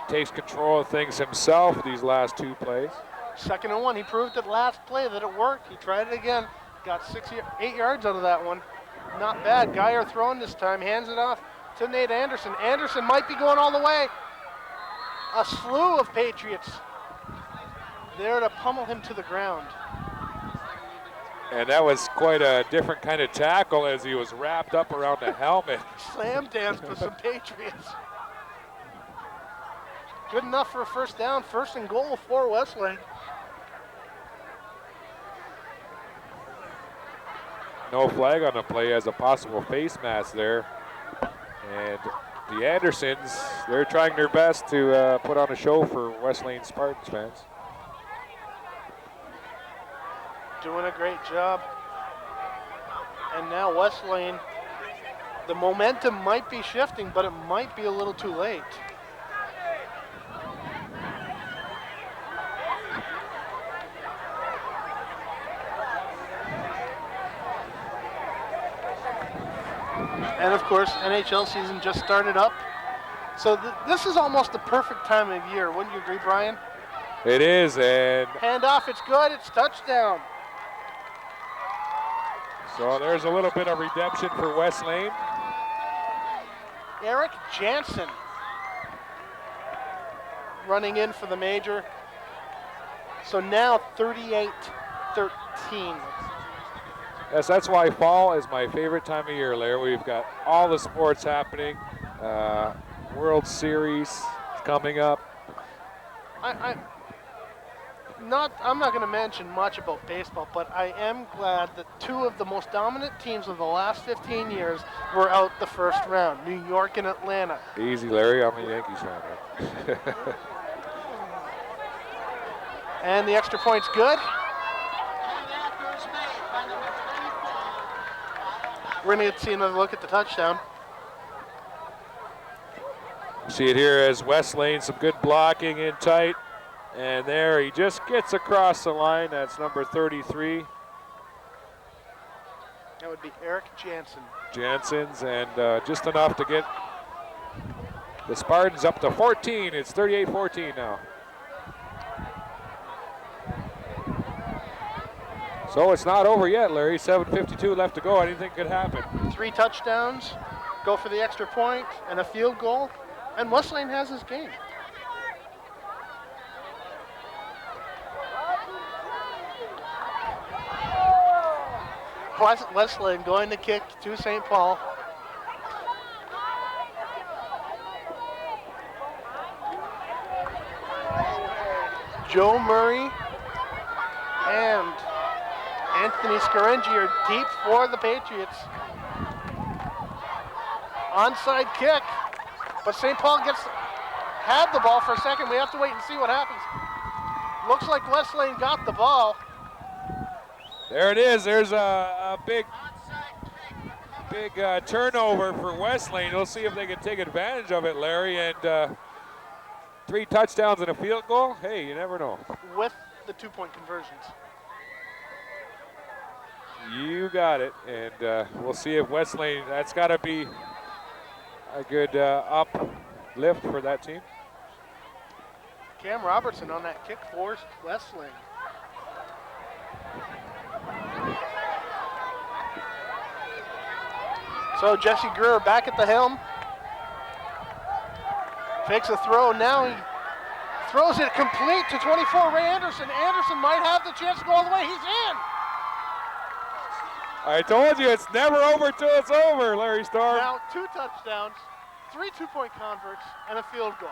Speaker 11: takes control of things himself these last 2 plays.
Speaker 6: 2nd and 1, he proved it last play that it worked. He tried it again, got 8 yards out of that one. Not bad. Geyer throwing this time, hands it off to Nate Anderson. Anderson might be going all the way. A slew of Patriots there to pummel him to the ground.
Speaker 11: And that was quite a different kind of tackle as he was wrapped up around the helmet.
Speaker 6: Slam dance with some Patriots. Good enough for a first down, 1st and goal for Wesleyan.
Speaker 11: No flag on the play as a possible face mask there. And the Andersons, they're trying their best to put on a show for Wesleyan Spartans fans.
Speaker 6: Doing a great job. And now Wesleyan, the momentum might be shifting, but it might be a little too late. And of course, NHL season just started up. So this is almost the perfect time of year. Wouldn't you agree, Brian?
Speaker 11: It is, and
Speaker 6: hand off, it's good, it's touchdown.
Speaker 11: So there's a little bit of redemption for Wesleyan.
Speaker 6: Eric Jansen running in for the major. So now 38-13.
Speaker 11: Yes, that's why fall is my favorite time of year, Larry. We've got all the sports happening. World Series coming up.
Speaker 6: I'm not going to mention much about baseball, but I am glad that 2 of the most dominant teams of the last 15 years were out the first round, New York and Atlanta.
Speaker 11: Easy, Larry. I'm a Yankees fan. Right?
Speaker 6: And the extra point's good. We're going to see another look at the touchdown.
Speaker 11: See it here as Wesleyan, some good blocking in tight. And there he just gets across the line. That's number 33.
Speaker 6: That would be Eric Jansen.
Speaker 11: Jansen's, and just enough to get the Spartans up to 14. It's 38-14 now. So it's not over yet, Larry. 7:52 left to go. Anything could happen.
Speaker 6: 3 touchdowns, go for the extra point, and a field goal, and Wesleyan has his game. Wesleyan going to kick to St. Paul. Joe Murray and Anthony Scaringi are deep for the Patriots. Onside kick, but St. Paul had the ball for a second. We have to wait and see what happens. Looks like Wesleyan got the ball.
Speaker 11: There it is. There's a big turnover for Wesleyan. We'll see if they can take advantage of it, Larry. And 3 touchdowns and a field goal. Hey, you never know.
Speaker 6: With the 2-point conversions.
Speaker 11: You got it. And we'll see if Wesleyan, that's got to be a good uplift for that team.
Speaker 6: Cam Robertson on that kick for Wesleyan. So Jesse Greer back at the helm. Takes a throw. Now he throws it complete to 24, Ray Anderson. Anderson might have the chance to go all the way. He's in.
Speaker 11: I told you it's never over till it's over, Larry Storm.
Speaker 6: Now 2 touchdowns, 3 2-point converts, and a field goal.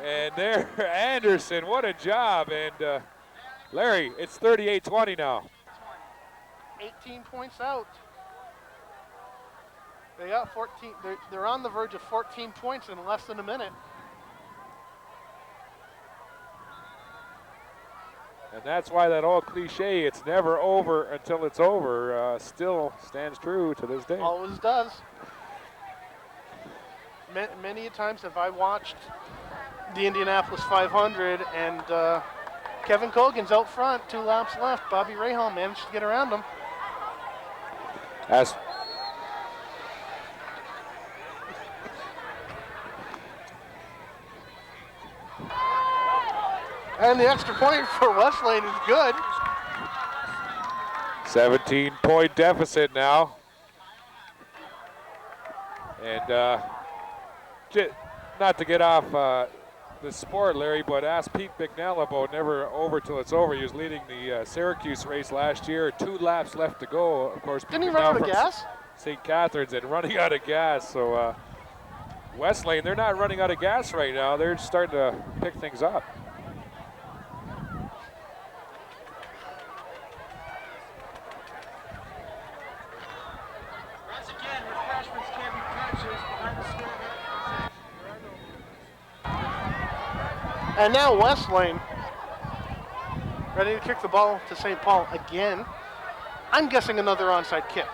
Speaker 11: And there, Anderson, what a job. And Larry, it's 38-20 now.
Speaker 6: 18 points out. They got 14. They're on the verge of 14 points in less than a minute.
Speaker 11: And that's why that old cliche, it's never over until it's over, still stands true to this day.
Speaker 6: Always does. Many a times have I watched the Indianapolis 500 and Kevin Cogan's out front, 2 laps left. Bobby Rahal managed to get around him.
Speaker 11: As
Speaker 6: And the extra point for Wesleyan is good.
Speaker 11: 17-point deficit now. And not to get off the sport, Larry, but ask Pete Bicknell about never over till it's over. He was leading the Syracuse race last year. 2 laps left to go. Of course,
Speaker 6: didn't he run out of gas?
Speaker 11: St. Catharines and running out of gas. So Wesleyan, they're not running out of gas right now. They're starting to pick things up.
Speaker 12: Once again, refreshments can be purchased behind the store.
Speaker 6: And now Wesleyan ready to kick the ball to St. Paul again. I'm guessing another onside kick.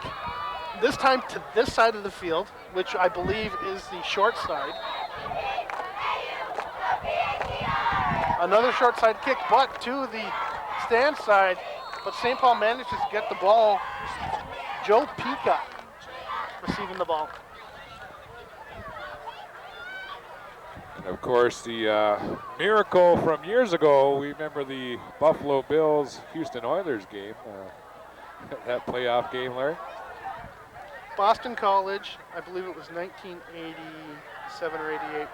Speaker 6: This time to this side of the field, which I believe is the short side. Another short side kick, but to the stand side. But St. Paul manages to get the ball. Joe Pica receiving the ball.
Speaker 11: And of course, the miracle from years ago, we remember the Buffalo Bills Houston Oilers game, that playoff game, Larry.
Speaker 6: Boston College, I believe it was 1987 or 88.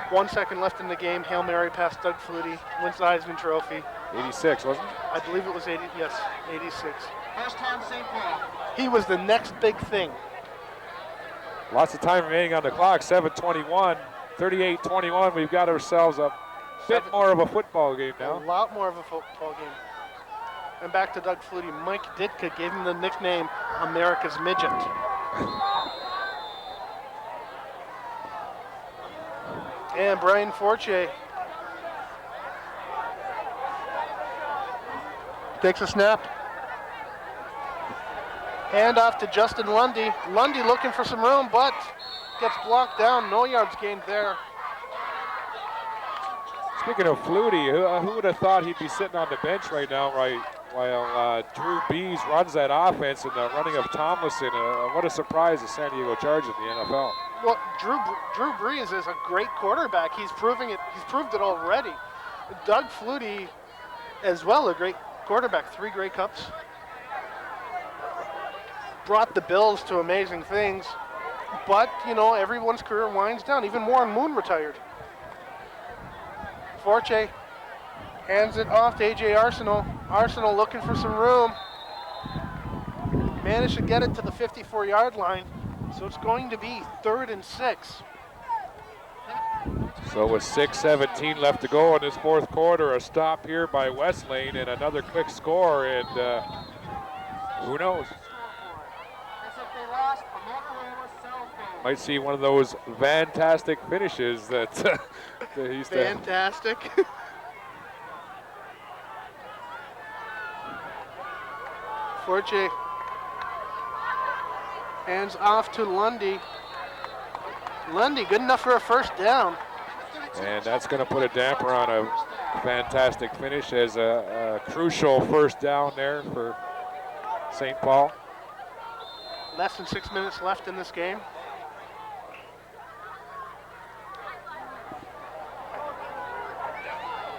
Speaker 6: 1 second left in the game. Hail Mary past Doug Flutie, wins the Heisman Trophy.
Speaker 11: 86, wasn't it?
Speaker 6: I believe it was 80. Yes, 86.
Speaker 12: First time St. Paul.
Speaker 6: He was the next big thing.
Speaker 11: Lots of time remaining on the clock. 7:21, 38-21. We've got ourselves a bit more of a football game now.
Speaker 6: A lot more of a football game. And back to Doug Flutie. Mike Ditka gave him the nickname America's Midget. And Brian Fortier takes a snap. Hand off to Justin Lundy. Lundy looking for some room, but gets blocked down. No yards gained there.
Speaker 11: Speaking of Flutie, who would have thought he'd be sitting on the bench right now, while Drew Brees runs that offense and the running of Tomlinson. What a surprise the San Diego Chargers in the NFL.
Speaker 6: Well, Drew Brees is a great quarterback. He's proving it. He's proved it already. Doug Flutie, as well, a great quarterback. 3 Grey Cups. Brought the Bills to amazing things. But, you know, everyone's career winds down. Even Warren Moon retired. Forte hands it off to A.J. Arsenal. Arsenal looking for some room. Managed to get it to the 54-yard line. So it's going to be 3rd and 6.
Speaker 11: So with 6:17 left to go in this 4th quarter, a stop here by Wesleyan and another quick score, and who knows? Might see one of those fantastic finishes that, that he used to.
Speaker 6: Fantastic. Forte hands off to Lundy. Lundy, good enough for a first down.
Speaker 11: And that's going to put a damper on a fantastic finish as a crucial first down there for St. Paul.
Speaker 6: Less than 6 minutes left in this game.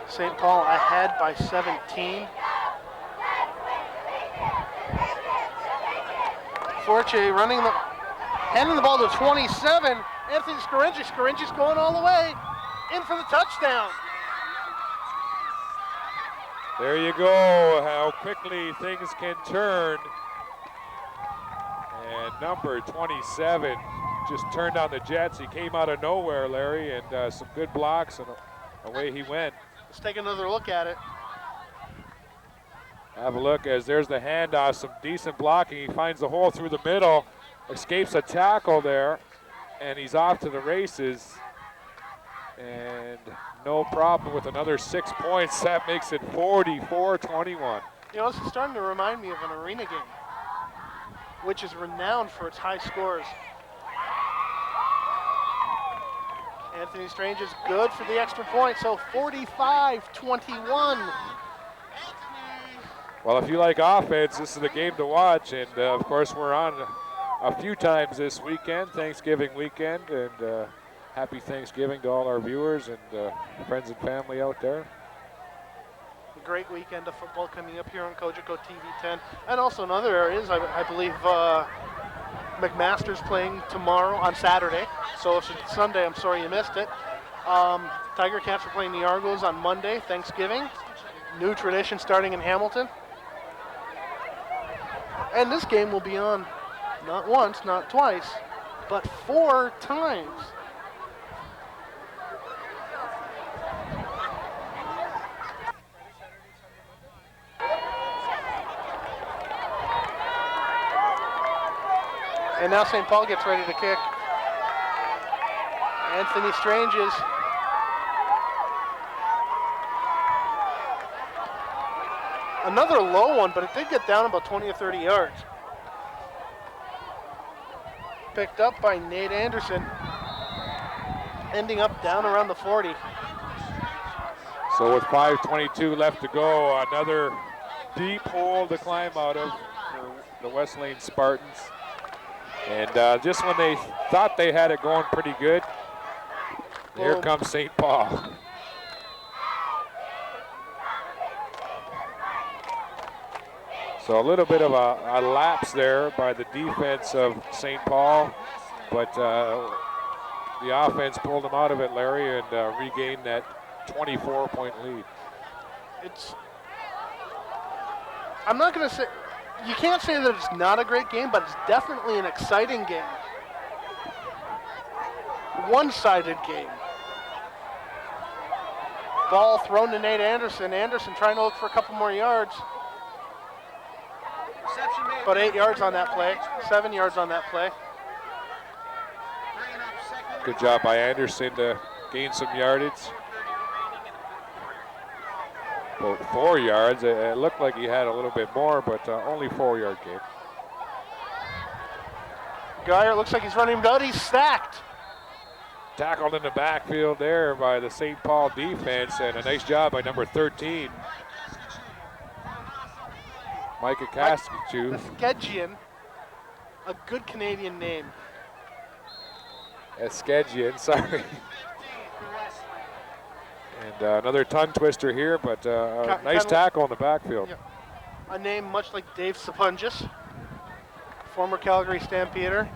Speaker 6: St. Paul ahead by 17. Forte handing the ball to 27. Anthony Scaringi. Scaringi's going all the way. In for the touchdown.
Speaker 11: There you go, how quickly things can turn. And number 27 just turned on the Jets. He came out of nowhere, Larry, and some good blocks, and away he went.
Speaker 6: Let's take another look at it.
Speaker 11: Have a look as there's the handoff, some decent blocking. He finds the hole through the middle. escapes a tackle there, and he's off to the races. And no problem with another 6 points. That makes it 44-21.
Speaker 6: You know, this is starting to remind me of an arena game, which is renowned for its high scores. Anthony Strange is good for the extra point, so 45-21.
Speaker 11: Well, if you like offense, this is the game to watch. And, of course, we're on a few times this weekend, Thanksgiving weekend. And happy Thanksgiving to all our viewers and friends and family out there.
Speaker 6: A great weekend of football coming up here on Cogeco TV 10. And also in other areas, I believe McMaster's playing tomorrow on Saturday. So if it's Sunday, I'm sorry you missed it. Tiger Cats are playing the Argos on Monday, Thanksgiving. New tradition starting in Hamilton. And this game will be on not once, not twice, but 4 times. And now St. Paul gets ready to kick. Anthony Strange is another low one, but it did get down about 20 or 30 yards. Picked up by Nate Anderson, ending up down around the 40.
Speaker 11: So with 5:22 left to go, another deep hole to climb out of for the West Lane Spartans. And just when they thought they had it going pretty good, here comes St. Paul. So a little bit of a lapse there by the defense of St. Paul, but the offense pulled them out of it, Larry, and regained that 24-point lead.
Speaker 6: I'm not going to say, you can't say that it's not a great game, but it's definitely an exciting game. One-sided game. Ball thrown to Nate Anderson. Anderson trying to look for a couple more yards. About 8 yards on that play, 7 yards on that play.
Speaker 11: Good job by Anderson to gain some yardage. About 4 yards. It looked like he had a little bit more, but only 4-yard gain.
Speaker 6: Geyer looks like he's running out. He's sacked.
Speaker 11: Tackled in the backfield there by the St. Paul defense, and a nice job by number 13. Micah Cascachu.
Speaker 6: Eskedjian, a good Canadian name.
Speaker 11: Eskedjian, sorry. And another tongue twister here, but nice tackle in the backfield.
Speaker 6: Yeah. A name much like Dave Sapungis, former Calgary Stampeder.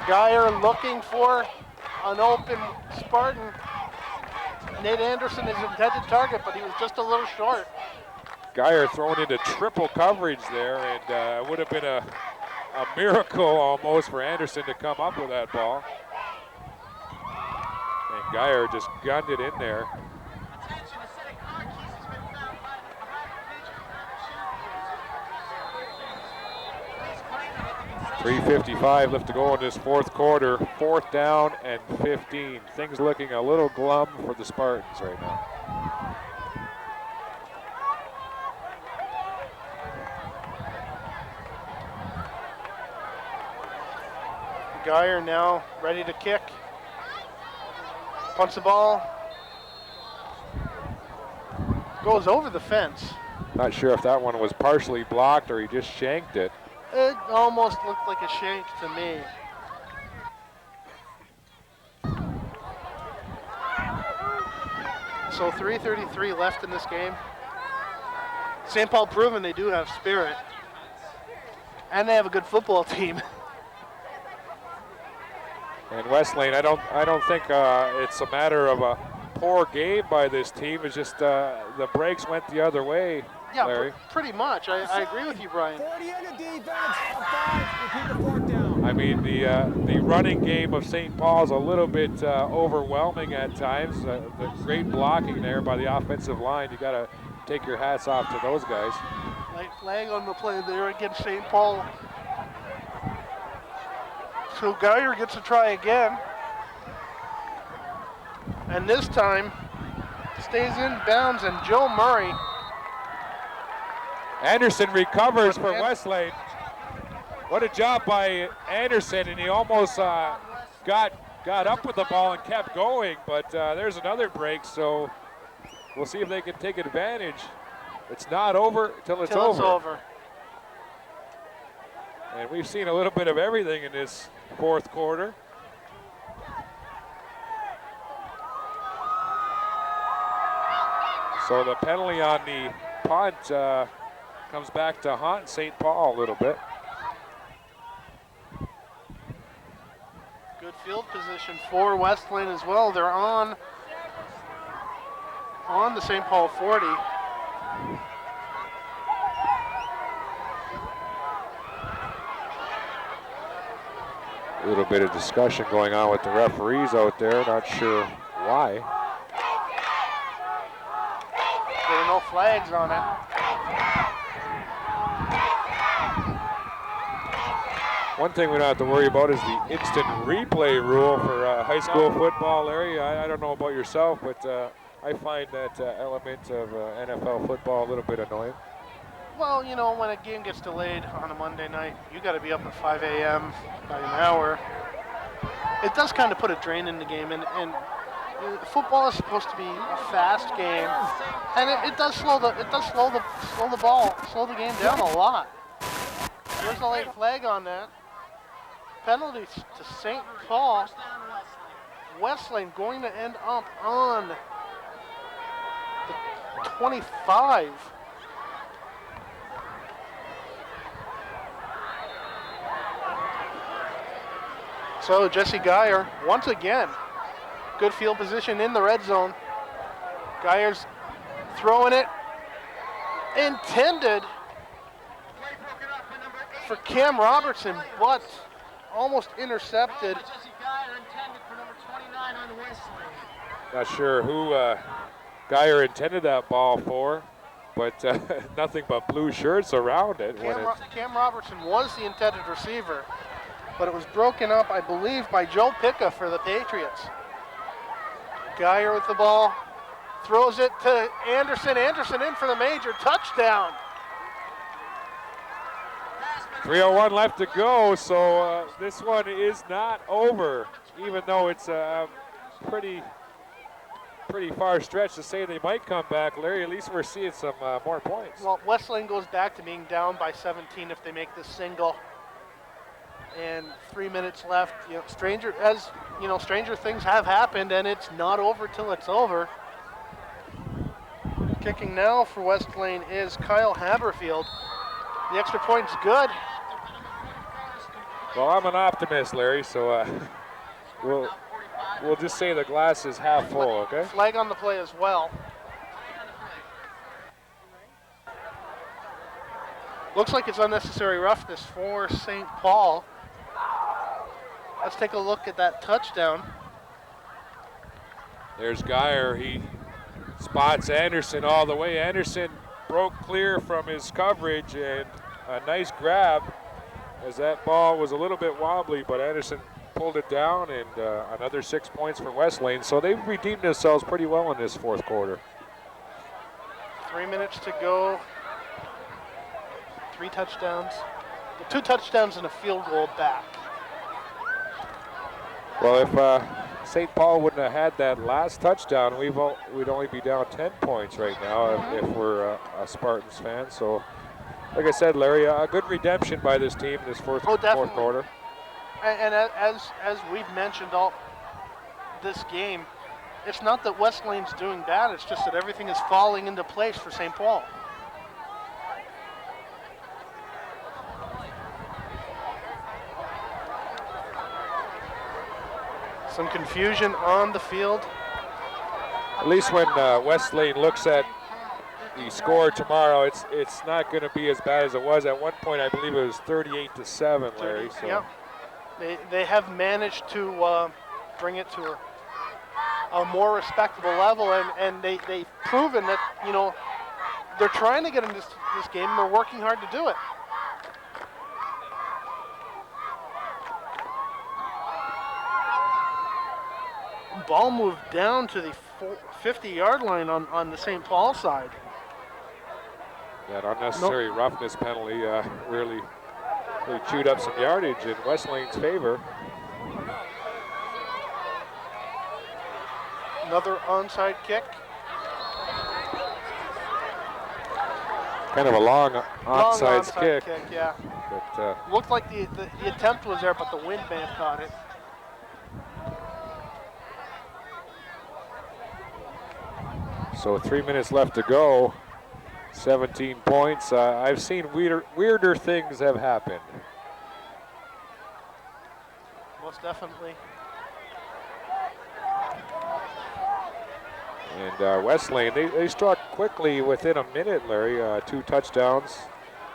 Speaker 6: Geyer looking for an open Spartan. Nate Anderson is intended target, but he was just a little short.
Speaker 11: Geyer thrown into triple coverage there, and it would have been a miracle almost for Anderson to come up with that ball. And Geyer just gunned it in there. 3:55 left to go in this fourth quarter. 4th down and 15. Things looking a little glum for the Spartans right now.
Speaker 6: Geyer now ready to kick. Punts the ball. Goes over the fence.
Speaker 11: Not sure if that one was partially blocked or he just shanked it.
Speaker 6: It almost looked like a shank to me. So 3:33 left in this game. St. Paul proven they do have spirit. And they have a good football team.
Speaker 11: And West Lane, I don't think it's a matter of a poor game by this team. It's just the breaks went the other way,
Speaker 6: Yeah,
Speaker 11: Larry.
Speaker 6: pretty much. I agree with you, Brian.
Speaker 13: 40 in the defense. A 5. Repeat the 4th down.
Speaker 11: I mean, the running game of St. Paul's a little bit overwhelming at times. The great blocking there by the offensive line. You got to take your hats off to those guys.
Speaker 6: Light flag on the play there against St. Paul. So Geyer gets to try again. And this time stays in bounds, and Joe Murray.
Speaker 11: Anderson recovers for Wesleyan. What a job by Anderson, and he almost got up with the ball and kept going, but there's another break, so we'll see if they can take advantage. It's not over till it's over. And we've seen a little bit of everything in this fourth quarter. So the penalty on the punt comes back to haunt St. Paul a little bit.
Speaker 6: Good field position for Wesleyan as well. They're on the St. Paul 40.
Speaker 11: A little bit of discussion going on with the referees out there, not sure why.
Speaker 6: There are no flags on it.
Speaker 11: One thing we don't have to worry about is the instant replay rule for high school football, Larry. I don't know about yourself, but I find that element of NFL football a little bit annoying.
Speaker 6: Well, you know, when a game gets delayed on a Monday night, you got to be up at 5 a.m. by an hour. It does kind of put a drain in the game, and football is supposed to be a fast game, and it does slow the game down a lot. There's a late flag on that. Penalty to St. Paul. Wesleyan going to end up on the 25. So Jesse Geyer, once again, good field position in the red zone. Geyer's throwing it, intended for Cam Robertson, but almost intercepted.
Speaker 11: Not sure who Geyer intended that ball for, but nothing but blue shirts around it.
Speaker 6: Cam Robertson was the intended receiver, but it was broken up, I believe, by Joe Picca for the Patriots. Geyer with the ball, throws it to Anderson. Anderson in for the major touchdown.
Speaker 11: 3:01 left to go, so this one is not over, even though it's a pretty far stretch to say they might come back. Larry, at least we're seeing some more points.
Speaker 6: Well, Wesleyan goes back to being down by 17 if they make this single. And 3 minutes left. You know, stranger things have happened, and it's not over till it's over. Kicking now for Wesleyan is Kyle Haberfield. The extra point's good.
Speaker 11: Well, I'm an optimist, Larry, so we'll just say the glass is half full, okay?
Speaker 6: Flag on the play as well. Looks like it's unnecessary roughness for St. Paul. Let's take a look at that touchdown.
Speaker 11: There's Geyer. He spots Anderson all the way. Anderson broke clear from his coverage, and a nice grab as that ball was a little bit wobbly, but Anderson pulled it down, and another 6 points for Wesleyan. So they've redeemed themselves pretty well in this fourth quarter.
Speaker 6: 3 minutes to go. 3 touchdowns. 2 touchdowns and a field goal back.
Speaker 11: Well, if St. Paul wouldn't have had that last touchdown, we'd only be down 10 points right now if we're a Spartans fan. So, like I said, Larry, a good redemption by this team this fourth quarter.
Speaker 6: And as we've mentioned all this game, it's not that Wesleyan's doing bad, it's just that everything is falling into place for St. Paul. Some confusion on the field.
Speaker 11: At least when Wesleyan looks at the score tomorrow, it's not going to be as bad as it was. At one point, I believe it was 38-7, Larry. So.
Speaker 6: Yeah. They have managed to bring it to a more respectable level, and they've proven that, you know, they're trying to get into this game, and they're working hard to do it. Ball moved down to the 50-yard line on the St. Paul side.
Speaker 11: That unnecessary roughness penalty really chewed up some yardage in West Lane's favor.
Speaker 6: Another onside kick.
Speaker 11: Kind of a long onside kick.
Speaker 6: Yeah.
Speaker 11: But,
Speaker 6: looked like the attempt was there, but the wind may have caught it.
Speaker 11: So 3 minutes left to go. 17 points. I've seen weirder things have happened.
Speaker 6: Most definitely.
Speaker 11: And West Lane, they struck quickly within a minute, Larry. 2 touchdowns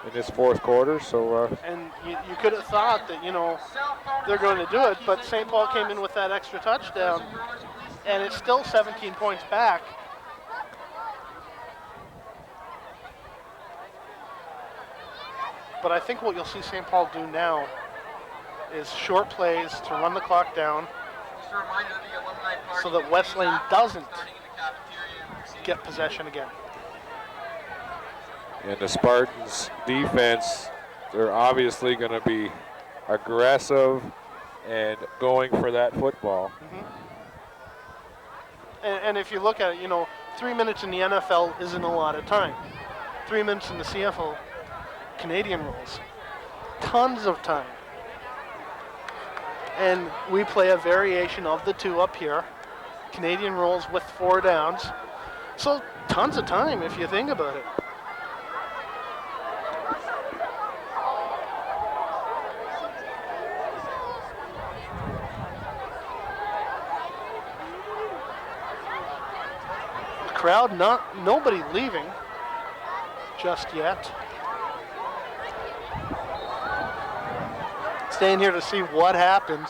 Speaker 11: in this fourth quarter. So.
Speaker 6: And you could have thought that, they're going to do it, but St. Paul came in with that extra touchdown, and it's still 17 points back. But I think what you'll see St. Paul do now is short plays to run the clock down so that West Lane doesn't get possession again.
Speaker 11: And the Spartans' defense, they're obviously going to be aggressive and going for that football.
Speaker 6: And if you look at it, 3 minutes in the NFL isn't a lot of time. 3 minutes in the CFL, Canadian rules, tons of time. And we play a variation of the two up here, Canadian rules with 4 downs. So tons of time if you think about it. The crowd, nobody leaving just yet. Staying here to see what happens.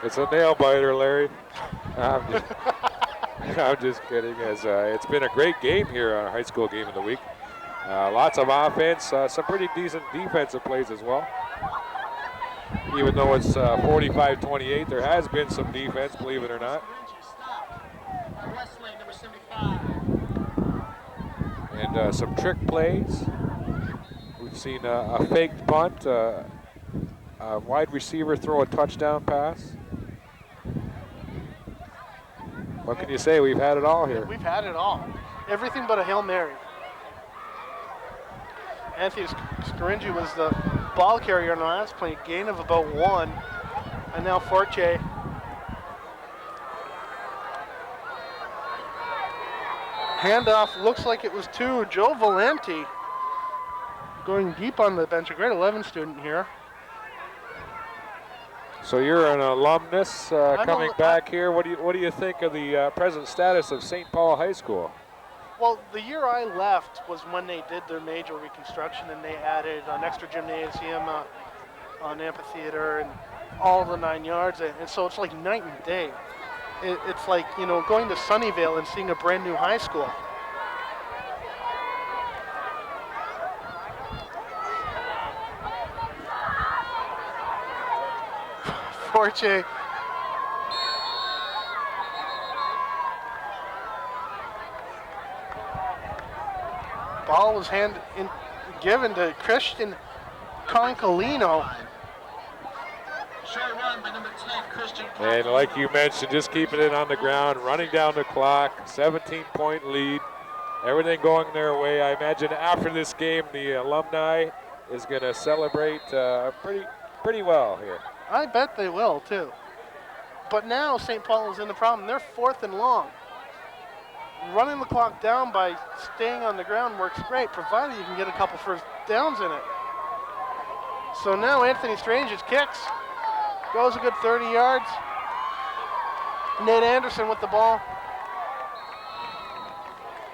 Speaker 11: It's a nail biter, Larry. I'm just kidding. It's been a great game here on a high school game of the week. Lots of offense, some pretty decent defensive plays as well. Even though it's 45-28, there has been some defense, believe it or not. And some trick plays. We've seen a faked punt, a wide receiver throw a touchdown pass. What can you say? We've had it all here.
Speaker 6: We've had it all. Everything but a Hail Mary. Anthony Scaringi was the ball carrier in the last play, gain of about 1. And now Forte. Handoff looks like it was to Joe Valenti. Going deep on the bench, a grade 11 student here.
Speaker 11: So you're an alumnus coming back here. What do you think of the present status of St. Paul High School?
Speaker 6: Well, the year I left was when they did their major reconstruction, and they added an extra gymnasium, an amphitheater, and all the 9 yards. And so it's like night and day. It's like, going to Sunnyvale and seeing a brand new high school. Forte. Ball was given to Christian Concolino.
Speaker 12: Short run by number 10, Christian.
Speaker 11: And like you mentioned, just keeping it on the ground, running down the clock, 17-point lead, everything going their way. I imagine after this game, the alumni is going to celebrate pretty well here.
Speaker 6: I bet they will, too. But now St. Paul is in the problem. They're 4th and long. Running the clock down by staying on the ground works great, provided you can get a couple first downs in it. So now Anthony Strange's kicks. Goes a good 30 yards. Nate Anderson with the ball.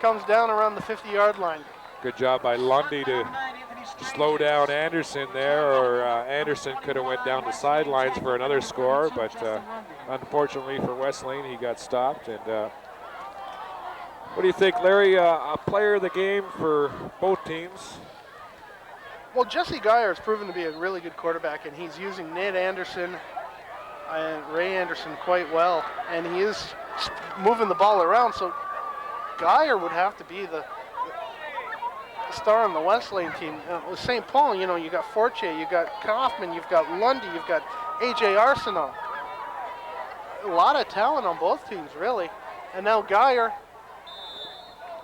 Speaker 6: Comes down around the 50-yard line.
Speaker 11: Good job by Lundy to slow down Anderson there, or Anderson could have went down the sidelines for another score, but unfortunately for West Lane, he got stopped. And what do you think, Larry? A player of the game for both teams?
Speaker 6: Well, Jesse Geyer has proven to be a really good quarterback, and he's using Nate Anderson Ray Anderson quite well, and he is moving the ball around, so Geyer would have to be the star on the West Lane team. With St. Paul, you know, you got Fortier, you got Kaufman, you've got Lundy, you've got A.J. Arsenault. A lot of talent on both teams, really. And now Geyer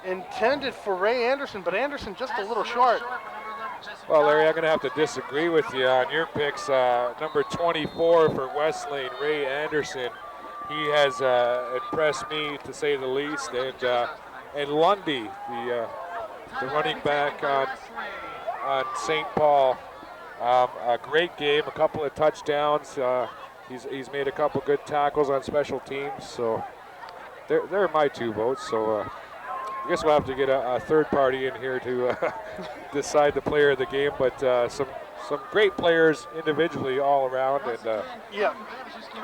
Speaker 6: intended for Ray Anderson, but Anderson just a little short.
Speaker 11: Well, Larry, I'm going to have to disagree with you on your picks. Number 24 for West Lane, Ray Anderson. He has impressed me, to say the least. And Lundy, the running back on St. Paul, a great game, a couple of touchdowns. He's made a couple good tackles on special teams. So they're my 2 votes. So I guess we'll have to get a third party in here to decide the player of the game. But some great players individually all around, and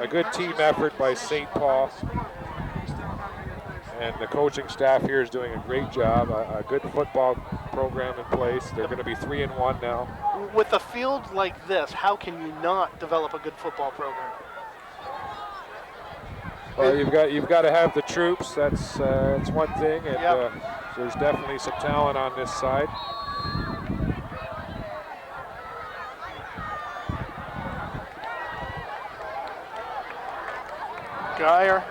Speaker 11: a good team effort by St. Paul. And the coaching staff here is doing a great job. A good football program in place. They're going to be 3-1 now.
Speaker 6: With a field like this, how can you not develop a good football program?
Speaker 11: Well, you've got to have the troops. That's one thing, and there's definitely some talent on this side.
Speaker 6: Geyer,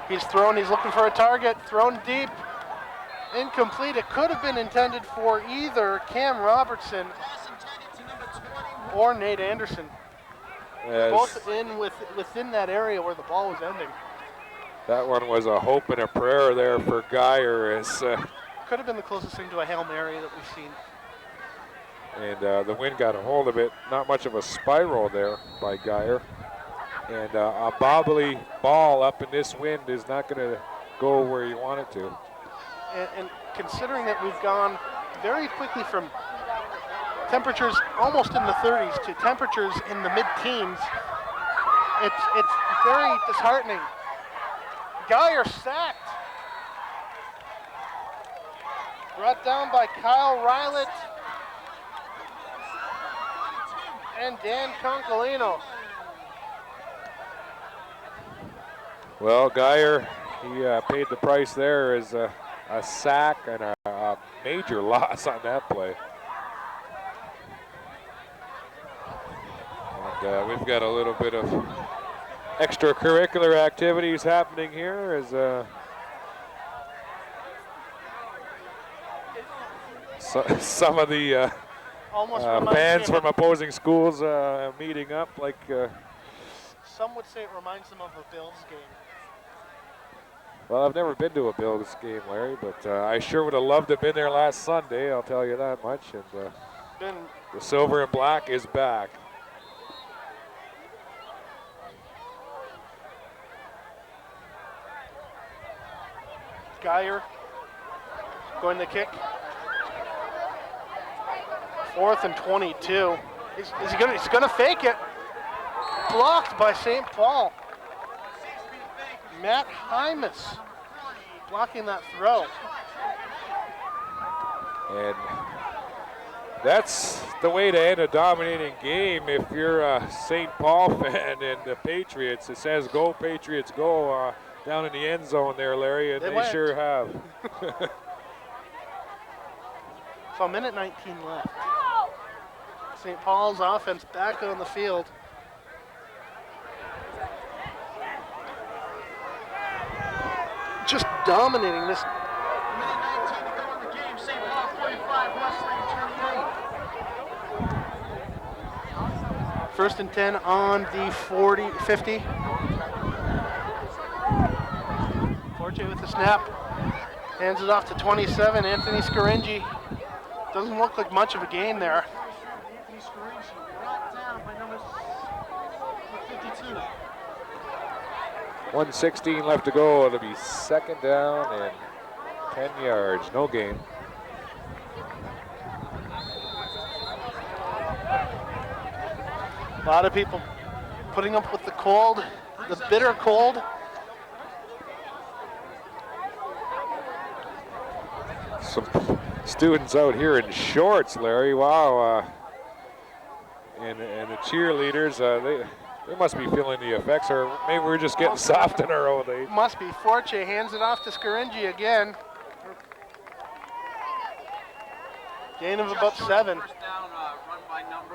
Speaker 6: he's thrown, he's looking for a target, thrown deep, incomplete. It could have been intended for either Cam Robertson or Nate Anderson. Both within that area where the ball was ending.
Speaker 11: That one was a hope and a prayer there for Geyer.
Speaker 6: Could have been the closest thing to a Hail Mary that we've seen.
Speaker 11: And the wind got a hold of it. Not much of a spiral there by Geyer. And a bobbly ball up in this wind is not going to go where you want it to.
Speaker 6: And considering that we've gone very quickly from temperatures almost in the 30s to temperatures in the mid-teens, it's very disheartening. Geyer sacked. Brought down by Kyle Rylett and Dan Concolino.
Speaker 11: Well, Geyer, he paid the price there as a sack and a major loss on that play. And we've got a little bit of extracurricular activities happening here as some of the fans from opposing schools meeting up. Like
Speaker 6: some would say it reminds them of a Bills game.
Speaker 11: Well, I've never been to a Bills game, Larry, but I sure would have loved to have been there last Sunday, I'll tell you that much. And the silver and black is back.
Speaker 6: Geyer going to kick. 4th and 22. He's gonna fake it. Blocked by St. Paul. Matt Hymas blocking that throw.
Speaker 11: And that's the way to end a dominating game if you're a St. Paul fan and the Patriots. It says go Patriots go down in the end zone there, Larry, and they sure have.
Speaker 6: So a minute 19 left. St. Paul's offense back on the field. Just dominating this.
Speaker 12: Minute 19 to go in the game. St. Paul 45, Wesleyan 28.
Speaker 6: 1st and 10 on the 50. Forte with the snap. Hands it off to 27, Anthony Scaringi. Doesn't look like much of a gain there.
Speaker 12: Anthony Scaringi brought down by number 52.
Speaker 11: 1:16 left to go. It'll be 2nd down and 10 yards. No gain.
Speaker 6: A lot of people putting up with the cold, the bitter cold.
Speaker 11: Some students out here in shorts, Larry. Wow. And the cheerleaders, They must be feeling the effects, or maybe we're just getting soft in our old age.
Speaker 6: Must be. Forte hands it off to Scaringi again. Gain of about 7.
Speaker 12: First down, run by number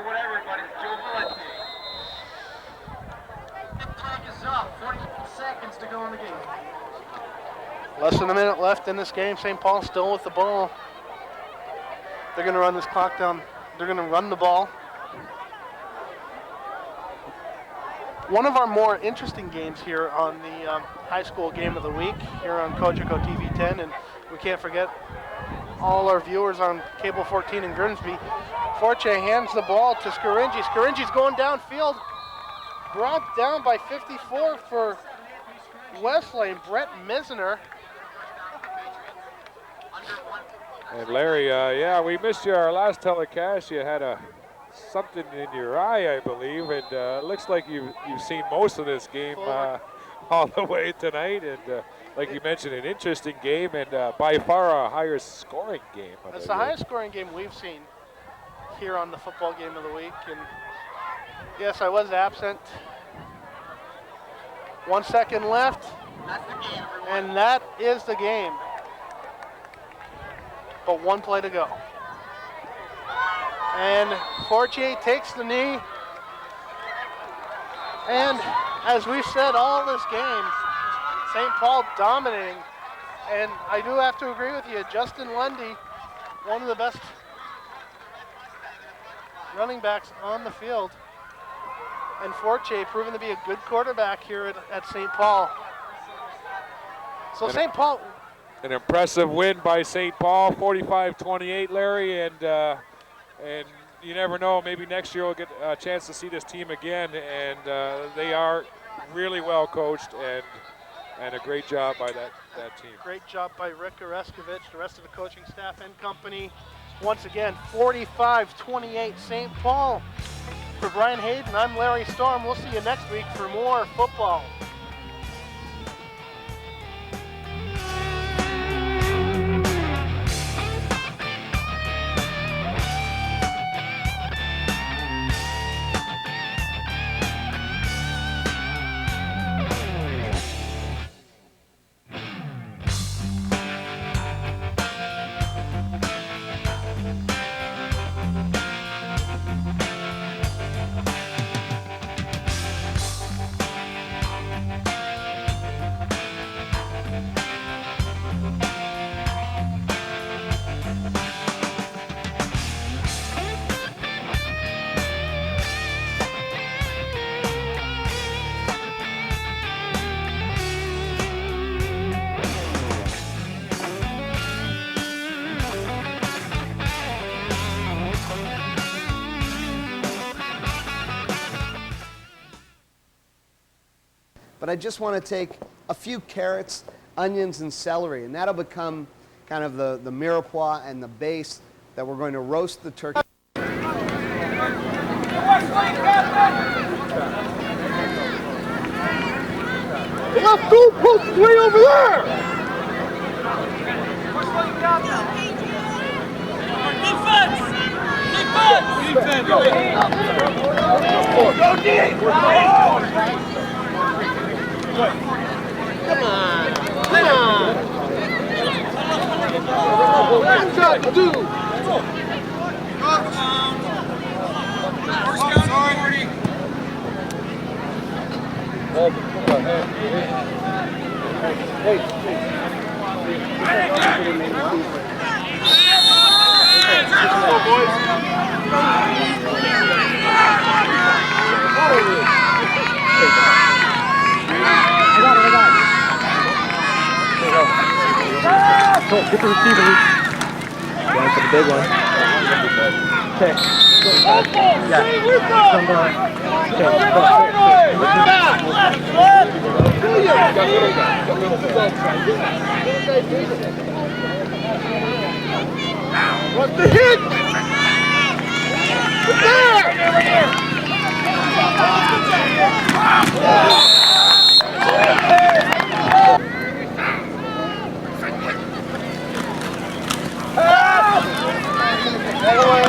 Speaker 12: whatever, but it's Joe Valenti. Clock is up. 40 seconds to go in the game.
Speaker 6: Less than a minute left in this game. St. Paul still with the ball. They're going to run this clock down. They're going to run the ball. One of our more interesting games here on the high school game of the week here on Cogeco TV 10, and we can't forget all our viewers on Cable 14 in Grimsby. Forte hands the ball to Scaringi. Scaringi's going downfield. Brought down by 54 for Wesleyan, Brett Misner.
Speaker 11: And Larry, yeah, we missed you our last telecast. You had something in your eye, I believe, and it looks like you've seen most of this game all the way tonight. And like you mentioned, an interesting game and by far a higher scoring game.
Speaker 6: It's the highest scoring game we've seen here on the football game of the week. And yes, I was absent. 1 second left, and that is the game. But 1 play to go. And Fortier takes the knee. And as we've said all this game, St. Paul dominating. And I do have to agree with you, Justin Lundy, one of the best running backs on the field. And Fortier proven to be a good quarterback here at St. Paul. So St. Paul...
Speaker 11: An impressive win by St. Paul, 45-28, Larry, and you never know, maybe next year we'll get a chance to see this team again, and they are really well coached, and a great job by that team.
Speaker 6: Great job by Rick Oreskovich, the rest of the coaching staff and company. Once again, 45-28 St. Paul. For Brian Hayden, I'm Larry Storm. We'll see you next week for more football. But I just want to take a few carrots, onions, and celery, and that'll become kind of the mirepoix and the base that we're going to roast the turkey.
Speaker 5: Left goal post is way over there! Defense! Defense! Go deep! Come on! Come on! One shot, two! First down, 40.
Speaker 13: Get the receiver. Going for the big one. Okay. Yeah.
Speaker 5: What's the hit? All the way.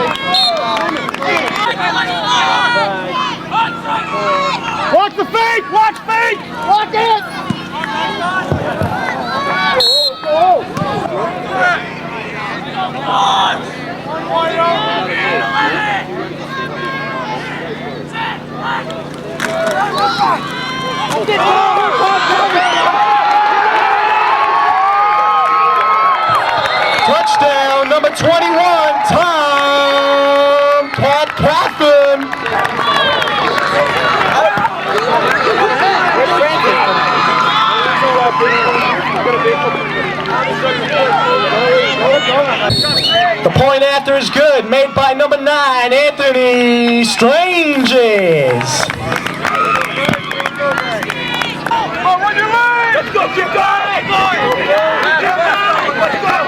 Speaker 13: Touchdown, number 21, Tom Cat Catherine. The point after is good, made by number 9, Anthony Stranges.
Speaker 5: Let's go, keep going! Let's go!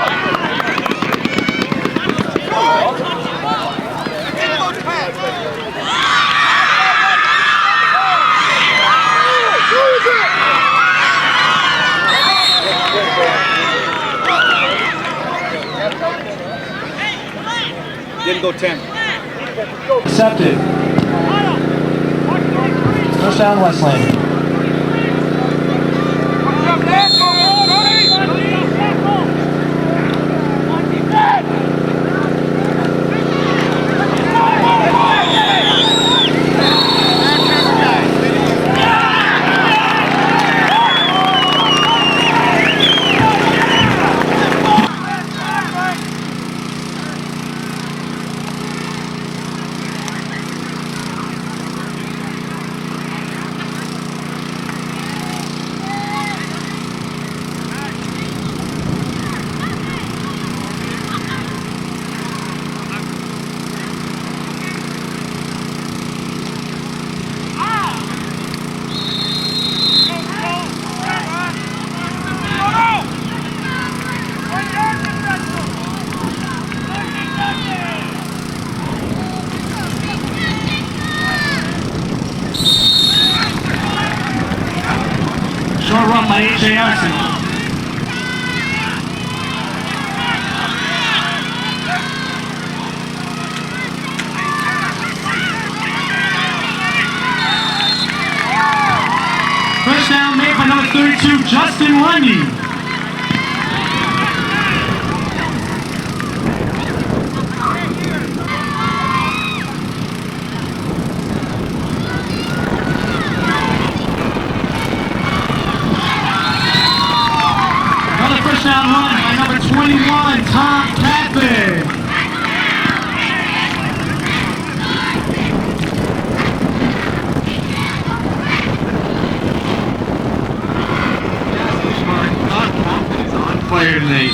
Speaker 1: Didn't go 10.
Speaker 13: Accepted. First down, Westland.
Speaker 5: Short run by A.J. Arson. First down made by number 32, Justin Lundy. Another first down run by number 21, Tom Catherine. Fire tonight.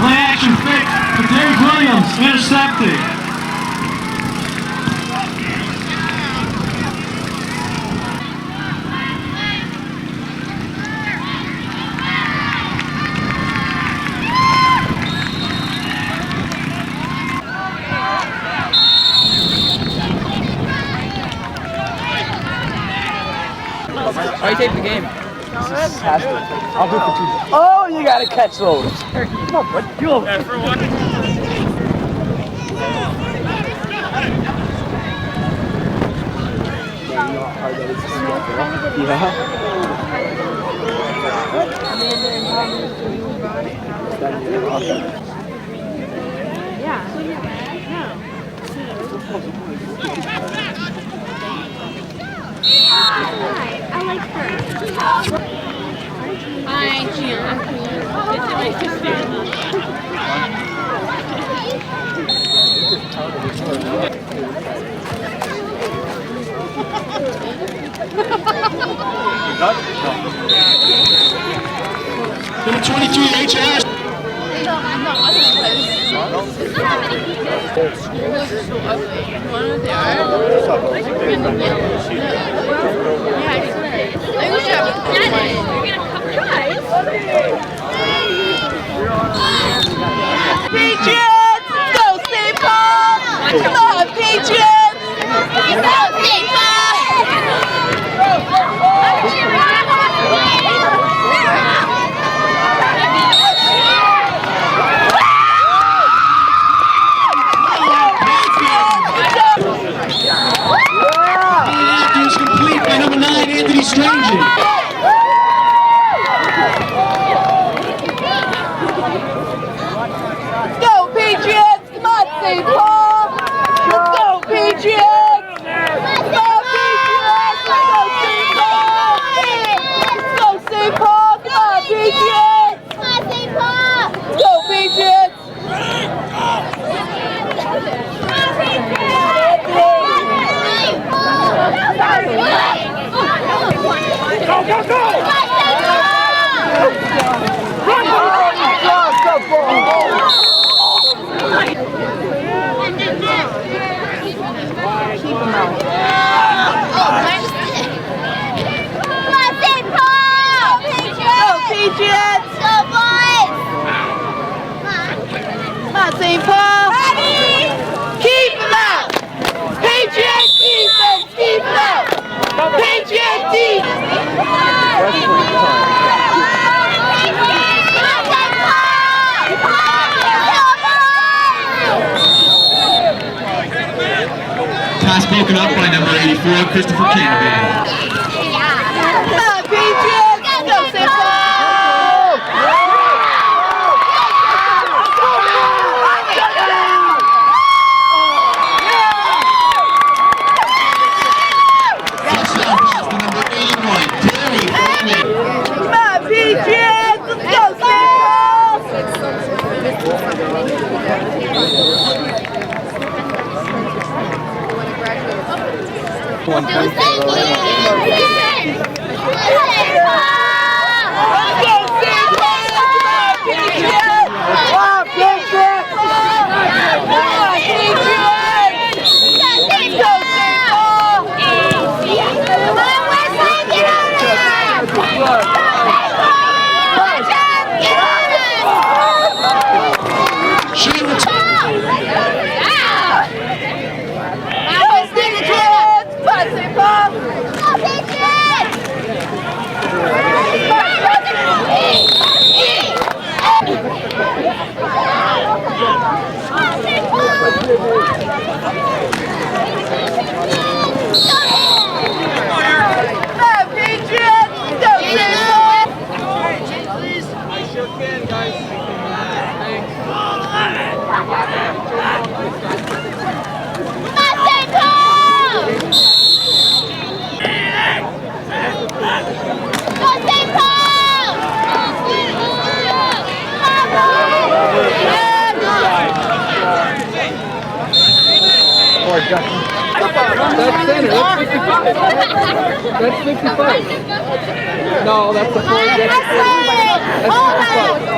Speaker 5: Play action fake for Dave Williams, intercepted.
Speaker 3: Why you tape the game?
Speaker 13: I'll do it for 2. Oh, you gotta catch those. Come on, bud. Go. For one.
Speaker 2: I like her. Hi, Gianna. It's my
Speaker 5: Number 22, H.S.
Speaker 2: I'm not watching this. There's not many people. They're so ugly. One of they are. Really yellow. Yeah, I swear. I wish I would get it. You're gonna come try. Patriots! Go St. Paul! Come on, Patriots! Go St. Paul!
Speaker 15: broken up by number 84, Christopher Canavan.
Speaker 13: That's center. That's 55. That's 55. No, that's a 40. That's 55.
Speaker 5: Go, go, go!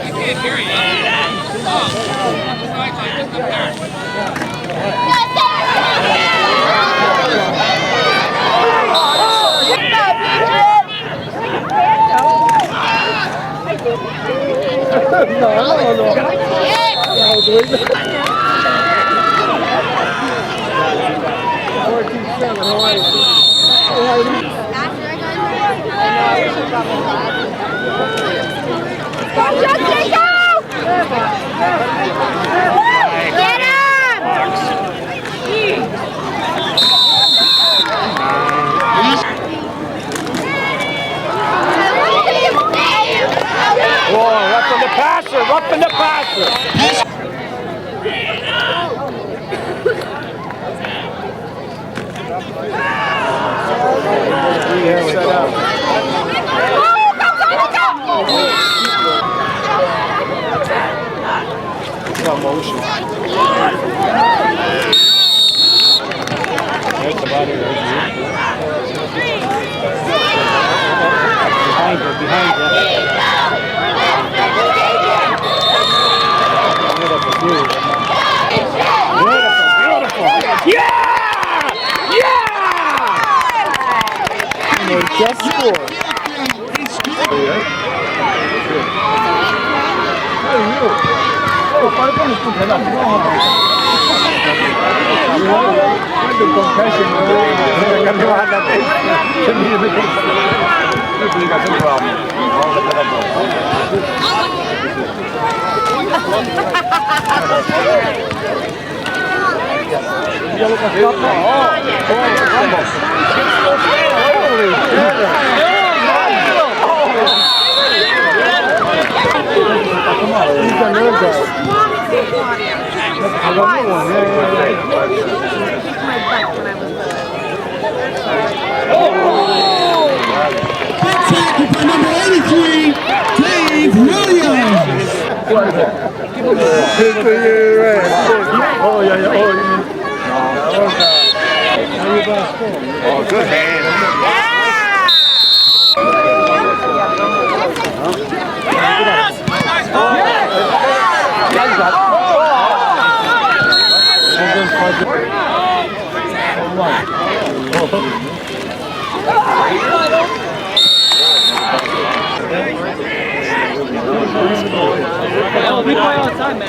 Speaker 5: I can't hear
Speaker 1: Roughing the passer, roughing the passer. Motion. There's the body right here. Behind you, behind you. Beautiful, beautiful. Yeah! Yeah! And they just scored.
Speaker 15: Number 83, Dave Williams.
Speaker 1: Oh, yeah, yeah. Oh, good hand. Yeah!
Speaker 13: We play all the time, man.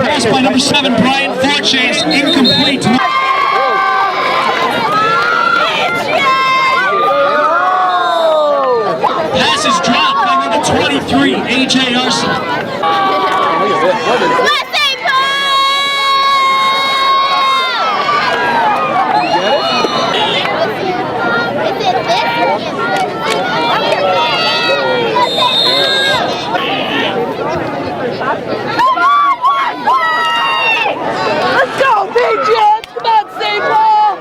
Speaker 15: Pass by number 7, Brian Forchase, incomplete. Pass is dropped by number 23, AJ Arson.
Speaker 5: Let's go, Patriots! Come on, St. Paul!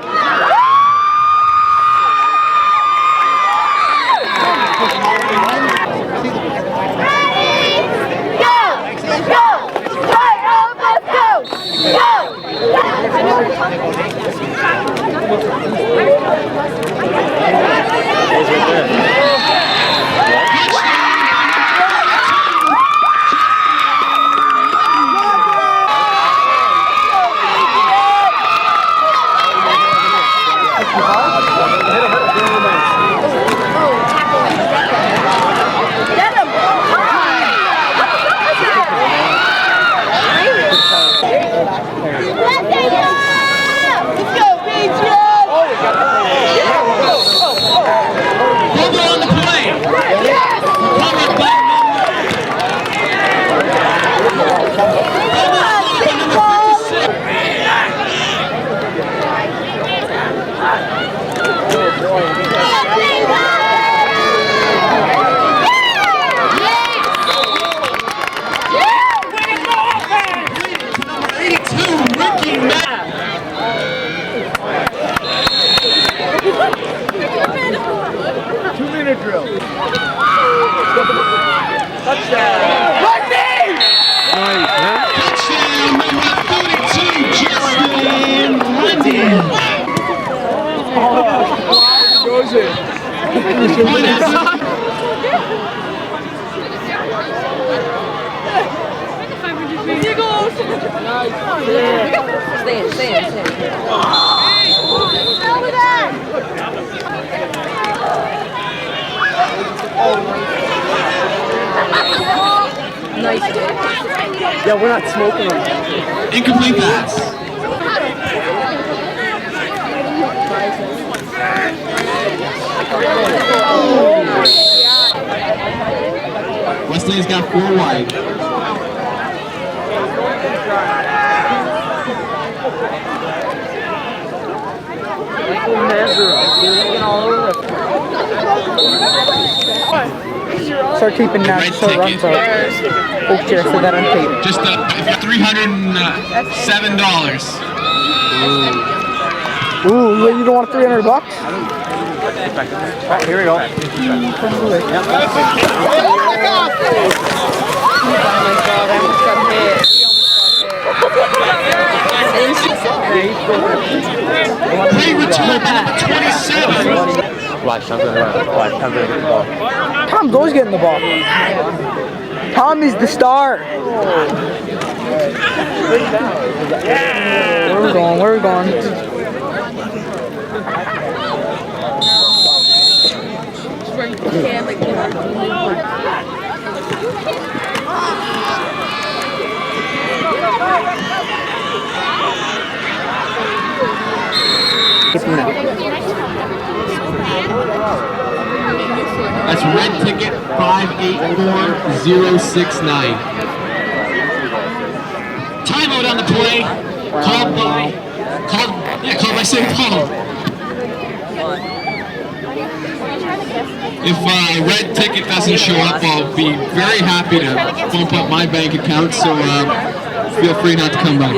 Speaker 13: Yeah, we're not smoking them.
Speaker 15: Incomplete pass. Wesley's got 4 wide.
Speaker 13: Start keeping that short runs out. Oh shit, I said that on tape.
Speaker 15: Just $307.
Speaker 13: Ooh, you don't want $300?
Speaker 1: Right, here we go.
Speaker 15: Great return by 27.
Speaker 1: Watch, Tom's gonna get the ball.
Speaker 13: Tom's always getting the ball. Tom is the star. Where are we going? Where are we going?
Speaker 15: That's red ticket 584069. Timeout on the play. Called by St. Paul. If red ticket doesn't show up, I'll be very happy to bump up my bank account, so feel free not to come back.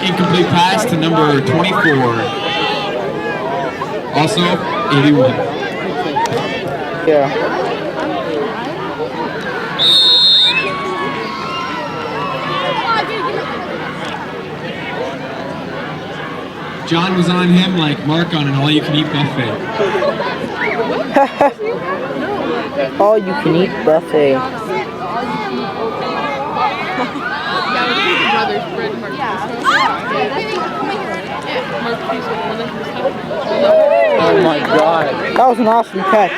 Speaker 15: Incomplete pass to number 24. Also 81.
Speaker 13: Yeah.
Speaker 15: John was on him like Mark on an all-you-can-eat buffet.
Speaker 16: All-you-can-eat buffet.
Speaker 13: Oh my God.
Speaker 16: That was an awesome catch.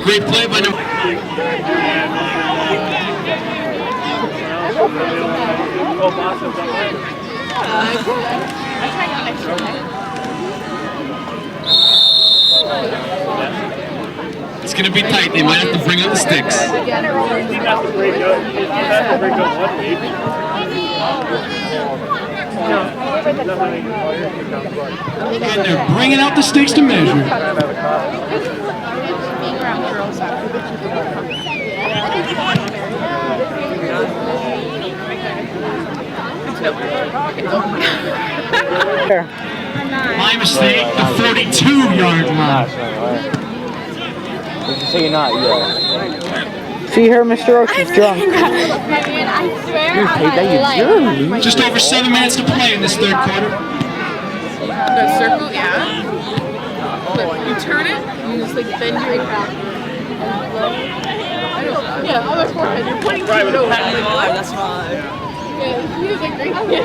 Speaker 15: Great play by number. It's going to be tight. They might have to bring out the sticks. And they're bringing out the sticks to measure. My mistake, the 42-yard line.
Speaker 13: Did you say you're not? Yeah.
Speaker 16: See her, Mr. Roach is drunk.
Speaker 15: Just over 7 minutes to play in this third quarter.
Speaker 2: The circle, yeah. But you turn it, and you just like bend your back. Yeah, on my forehead. You're pointing to your nose. That's fine. Yeah, he was like great. Yeah,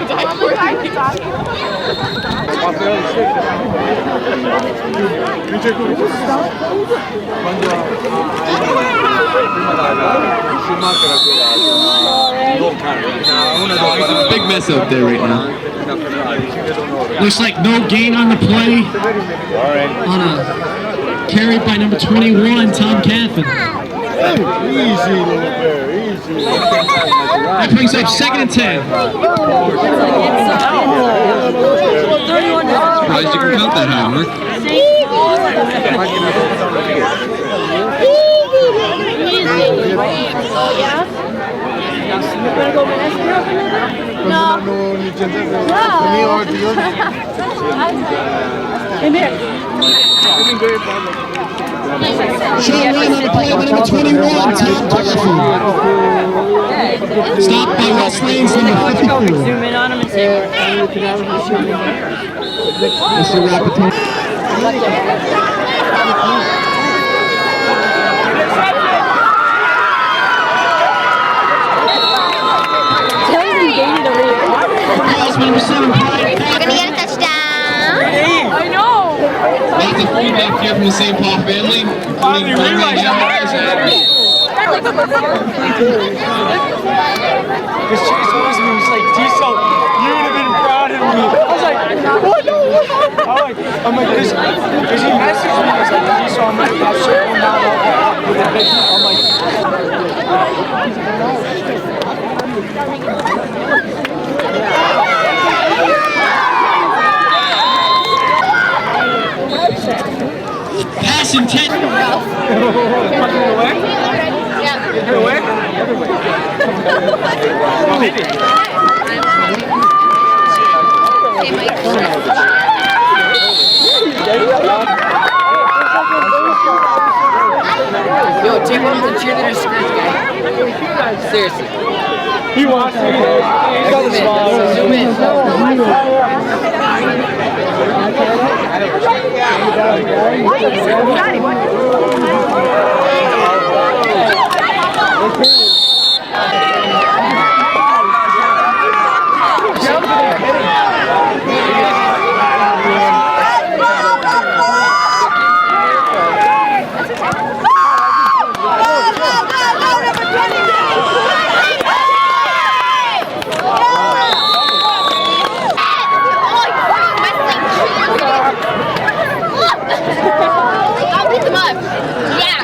Speaker 15: Big mess out there right now. Looks like no gain on the play. On a carry by number 21, Tom Canfin.
Speaker 1: Easy, little bear, easy.
Speaker 15: That brings up 2nd and 10. Surprised you can count that high, Mark. Sean Ryan on the play by number 21, Tom Carson. Stopped by Wes Lanes, number 54.
Speaker 16: Zoom in on him and say,
Speaker 15: Mr. Rapoport. Number 7, Brian.
Speaker 2: You're gonna get a touchdown. I know.
Speaker 15: Lots of feedback here from the St. Paul family, including Brian
Speaker 13: Because Chase was me, was like, Diesel, you would have been proud of me. I was like, what? No. I'm like, because he messaged me, he's like, Diesel, I'm like, I'll circle down with the big, I'm like,
Speaker 15: pass intent.
Speaker 16: yo, take one of the cheerleader skirts, guy. Seriously.
Speaker 13: he wants to. He's got the smile.
Speaker 16: Zoom in.
Speaker 2: I'll beat them up. Yeah.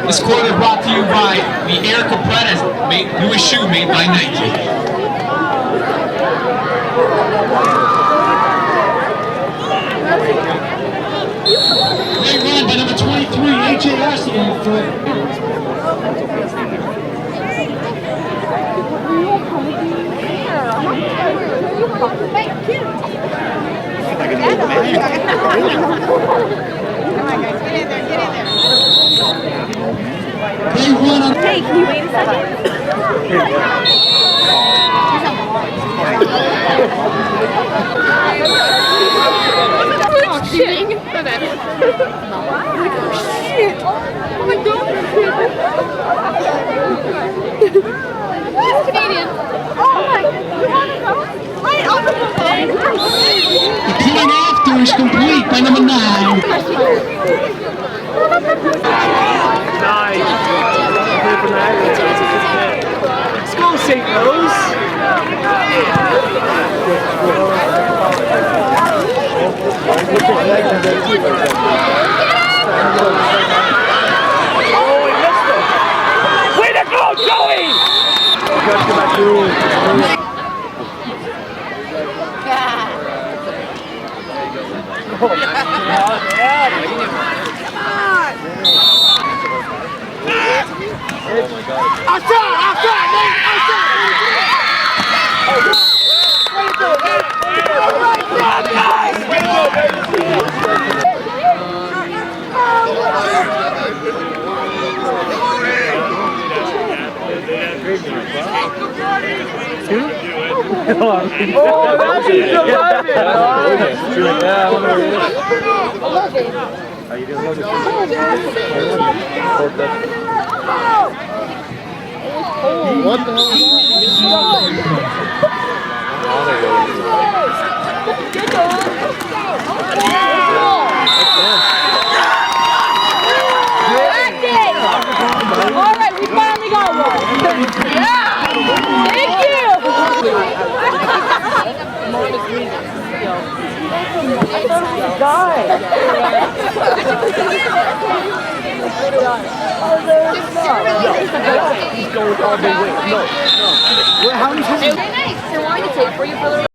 Speaker 15: This quarter brought to you by the Air Compress, newest shoe made by Nike. Great run by number 23, A.J. Arsenal for
Speaker 7: Hey, can you wait a second? Shit. Oh my god. He's Canadian. Oh my, you want to go? Wait, I'll go.
Speaker 15: the point after is complete by number 9.
Speaker 13: Let's go, St. Rose.
Speaker 5: Oh, he missed it. Way to go, Joey! Outside, Nate,
Speaker 6: What the hell?
Speaker 7: All right, we finally got one. Yeah! Thank you!
Speaker 5: He's going all the way. No.
Speaker 7: Very nice. So why did you take for you for the